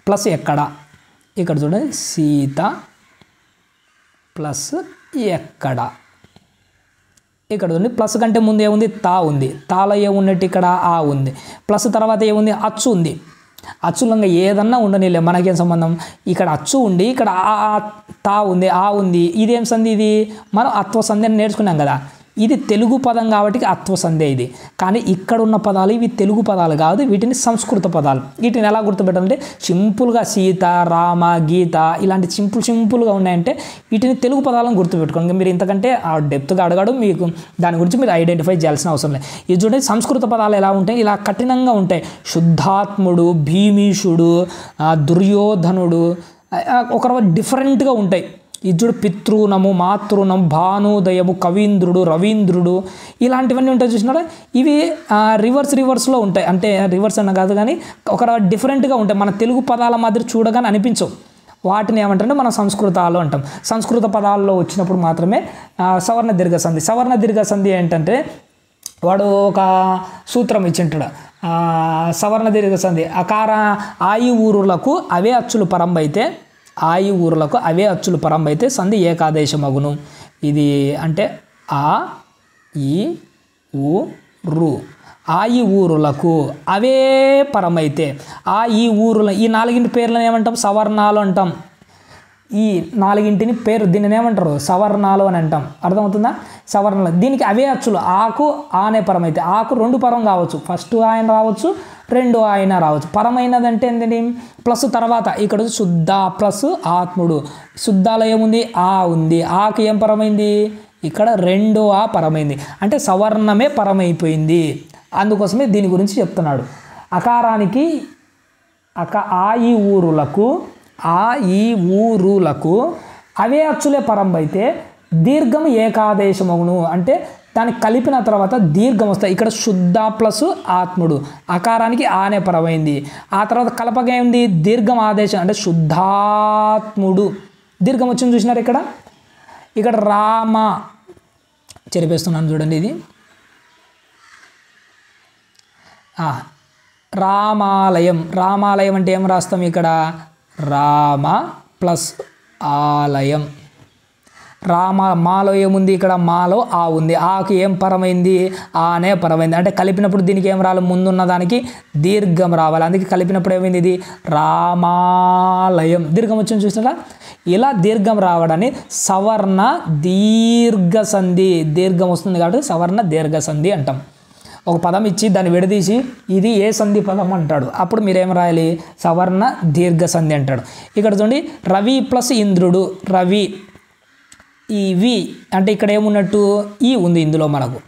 ప్లస్ ఎక్కడ? ఇక్కడ చూడండి సీత ప్లస్ ఎక్కడ, ఇక్కడ ఉంది ప్లస్ కంటే ముందు ఏముంది తా ఉంది, తాలో ఏమున్నట్టు ఇక్కడ ఆ ఉంది, ప్లస్ తర్వాత ఏముంది అచ్చు ఉంది. అచ్చులంగా ఏదన్నా ఉండనిలే మనకేం సంబంధం, ఇక్కడ అచ్చు ఉండి ఇక్కడ తా ఉంది ఆ ఉంది, ఇదేం సంధి ఇది మనం అత్వ సంధి అని నేర్చుకున్నాం కదా, ఇది తెలుగు పదం కాబట్టి అత్వ సంధి ఇది. కానీ ఇక్కడ ఉన్న పదాలు ఇవి తెలుగు పదాలు కాదు, వీటిని సంస్కృత పదాలు. వీటిని ఎలా గుర్తుపెట్టాలంటే సింపుల్గా సీత రామ గీత ఇలాంటి సింపుల్గా ఉన్నాయంటే వీటిని తెలుగు పదాలను గుర్తుపెట్టుకోండి. మీరు ఇంతకంటే డెప్త్గా అడగడం మీకు దాని గురించి మీరు ఐడెంటిఫై చేయాల్సిన అవసరం లేదు. ఇది చూడండి సంస్కృత పదాలు ఎలా ఉంటాయి, ఇలా కఠినంగా ఉంటాయి. శుద్ధాత్ముడు, భీమీషుడు, దుర్యోధనుడు ఒక డిఫరెంట్గా ఉంటాయి. ఇజ్జుడు పితృనము, మాతృనం, భానుదయము, కవీంద్రుడు, రవీంద్రుడు ఇలాంటివన్నీ ఉంటాయి చూసినారా. ఇవి రివర్స్లో ఉంటాయి, అంటే రివర్స్ అన్న కాదు కానీ ఒక డిఫరెంట్గా ఉంటాయి. మన తెలుగు పదాల మాదిరి చూడగానే అనిపించవు. వాటిని ఏమంటారంటే మనం సంస్కృతాలు అంటాం. సంస్కృత పదాల్లో వచ్చినప్పుడు మాత్రమే సవర్ణ దీర్ఘ సంధి. సవర్ణ దీర్ఘ సంధి ఏంటంటే వాడు ఒక సూత్రం ఇచ్చింటాడు, సవర్ణ దీర్ఘ సంధి అకార ఆయి ఊరులకు అవే అచ్చులు పరంబైతే, ఆయి ఊరులకు అవే అచ్చులు పరంబైతే సంధి ఏకాదేశమగును. ఇది అంటే ఆ ఈ ఊ రు, ఆయి ఊరులకు అవే పరమైతే, ఆ ఈ ఊరుల ఈ నాలుగింటి పేర్లను ఏమంటాం సవర్ణాలు అంటాం. ఈ నాలుగింటిని పేరు దీనిని ఏమంటారు సవర్ణాలు అని అంటాం. అర్థమవుతుందా? సవర్ణాలు దీనికి అవే అచ్చులు. ఆకు ఆనే పరమైతే, ఆకు రెండు పరం కావచ్చు, ఫస్ట్ ఆయన రావచ్చు రెండు ఆయన రావచ్చు. పరమైనదంటే ఏంటి ప్లస్ తర్వాత ఇక్కడ శుద్ధ ప్లస్ ఆత్ముడు, శుద్ధాలో ఏముంది ఆ ఉంది, ఆకు ఏం పరమైంది ఇక్కడ రెండో ఆ పరమైంది, అంటే సవర్ణమే పరమైపోయింది. అందుకోసమే దీని గురించి చెప్తున్నాడు. అకారానికి ఆ ఈ ఊరులకు, ఆ ఈ ఊరులకు అవే అచ్చులే పరంబైతే దీర్ఘం ఏకాదేశమగును, అంటే దాన్ని కలిపిన తర్వాత దీర్ఘం వస్తాయి. ఇక్కడ శుద్ధ ప్లస్ ఆత్ముడు, అకారానికి ఆనే పరమైంది. ఆ తర్వాత కలపక ఏంది దీర్ఘం ఆదేశం, అంటే శుద్ధాత్ముడు దీర్ఘం వచ్చింది చూసినారు. ఇక్కడ రామ చెరిపేస్తున్నాను చూడండి, ఇది రామాలయం. రామాలయం అంటే ఏం రాస్తాం ఇక్కడ రామ ప్లస్ ఆలయం. రామ మాలో ఏముంది ఇక్కడ మాలో ఆ ఉంది, ఆకు ఏం పరమైంది ఆనే పరమైంది, అంటే కలిపినప్పుడు దీనికి ఏం రావాలి ముందున్న దానికి దీర్ఘం రావాలి. అందుకే కలిపినప్పుడు ఏమైంది ఇది రామాలయం, దీర్ఘం వచ్చింది చూసినారా. ఇలా దీర్ఘం రావడాన్ని సవర్ణ దీర్ఘ సంధి, దీర్ఘం వస్తుంది కాబట్టి సవర్ణ దీర్ఘ సంధి అంటాం. ఒక పదం ఇచ్చి దాన్ని విడదీసి ఇది ఏ సంధి పదం అంటాడు, అప్పుడు మీరేం రాయాలి సవర్ణ దీర్ఘ సంధి అంటాడు. ఇక్కడ చూడండి రవి ప్లస్ ఇంద్రుడు, రవి ఈ వి అంటే ఇక్కడ ఏమున్నట్టు ఈ ఉంది ఇందులో మనకు.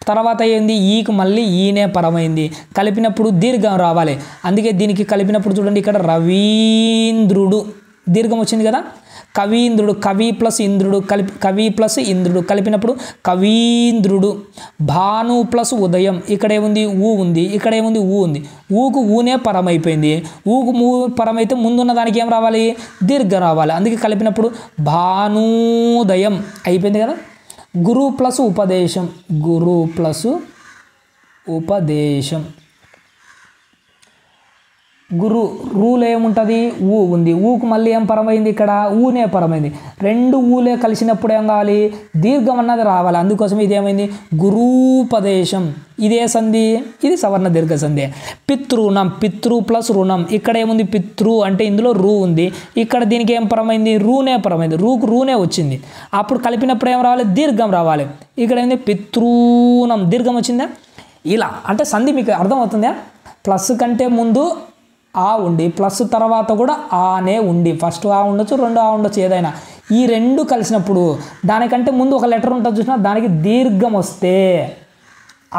తర్వాత ఏంది ఈకు మళ్ళీ ఈనే పరమైంది, కలిపినప్పుడు దీర్ఘం రావాలి. అందుకే దీనికి కలిపినప్పుడు చూడండి ఇక్కడ రవీంద్రుడు దీర్ఘం వచ్చింది కదా. కవీంద్రుడు, కవి ప్లస్ ఇంద్రుడు కవి ప్లస్ ఇంద్రుడు కలిపినప్పుడు కవీంద్రుడు. భాను ప్లస్ ఉదయం, ఇక్కడ ఏముంది ఊ ఉంది, ఇక్కడ ఏముంది ఊ ఉంది, ఊకు ఊనే పరమైపోయింది. ఊకు పరమైతే ముందున్న దానికి ఏం రావాలి దీర్ఘం రావాలి. అందుకే కలిపినప్పుడు భానుదయం అయిపోయింది కదా. గురు ప్లస్ ఉపదేశం, గురు ప్లస్ ఉపదేశం. గురు రూలో ఏముంటుంది ఊ ఉంది, ఊకు మళ్ళీ ఏం పరమైంది ఇక్కడ ఊనే పరమైంది. రెండు ఊలే కలిసినప్పుడు ఏం కావాలి దీర్ఘం అన్నది రావాలి. అందుకోసం ఇది ఏమైంది గురూపదేశం. ఇదే సంధి, ఇది సవర్ణ దీర్ఘ సంధి. పితృణం, పితృ ప్లస్ రుణం, ఇక్కడ ఏముంది పితృ అంటే ఇందులో రూ ఉంది, ఇక్కడ దీనికి ఏం పరమైంది రూనే పరమైంది, రూకు రూనే వచ్చింది. అప్పుడు కలిపినప్పుడు ఏం రావాలి దీర్ఘం రావాలి. ఇక్కడ ఏంది పితృణం దీర్ఘం వచ్చిందా. ఇలా అంటే సంధి మీకు అర్థమవుతుందా. ప్లస్ కంటే ముందు ఆ ఉండి ప్లస్ తర్వాత కూడా ఆనే ఉండి, ఫస్ట్ ఆ ఉండొచ్చు రెండు ఆ ఉండొచ్చు ఏదైనా, ఈ రెండు కలిసినప్పుడు దానికంటే ముందు ఒక లెటర్ ఉంటుంది చూసినా దానికి దీర్ఘం వస్తే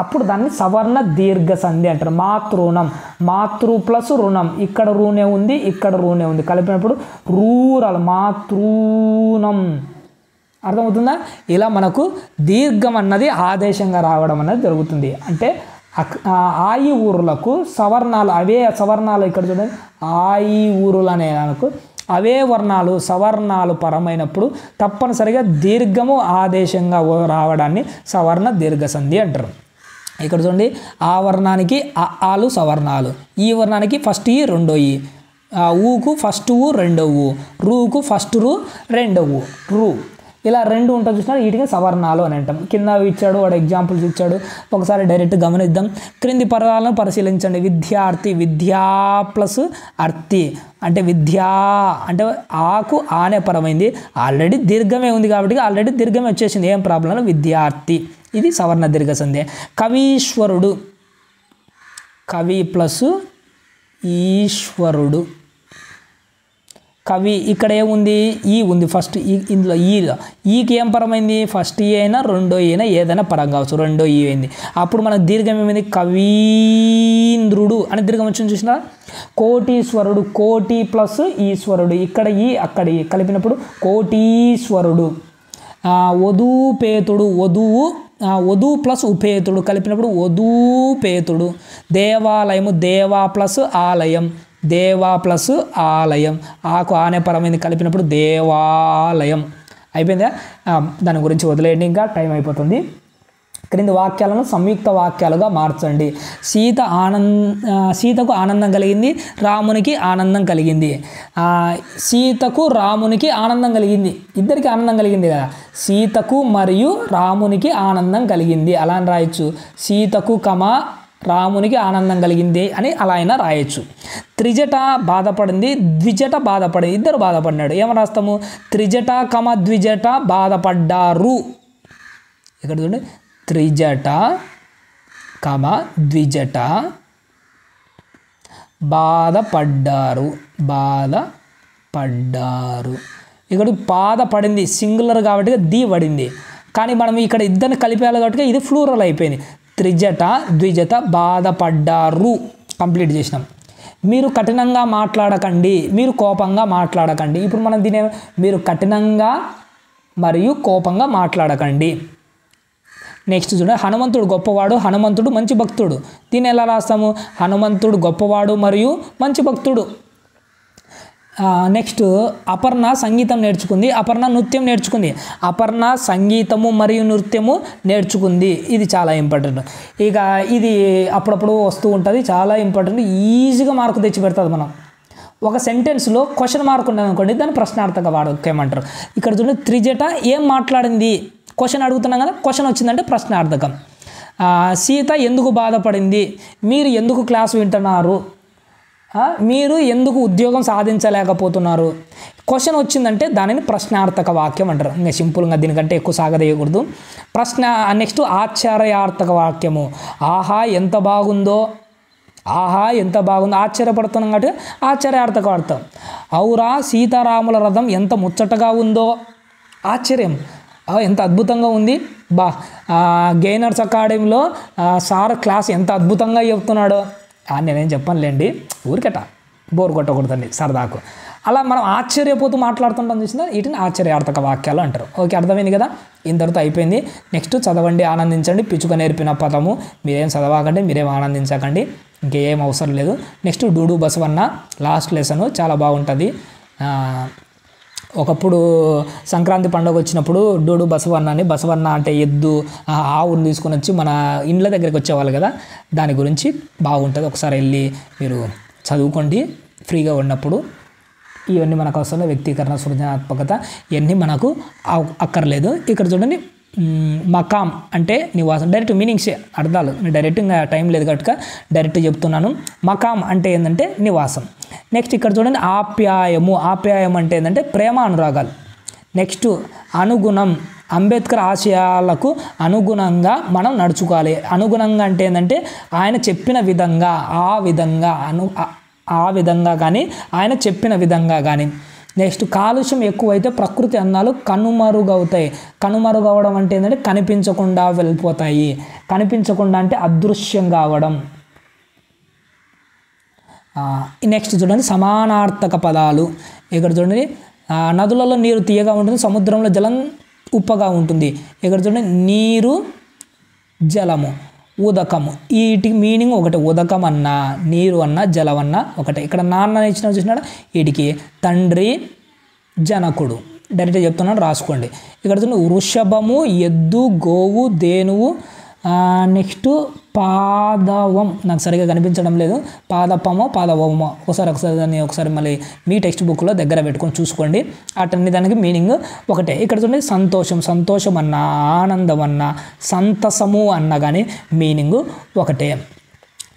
అప్పుడు దాన్ని సవర్ణ దీర్ఘ సంధి అంటారు. మాతృణం, మాతృ ప్లస్ రుణం, ఇక్కడ రూనే ఉంది ఇక్కడ రూనే ఉంది, కలిపినప్పుడు రూరల్ మాతృణం. అర్థమవుతుందా. ఇలా మనకు దీర్ఘం అన్నది ఆదేశంగా రావడం అన్నది జరుగుతుంది. అంటే ఆయి ఊరులకు సవర్ణాలు అవే సవర్ణాలు, ఇక్కడ చూడండి ఆయి ఊరులు అనే మనకు అవే వర్ణాలు సవర్ణాలు పరమైనప్పుడు తప్పనిసరిగా దీర్ఘము ఆదేశంగా రావడాన్ని సవర్ణ దీర్ఘ సంధి అంటారు. ఇక్కడ చూడండి ఆ వర్ణానికి ఆలు సవర్ణాలు, ఈ వర్ణానికి ఫస్ట్ ఈ రెండో ఈ, ఊకు ఫస్ట్ ఊ రెండవ ఊ, రూకు ఫస్ట్ రు రెండవ ఊ, రూ. ఇలా రెండు ఉంటుంది చూసినా వీటికి సవర్ణాలు అని అంటాం. కింద ఇచ్చాడు వాడు ఎగ్జాంపుల్స్ ఇచ్చాడు, ఒకసారి డైరెక్ట్ గమనిద్దాం. క్రింది పదాలను పరిశీలించండి. విద్యార్థి, విద్యా ప్లస్ అర్థి అంటే విద్యా అంటే ఆకు ఆనే పరమైంది, ఆల్రెడీ దీర్ఘమే ఉంది కాబట్టి ఆల్రెడీ దీర్ఘమే వచ్చేసింది, ఏం ప్రాబ్లం. విద్యార్థి ఇది సవర్ణ దీర్ఘ సంధి. కవీశ్వరుడు, కవి ప్లస్ ఈశ్వరుడు, కవి ఇక్కడ ఏముంది ఈ ఉంది ఫస్ట్ ఇందులో ఈకి ఏం పరమైంది, ఫస్ట్ ఈ అయినా రెండో ఈ అయినా ఏదైనా పరం కావచ్చు, రెండో ఈ అయింది. అప్పుడు మనకు దీర్ఘం ఏమైంది కవీంద్రుడు అని దీర్ఘం వచ్చింది చూసినా. కోటీశ్వరుడు, కోటి ప్లస్ ఈశ్వరుడు, ఇక్కడ ఈ అక్కడ ఈ కలిపినప్పుడు కోటీశ్వరుడు. వధూపేతుడు, వధువు ప్లస్ ఉపేతుడు కలిపినప్పుడు వధూపేతుడు. దేవాలయము, దేవా ప్లస్ ఆలయం, దేవా ప్లస్ ఆలయం, ఆకు ఆనే పరమైంది కలిపినప్పుడు దేవాలయం. అయిపోయిందా? దాని గురించి వదిలేయండి, ఇంకా టైం అయిపోతుంది. క్రింది వాక్యాలను సంయుక్త వాక్యాలుగా మార్చండి. సీతకు ఆనందం కలిగింది, రామునికి ఆనందం కలిగింది. సీతకు రామునికి ఆనందం కలిగింది, ఇద్దరికి ఆనందం కలిగింది కదా. సీతకు మరియు రామునికి ఆనందం కలిగింది అలా అని రాయొచ్చు. సీతకు రామునికి ఆనందం కలిగింది అని అలా అయినా రాయొచ్చు. త్రిజట బాధపడింది, ద్విజట బాధపడింది, ఇద్దరు బాధపడినాడు, ఏమని రాస్తాము? త్రిజట ద్విజట బాధపడ్డారు. ఇక్కడ చూడండి, త్రిజట ద్విజట బాధపడ్డారు, ఇక్కడ బాధపడింది సింగులర్ కాబట్టి ది పడింది, కానీ మనం ఇక్కడ ఇద్దరిని కలిపేయాలి కాబట్టి ఇది ఫ్లూరల్ అయిపోయింది. త్రిజట ద్విజట బాధపడ్డారు కంప్లీట్ చేసినాం. మీరు కఠినంగా మాట్లాడకండి, మీరు కోపంగా మాట్లాడకండి. ఇప్పుడు మనం దీని మీరు కఠినంగా మరియు కోపంగా మాట్లాడకండి. నెక్స్ట్ చూడండి, హనుమంతుడు గొప్పవాడు, హనుమంతుడు మంచి భక్తుడు. దీన్ని ఎలా రాస్తాము? హనుమంతుడు గొప్పవాడు మరియు మంచి భక్తుడు. నెక్స్ట్ అపర్ణ సంగీతం నేర్చుకుంది, అపర్ణ నృత్యం నేర్చుకుంది. అపర్ణ సంగీతము మరియు నృత్యము నేర్చుకుంది, ఇది చాలా ఇంపార్టెంట్. ఇక ఇది అప్పుడప్పుడు వస్తూ ఉంటుంది, చాలా ఇంపార్టెంట్, ఈజీగా మార్కు తెచ్చి పెడుతుంది. మనం ఒక సెంటెన్స్లో క్వశ్చన్ మార్క్ ఉన్నది అనుకోండి, దాన్ని ప్రశ్నార్థక వాక్యం అంటారు. ఇక్కడ చూడండి, త్రిజట ఏం మాట్లాడింది, క్వశ్చన్ అడుగుతున్నాం కదా, క్వశ్చన్ వచ్చిందంటే ప్రశ్నార్థకం. సీత ఎందుకు బాధపడింది, మీరు ఎందుకు క్లాస్ వింటున్నారు, మీరు ఎందుకు ఉద్యోగం సాధించలేకపోతున్నారు. క్వశ్చన్ వచ్చిందంటే దానిని ప్రశ్నార్థక వాక్యం అంటారు. ఇంకా సింపుల్గా దీనికంటే ఎక్కువ సాగదీయకూడదు. నెక్స్ట్ ఆశ్చర్యార్థక వాక్యము. ఆహా ఎంత బాగుందో, ఆశ్చర్యపడుతున్నాం కాబట్టి ఆశ్చర్యార్థక వాడతాం. ఔరా సీతారాముల రథం ఎంత ముచ్చటగా ఉందో, ఆశ్చర్యం, ఎంత అద్భుతంగా ఉంది. గెయినర్స్ అకాడమీలో సార్ క్లాస్ ఎంత అద్భుతంగా చెప్తున్నాడో. నేనేం చెప్పనులేండి, ఊరికట బోర్ కొట్టకూడదండి సరదాకు. అలా మనం ఆశ్చర్యపోతూ మాట్లాడుతుంటాం చూసినా, వీటిని ఆశ్చర్యార్థక వాక్యాలు అంటారు. ఓకే, అర్థమైంది కదా. ఇంతటితో అయిపోయింది. నెక్స్ట్ చదవండి, ఆనందించండి. పిచ్చుక నేర్పిన పదము, మీరేం చదవకండి, మీరేం ఆనందించకండి, ఇంకేం అవసరం లేదు. నెక్స్ట్ డూడు బసవన్న లాస్ట్ లెసన్ చాలా బాగుంటుంది. ఒకప్పుడు సంక్రాంతి పండుగ వచ్చినప్పుడు డూడు బసవన్న అంటే ఎద్దు ఆవుని తీసుకొని వచ్చి మన ఇండ్ల దగ్గరికి వచ్చేవాళ్ళు కదా, దాని గురించి బాగుంటుంది. ఒకసారి వెళ్ళి మీరు చదువుకోండి ఫ్రీగా ఉన్నప్పుడు. ఇవన్నీ మనకు అవసరం, వ్యక్తీకరణ, సృజనాత్మకత ఇవన్నీ మనకు అక్కర్లేదు. ఇక్కడ చూడండి, మకాం అంటే నివాసం, డైరెక్ట్ మీనింగ్సే అర్థాలు, డైరెక్ట్ ఇంకా టైం లేదు కనుక డైరెక్ట్ చెప్తున్నాను. మకాం అంటే ఏంటంటే నివాసం. నెక్స్ట్ ఇక్కడ చూడండి, ఆప్యాయం అంటే ఏంటంటే ప్రేమ, అనురాగాలు. నెక్స్ట్ అనుగుణం, అంబేద్కర్ ఆశయాలకు అనుగుణంగా మనం నడుచుకోవాలి. అనుగుణంగా అంటే ఏంటంటే ఆయన చెప్పిన విధంగా, ఆ విధంగా కానీ ఆయన చెప్పిన విధంగా కానీ. నెక్స్ట్ కాలుష్యం ఎక్కువైతే ప్రకృతి అందాలు కనుమరుగవుతాయి. కనుమరుగవడం అంటే ఏంటంటే కనిపించకుండా వెళ్ళిపోతాయి. కనిపించకుండా అంటే అదృశ్యం కావడం. నెక్స్ట్ చూడండి, సమానార్థక పదాలు. ఇక్కడ చూడండి, నదులలో నీరు తీయగా ఉంటుంది, సముద్రంలో జలం ఉప్పగా ఉంటుంది. ఇక్కడ చూడండి, నీరు, జలము, ఉదకము, వీటికి మీనింగ్ ఒకటే. ఉదకం అన్నా, నీరు అన్నా, జలం అన్నా ఒకటే. ఇక్కడ నాన్న ఇచ్చిన చూసినాడు, వీటికి తండ్రి, జనకుడు, డైరెక్ట్గా చెప్తున్నాను రాసుకోండి. ఇక్కడ చూడండి, వృషభము, ఎద్దు, గోవు, దేనువు, నెక్స్ట్ పాదవం నాకు సరిగా కనిపించడం లేదు, పాదపమో పాదవమో ఒకసారి మళ్ళీ మీ టెక్స్ట్ బుక్లో దగ్గర పెట్టుకొని చూసుకోండి. అటన్ని దానికి మీనింగ్ ఒకటే. ఇక్కడ చూడండి సంతోషం అన్నా ఆనందం అన్నా సంతసము అన్నా కానీ మీనింగ్ ఒకటే.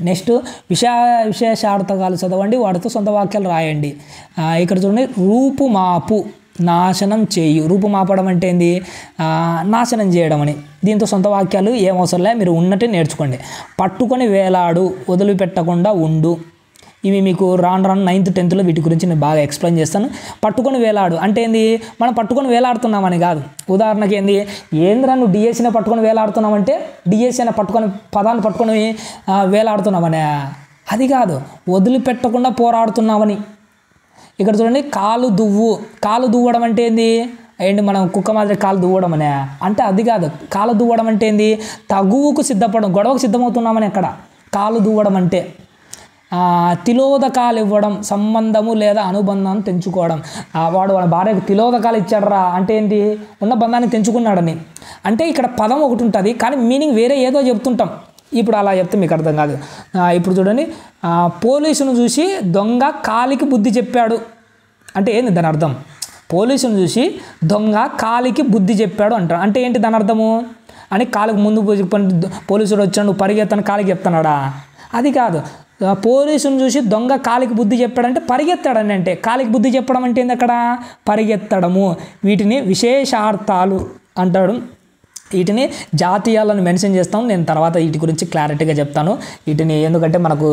నెక్స్ట్ విశేషార్థకాలు చదవండి, వాటితో సొంత వాక్యాలు రాయండి. ఇక్కడ చూడండి రూపుమాపు నాశనం చేయు. రూపుమాపడం అంటే ఏంది? నాశనం చేయడం అని. దీంతో సొంత వాక్యాలు ఏం అవసరం లే, మీరు ఉన్నట్టే నేర్చుకోండి. పట్టుకొని వేలాడు, వదిలిపెట్టకుండా ఉండు. ఇవి మీకు రాను 9th 10th వీటి గురించి నేను బాగా ఎక్స్ప్లెయిన్ చేస్తాను. పట్టుకొని వేలాడు అంటే ఏంది? మనం పట్టుకొని వేలాడుతున్నామని కాదు. ఉదాహరణకి ఏంది? ఏంద్రా నువ్వు డిఎస్సీని పట్టుకొని వేలాడుతున్నామంటే డిఎస్సీ అనే పదాన్ని పట్టుకొని వేలాడుతున్నామనే, అది కాదు. వదిలిపెట్టకుండా పోరాడుతున్నామని. ఇక్కడ చూడండి కాలు దువ్వడం అంటే ఏంది? మనం కుక్క మాదిరి కాలు దువ్వడం అనే అంటే అది కాదు. కాలు దువ్వడం అంటే ఏంది? తగువుకు సిద్ధపడడం, గొడవకు సిద్ధమవుతున్నామని అక్కడ కాలు దువ్వడం అంటే. తిలోదకాలు ఇవ్వడం, సంబంధము లేదా అనుబంధాన్ని తెంచుకోవడం. వాడు వాళ్ళ భార్యకు తిలోదకాలు ఇచ్చాడరా అంటే ఏంటి? ఉన్న బంధాన్ని తెంచుకున్నాడని. అంటే ఇక్కడ పదం ఒకటి ఉంటుంది కానీ మీనింగ్ వేరే ఏదో చెప్తుంటాం. ఇప్పుడు అలా చెప్తే మీకు అర్థం కాదు. ఇప్పుడు చూడండి, పోలీసును చూసి దొంగ కాలికి బుద్ధి చెప్పాడు అంటే ఏంది దాని అర్థం? పోలీసును చూసి దొంగ కాలికి బుద్ధి చెప్పాడు అంటాడు. అంటే ఏంటి దాని అర్థము? అని కాలికి ముందు పోలీసుడు వచ్చాడు, నువ్వు పరిగెత్తని కాలికి చెప్తున్నాడా? అది కాదు. పోలీసును చూసి దొంగ కాలికి బుద్ధి చెప్పాడంటే పరిగెత్తాడని. అంటే కాలికి బుద్ధి చెప్పడం అంటే ఏంది? అక్కడ పరిగెత్తడము. వీటిని విశేషార్థాలు అంటాడు. వీటిని జాతీయాలను మెన్షన్ చేస్తాం. నేను తర్వాత వీటి గురించి క్లారిటీగా చెప్తాను. వీటిని ఎందుకంటే మనకు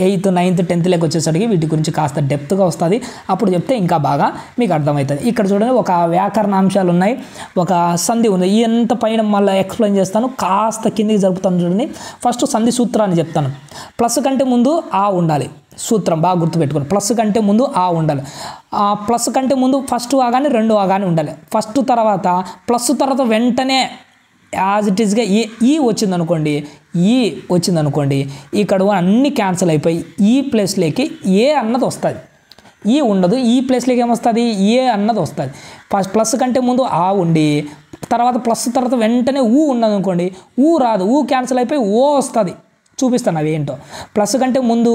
8th 9th 10th వచ్చేసరికి వీటి గురించి కాస్త డెప్త్గా వస్తుంది. అప్పుడు చెప్తే ఇంకా బాగా మీకు అర్థమవుతుంది. ఇక్కడ చూడండి ఒక వ్యాకరణాంశాలు ఉన్నాయి, ఒక సంధి ఉంది. ఎంత పైన మళ్ళీ ఎక్స్ప్లెయిన్ చేస్తాను, కాస్త కిందికి జరుపుతాను. చూడండి, ఫస్ట్ సంధి సూత్రాన్ని చెప్తాను. ప్లస్ కంటే ముందు ఆ ఉండాలి. సూత్రం బాగా గుర్తుపెట్టుకోండి. ప్లస్ కంటే ముందు ఆ ఉండాలి. ప్లస్ కంటే ముందు ఫస్ట్ ఆ కానీ రెండో ఆ కానీ ఉండాలి. ఫస్ట్ తర్వాత ప్లస్ తర్వాత వెంటనే యాజ్ ఇట్ ఈస్గా ఈ వచ్చిందనుకోండి ఇక్కడ అన్నీ క్యాన్సిల్ అయిపోయి ఈ ప్లేస్లోకి ఏ అన్నది వస్తుంది. ఈ ఉండదు, ఈ ప్లేస్లోకి ఏమొస్తుంది? ఏ అన్నది వస్తుంది. ఫస్ట్ ప్లస్ కంటే ముందు ఆ ఉండి తర్వాత ప్లస్ తర్వాత వెంటనే ఉన్నదనుకోండి, రాదు, క్యాన్సిల్ అయిపోయి ఓ వస్తుంది. చూపిస్తాను అవి ఏంటో. ప్లస్ కంటే ముందు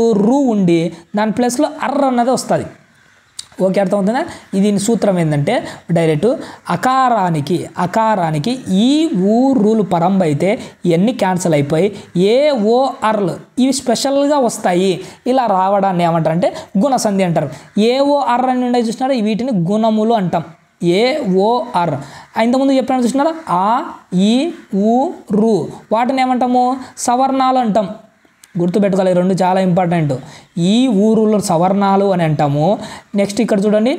ఉండి దాని ప్లేస్లో అర్ర అన్నది వస్తుంది. ఓకే, అర్థమవుతుందా? దీని సూత్రం ఏంటంటే డైరెక్ట్ అకారానికి ఈ రూలు పరంబ అయితే ఇవన్నీ క్యాన్సిల్ అయిపోయి AORలు ఇవి స్పెషల్గా వస్తాయి. ఇలా రావడాన్ని ఏమంటారంటే గుణసంధి అంటారు. AOR అని ఉండే చూసినారా, వీటిని గుణములు అంటాం. AOR ఇంతకుముందు చెప్పిన చూసినారా, ఆ ఈ రు వాటిని ఏమంటాము? సవర్ణాలు అంటాం. గుర్తుపెట్టుకోవాలి, రెండు చాలా ఇంపార్టెంట్. ఈ ఊరులో సవర్ణాలు అని అంటాము. నెక్స్ట్ ఇక్కడ చూడండి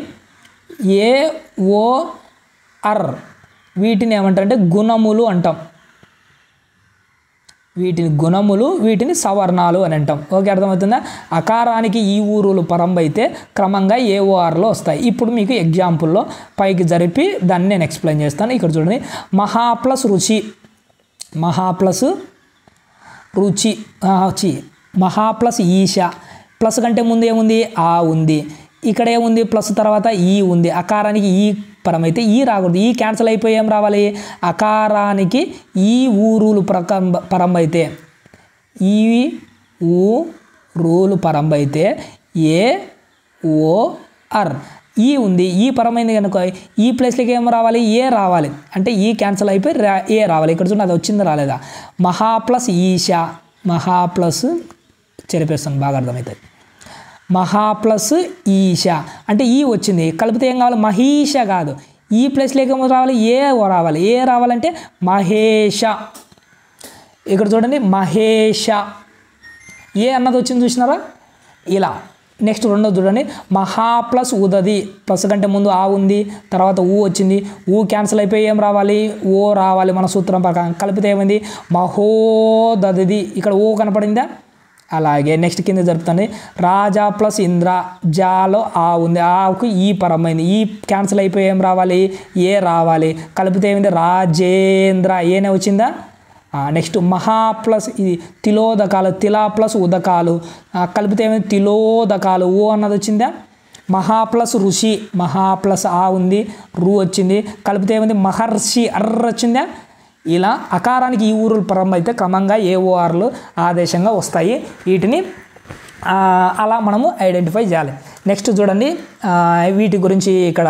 AOR వీటిని ఏమంటారంటే గుణములు అంటాం. వీటిని గుణములు, వీటిని సవర్ణాలు అని అంటాం. ఓకే, అర్థమవుతుందా? అకారానికి ఈ ఊరులు పరంబ అయితే క్రమంగా AORలో వస్తాయి. ఇప్పుడు మీకు ఎగ్జాంపుల్లో పైకి జరిపి దాన్ని నేను ఎక్స్ప్లెయిన్ చేస్తాను. ఇక్కడ చూడండి, మహా ప్లస్ రుచి, మహా ప్లస్ ఈశ. ప్లస్ కంటే ముందు ఏముంది? ఆ ఉంది. ఇక్కడ ఏముంది? ప్లస్ తర్వాత ఈ ఉంది. అకారానికి ఈ పరమైతే ఈ రాకూడదు, ఈ క్యాన్సిల్ అయిపోయి ఏం రావాలి? అకారానికి ఈ ఊరులు పరంబ అయితే ఈ రూలు పరంబ అయితే AOR. ఈ ఉంది, ఈ పరమైంది కనుక ఈ ప్లేస్లోకి ఏం రావాలి? ఏ రావాలి. అంటే ఈ క్యాన్సిల్ అయిపోయి ఏ రావాలి. ఇక్కడ చూడండి, అది వచ్చింది రాలేదా? మహా ప్లస్ ఈశ, మహా ప్లస్ చెరిపేస్తాను బాగా అర్థమవుతుంది. మహా ప్లస్ ఈశ అంటే ఈ వచ్చింది, కలిపితే ఏం కావాలి? మహీష కాదు, ఈ ప్లేస్లోకి ఏమో రావాలి? ఏ రావాలి. ఏ రావాలంటే మహేష. ఇక్కడ చూడండి, మహేష ఏ అన్నది వచ్చింది చూసినారా? ఇలా. నెక్స్ట్ రెండోది చూడండి, మహా ప్లస్ ఉదది. ప్లస్ కంటే ముందు ఆ ఉంది, తర్వాత వచ్చింది, క్యాన్సిల్ అయిపోయి ఏం రావాలి? ఓ రావాలి. మన సూత్రం ప్రకారం కలిపితే ఏమైంది? మహోదది. ఇక్కడ ఓ కనపడిందా? అలాగే నెక్స్ట్ కింద జరుపుతుంది, రాజా ప్లస్ ఇంద్ర. జాలో ఆ ఉంది, ఆకు ఈ పరమైంది, ఈ క్యాన్సిల్ అయిపోయి ఏం రావాలి? ఏ రావాలి. కలిపితే ఏమైంది? రాజేంద్ర. ఏనే వచ్చిందా? నెక్స్ట్ మహా ప్లస్ ఇది తిలోదకాలు, తిలా ప్లస్ ఉదకాలు. కలిపితే ఏమైంది? తిలోదకాలు. ఓ అన్నది వచ్చిందా? మహా ప్లస్ ఋషి, మహా ప్లస్ ఆ ఉంది, వచ్చింది. కలిపితే ఏమైంది? మహర్షి. అర్ర వచ్చిందా? ఇలా అకారానికి ఈ ఊరులు ప్రారంభం అయితే క్రమంగా ఏఓఆర్లు ఆదేశంగా వస్తాయి. వీటిని అలా మనము ఐడెంటిఫై చేయాలి. నెక్స్ట్ చూడండి, వీటి గురించి ఇక్కడ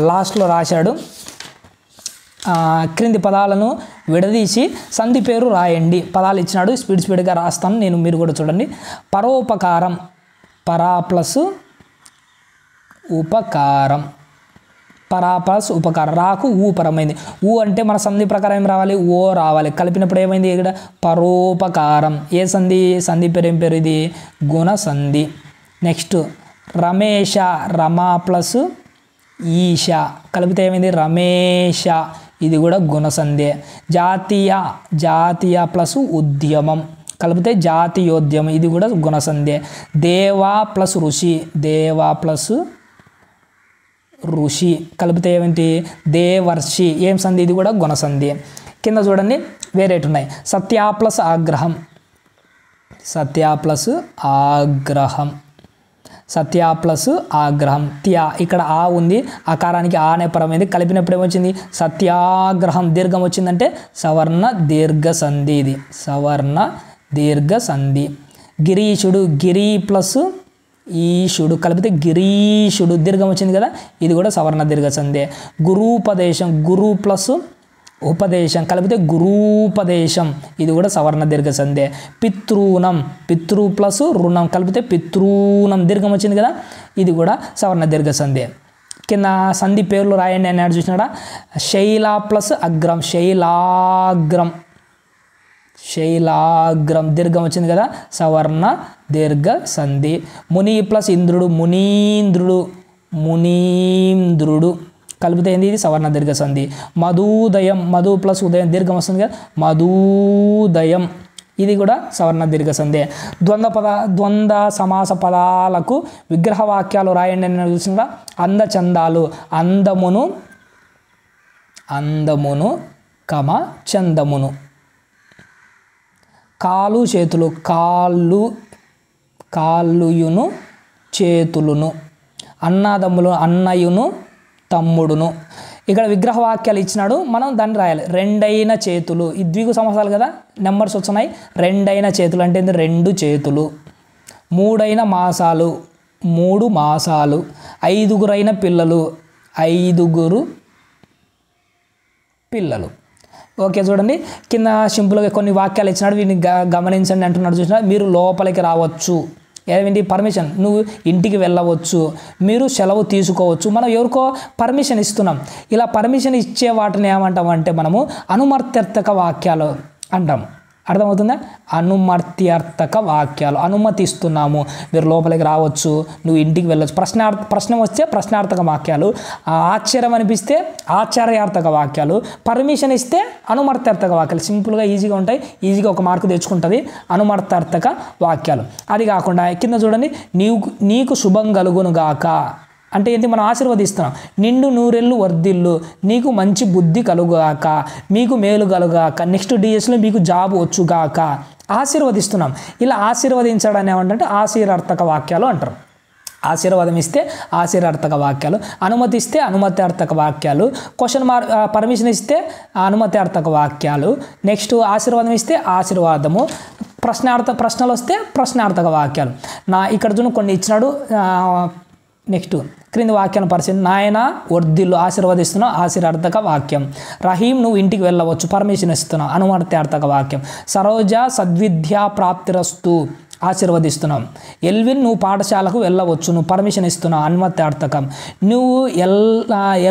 లాస్ట్లో రాశాడు. క్రింది పదాలను విడదీసి సంధి పేరు రాయండి. పదాలు ఇచ్చినాడు, స్పీడ్గా రాస్తాను నేను, మీరు కూడా చూడండి. పరోపకారం, పరా ప్లస్ ఉపకారం, పరా ప్లస్ ఉపకారం. రాకు ఊ పరమైంది. ఊ అంటే మన సంధి ప్రకారం ఏం రావాలి? ఓ రావాలి. కలిపినప్పుడు ఏమైంది ఇక్కడ? పరోపకారం. ఏ సంధి? సంధి పేరు ఏం పేరు? ఇది గుణ సంధి. నెక్స్ట్ రమేష, రమా ప్లస్ ఈష కలిపితే ఏమైంది? రమేష. ఇది కూడా గుణసంధి. జాతీయ, జాతీయ ప్లస్ ఉద్యమం కలిపితే జాతీయోద్యమం. ఇది కూడా గుణసంధి. దేవా ప్లస్ ఋషి, దేవా ప్లస్ ఋషి కలిపితే ఏమిటి? దేవర్షి. ఏం సంధి? ఇది కూడా గుణసంధి. కింద చూడండి వేరేటి ఉన్నాయి. సత్య ప్లస్ ఆగ్రహం, సత్య ప్లస్ ఆగ్రహం, సత్య ప్లస్ ఆగ్రహం. త్యా, ఇక్కడ ఆ ఉంది, ఆకారానికి ఆ అనే పరమైంది. కలిపినప్పుడు ఏమొచ్చింది? సత్యాగ్రహం. దీర్ఘం వచ్చిందంటే సవర్ణ దీర్ఘ సంధి. ఇది సవర్ణ దీర్ఘ సంధి. గిరీషుడు, గిరి ప్లస్ ఈషుడు కలిపితే గిరీషుడు. దీర్ఘం వచ్చింది కదా, ఇది కూడా సవర్ణ దీర్ఘ సంధి. గురూపదేశం, గురు ప్లస్ ఉపదేశం కలిపితే గురూపదేశం. ఇది కూడా సవర్ణ దీర్ఘ సంధి. పితృనం, పితృ ప్లస్ రుణం కలిపితే పితృనం. దీర్ఘం వచ్చింది కదా, ఇది కూడా సవర్ణ దీర్ఘ సంధి. కింద సంధి పేర్లు రాయండి అన్నాడు, చూసినాడా? శైల ప్లస్ అగ్రం, శైలాగ్రం, శైలాగ్రం. దీర్ఘం వచ్చింది కదా, సవర్ణ దీర్ఘ సంధి. ముని ప్లస్ ఇంద్రుడు, మునీంద్రుడు, మునీంద్రుడు కలిపితే ఏంది? ఇది సవర్ణ దీర్ఘ సంధి. మధుదయం, మధు ప్లస్ ఉదయం దీర్ఘం వస్తుంది కదా, మధుదయం. ఇది కూడా సవర్ణ దీర్ఘ సంధి. ద్వంద్వ సమాస పదాలకు విగ్రహ వాక్యాలు రాయండి అని చూసిందా? అందచందాలు, అందమును, అందమును కమ చందమును. కాలు చేతులు, కాళ్ళు, కాళ్ళుయును చేతులును. అన్నదమ్ములు, అన్నయును తమ్ముడును. ఇక్కడ విగ్రహ వాక్యాలు ఇచ్చినాడు, మనం దాన్ని రాయాలి. రెండైన చేతులు, ఈ ద్విగు సమాసాలు కదా, నెంబర్స్ వచ్చినాయి. రెండైన చేతులు అంటే ఏంటి? రెండు చేతులు. మూడైన మాసాలు, మూడు మాసాలు. ఐదుగురైన పిల్లలు, ఐదుగురు పిల్లలు. ఓకే చూడండి, కింద సింపుల్గా కొన్ని వాక్యాలు ఇచ్చినాడు, వీటిని గమనించండి అంటున్నాడు. చూసినా మీరు లోపలికి రావచ్చు, ఏమిటి? పర్మిషన్. నువ్వు ఇంటికి వెళ్ళవచ్చు, మీరు సెలవు తీసుకోవచ్చు. మనం ఎవరికో పర్మిషన్ ఇస్తున్నాం. ఇలా పర్మిషన్ ఇచ్చే వాటిని ఏమంటామంటే మనము అనుమత్యర్థక వాక్యాలు అంటాం. అర్థమవుతుందా? అనుమత్యర్థక వాక్యాలు. అనుమతిస్తున్నాము, మీరు లోపలికి రావచ్చు, నువ్వు ఇంటికి వెళ్ళవచ్చు. ప్రశ్న వస్తే ప్రశ్నార్థక వాక్యాలు. ఆశ్చర్యం అనిపిస్తే ఆశ్చర్యార్థక వాక్యాలు. పర్మిషన్ ఇస్తే అనుమత్యర్థక వాక్యాలు. సింపుల్గా ఈజీగా ఉంటాయి, ఈజీగా ఒక మార్కు తెచ్చుకుంటుంది అనుమత్యర్థక వాక్యాలు. అది కాకుండా కింద చూడండి, నీకు శుభం కలుగునుగాక అంటే ఏంటి? మనం ఆశీర్వదిస్తున్నాం. నిండు నూరెళ్ళు వర్ధిల్లు, నీకు మంచి బుద్ధి కలుగాక, మీకు మేలు కలుగాక, నెక్స్ట్ డిఎస్లో మీకు జాబ్ వచ్చుగాక, ఆశీర్వదిస్తున్నాం. ఇలా ఆశీర్వదించడం ఏమంటే ఆశీర్వార్థక వాక్యాలు అంటారు. ఆశీర్వాదం ఇస్తే ఆశీర్వార్థక వాక్యాలు, అనుమతిస్తే అనుమత్యార్థక వాక్యాలు, క్వశ్చన్ మార్క్ పర్మిషన్ ఇస్తే అనుమత్యార్థక వాక్యాలు, నెక్స్ట్ ఆశీర్వాదం ఇస్తే ఆశీర్వాదము, ప్రశ్నలు వస్తే ప్రశ్నార్థక వాక్యాలు. ఇక్కడ చూడండి కొన్ని ఇచ్చినాడు. నెక్స్ట్ క్రింది వాక్యాన్ని పరిశీలి. నాయన వర్ధిల్లు, ఆశీర్వదిస్తున్నావు, ఆశీర్వార్థక వాక్యం. రహీం నువ్వు ఇంటికి వెళ్ళవచ్చు, పర్మిషన్ ఇస్తున్నావు, అనుమత్యార్థక వాక్యం. సరోజ సద్విద్యా ప్రాప్తిరస్తు, ఆశీర్వదిస్తున్నాం. ఎల్విన్ నువ్వు పాఠశాలకు వెళ్ళవచ్చు, నువ్వు పర్మిషన్ ఇస్తున్నావు, అనుమత్యార్థకం. నువ్వు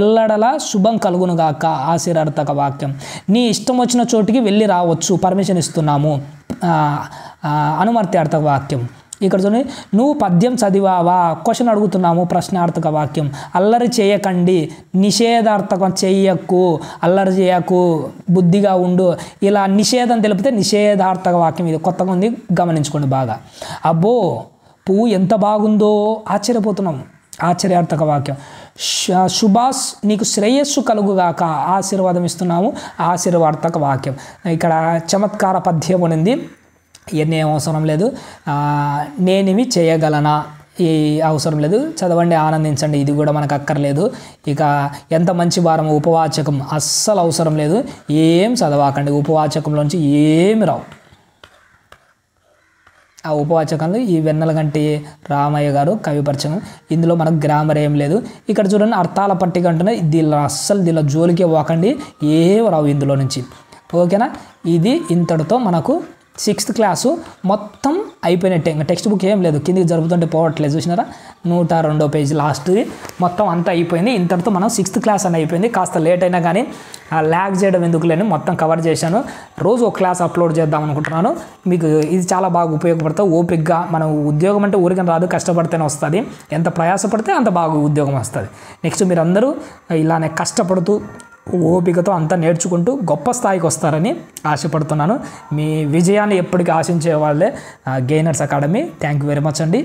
ఎల్లడలా శుభం కలుగునుగాక, ఆశీర్వార్థక వాక్యం. నీ ఇష్టం వచ్చిన చోటికి వెళ్ళి రావచ్చు, పర్మిషన్ ఇస్తున్నాము, అనుమత్యార్థక వాక్యం. ఇక్కడ చూడండి, నువ్వు పద్యం చదివావా, క్వశ్చన్ అడుగుతున్నాము, ప్రశ్నార్థక వాక్యం. అల్లరి చేయకండి, నిషేధార్థకం, చెయ్యకు, అల్లరి చేయకు, బుద్ధిగా ఉండు, ఇలా నిషేధం తెలిపితే నిషేధార్థక వాక్యం. ఇది కొత్తగా ఉంది, గమనించుకోండి బాగా. అబ్బో పువ్వు ఎంత బాగుందో, ఆశ్చర్యపోతున్నాం, ఆశ్చర్యార్థక వాక్యం. శుభాస్ నీకు శ్రేయస్సు కలుగుగాక, ఆశీర్వాదం ఇస్తున్నాము, ఆశీర్వార్థక వాక్యం. ఇక్కడ చమత్కార పద్యం ఉంది, ఇవన్నీ ఏం అవసరం లేదు. నేనివి చేయగలనా, ఈ అవసరం లేదు, చదవండి ఆనందించండి, ఇది కూడా మనకు అక్కర్లేదు. ఇక ఎంత మంచి వారం ఉపవాచకం అస్సలు అవసరం లేదు, ఏం చదవకండి, ఉపవాచకంలోంచి ఏమి రావు. ఆ ఉపవాచకంలో ఈ వెన్నెలగంటి రామయ్య గారు కవిపరిచయం, ఇందులో మనకు గ్రామర్ ఏం లేదు. ఇక్కడ చూడండి అర్థాల పట్టిక అంటున్నా, దీనిలో జోలికే పోకండి, ఏం రావు ఇందులో నుంచి. ఓకేనా, ఇది ఇంతటితో మనకు 6th క్లాసు మొత్తం అయిపోయినట్టే. ఇంకా టెక్స్ట్ బుక్ ఏం లేదు, కిందికి జరుపుతుంటే పోవట్లేదు, చూసినారా 102వ పేజీ లాస్ట్ది మొత్తం అంతా అయిపోయింది. ఇంతటితో మనం 6th క్లాస్ అని అయిపోయింది. కాస్త లేట్ అయినా కానీ ల్యాగ్ చేయడం ఎందుకు లేని మొత్తం కవర్ చేశాను. రోజు ఒక క్లాస్ అప్లోడ్ చేద్దాం అనుకుంటున్నాను. మీకు ఇది చాలా బాగా ఉపయోగపడుతుంది. ఓపికగా మనం ఉద్యోగం అంటే ఊరికని రాదు, కష్టపడితేనే వస్తుంది. ఎంత ప్రయాసపడితే అంత బాగా ఉద్యోగం వస్తుంది. నెక్స్ట్ మీరందరూ ఇలానే కష్టపడుతూ ఓపికతో అంతా నేర్చుకుంటూ గొప్ప స్థాయికి వస్తారని ఆశపడుతున్నాను. మీ విజయాన్ని ఎప్పటికీ ఆశించే వాళ్ళే gainers academy. Thank you very much అండి.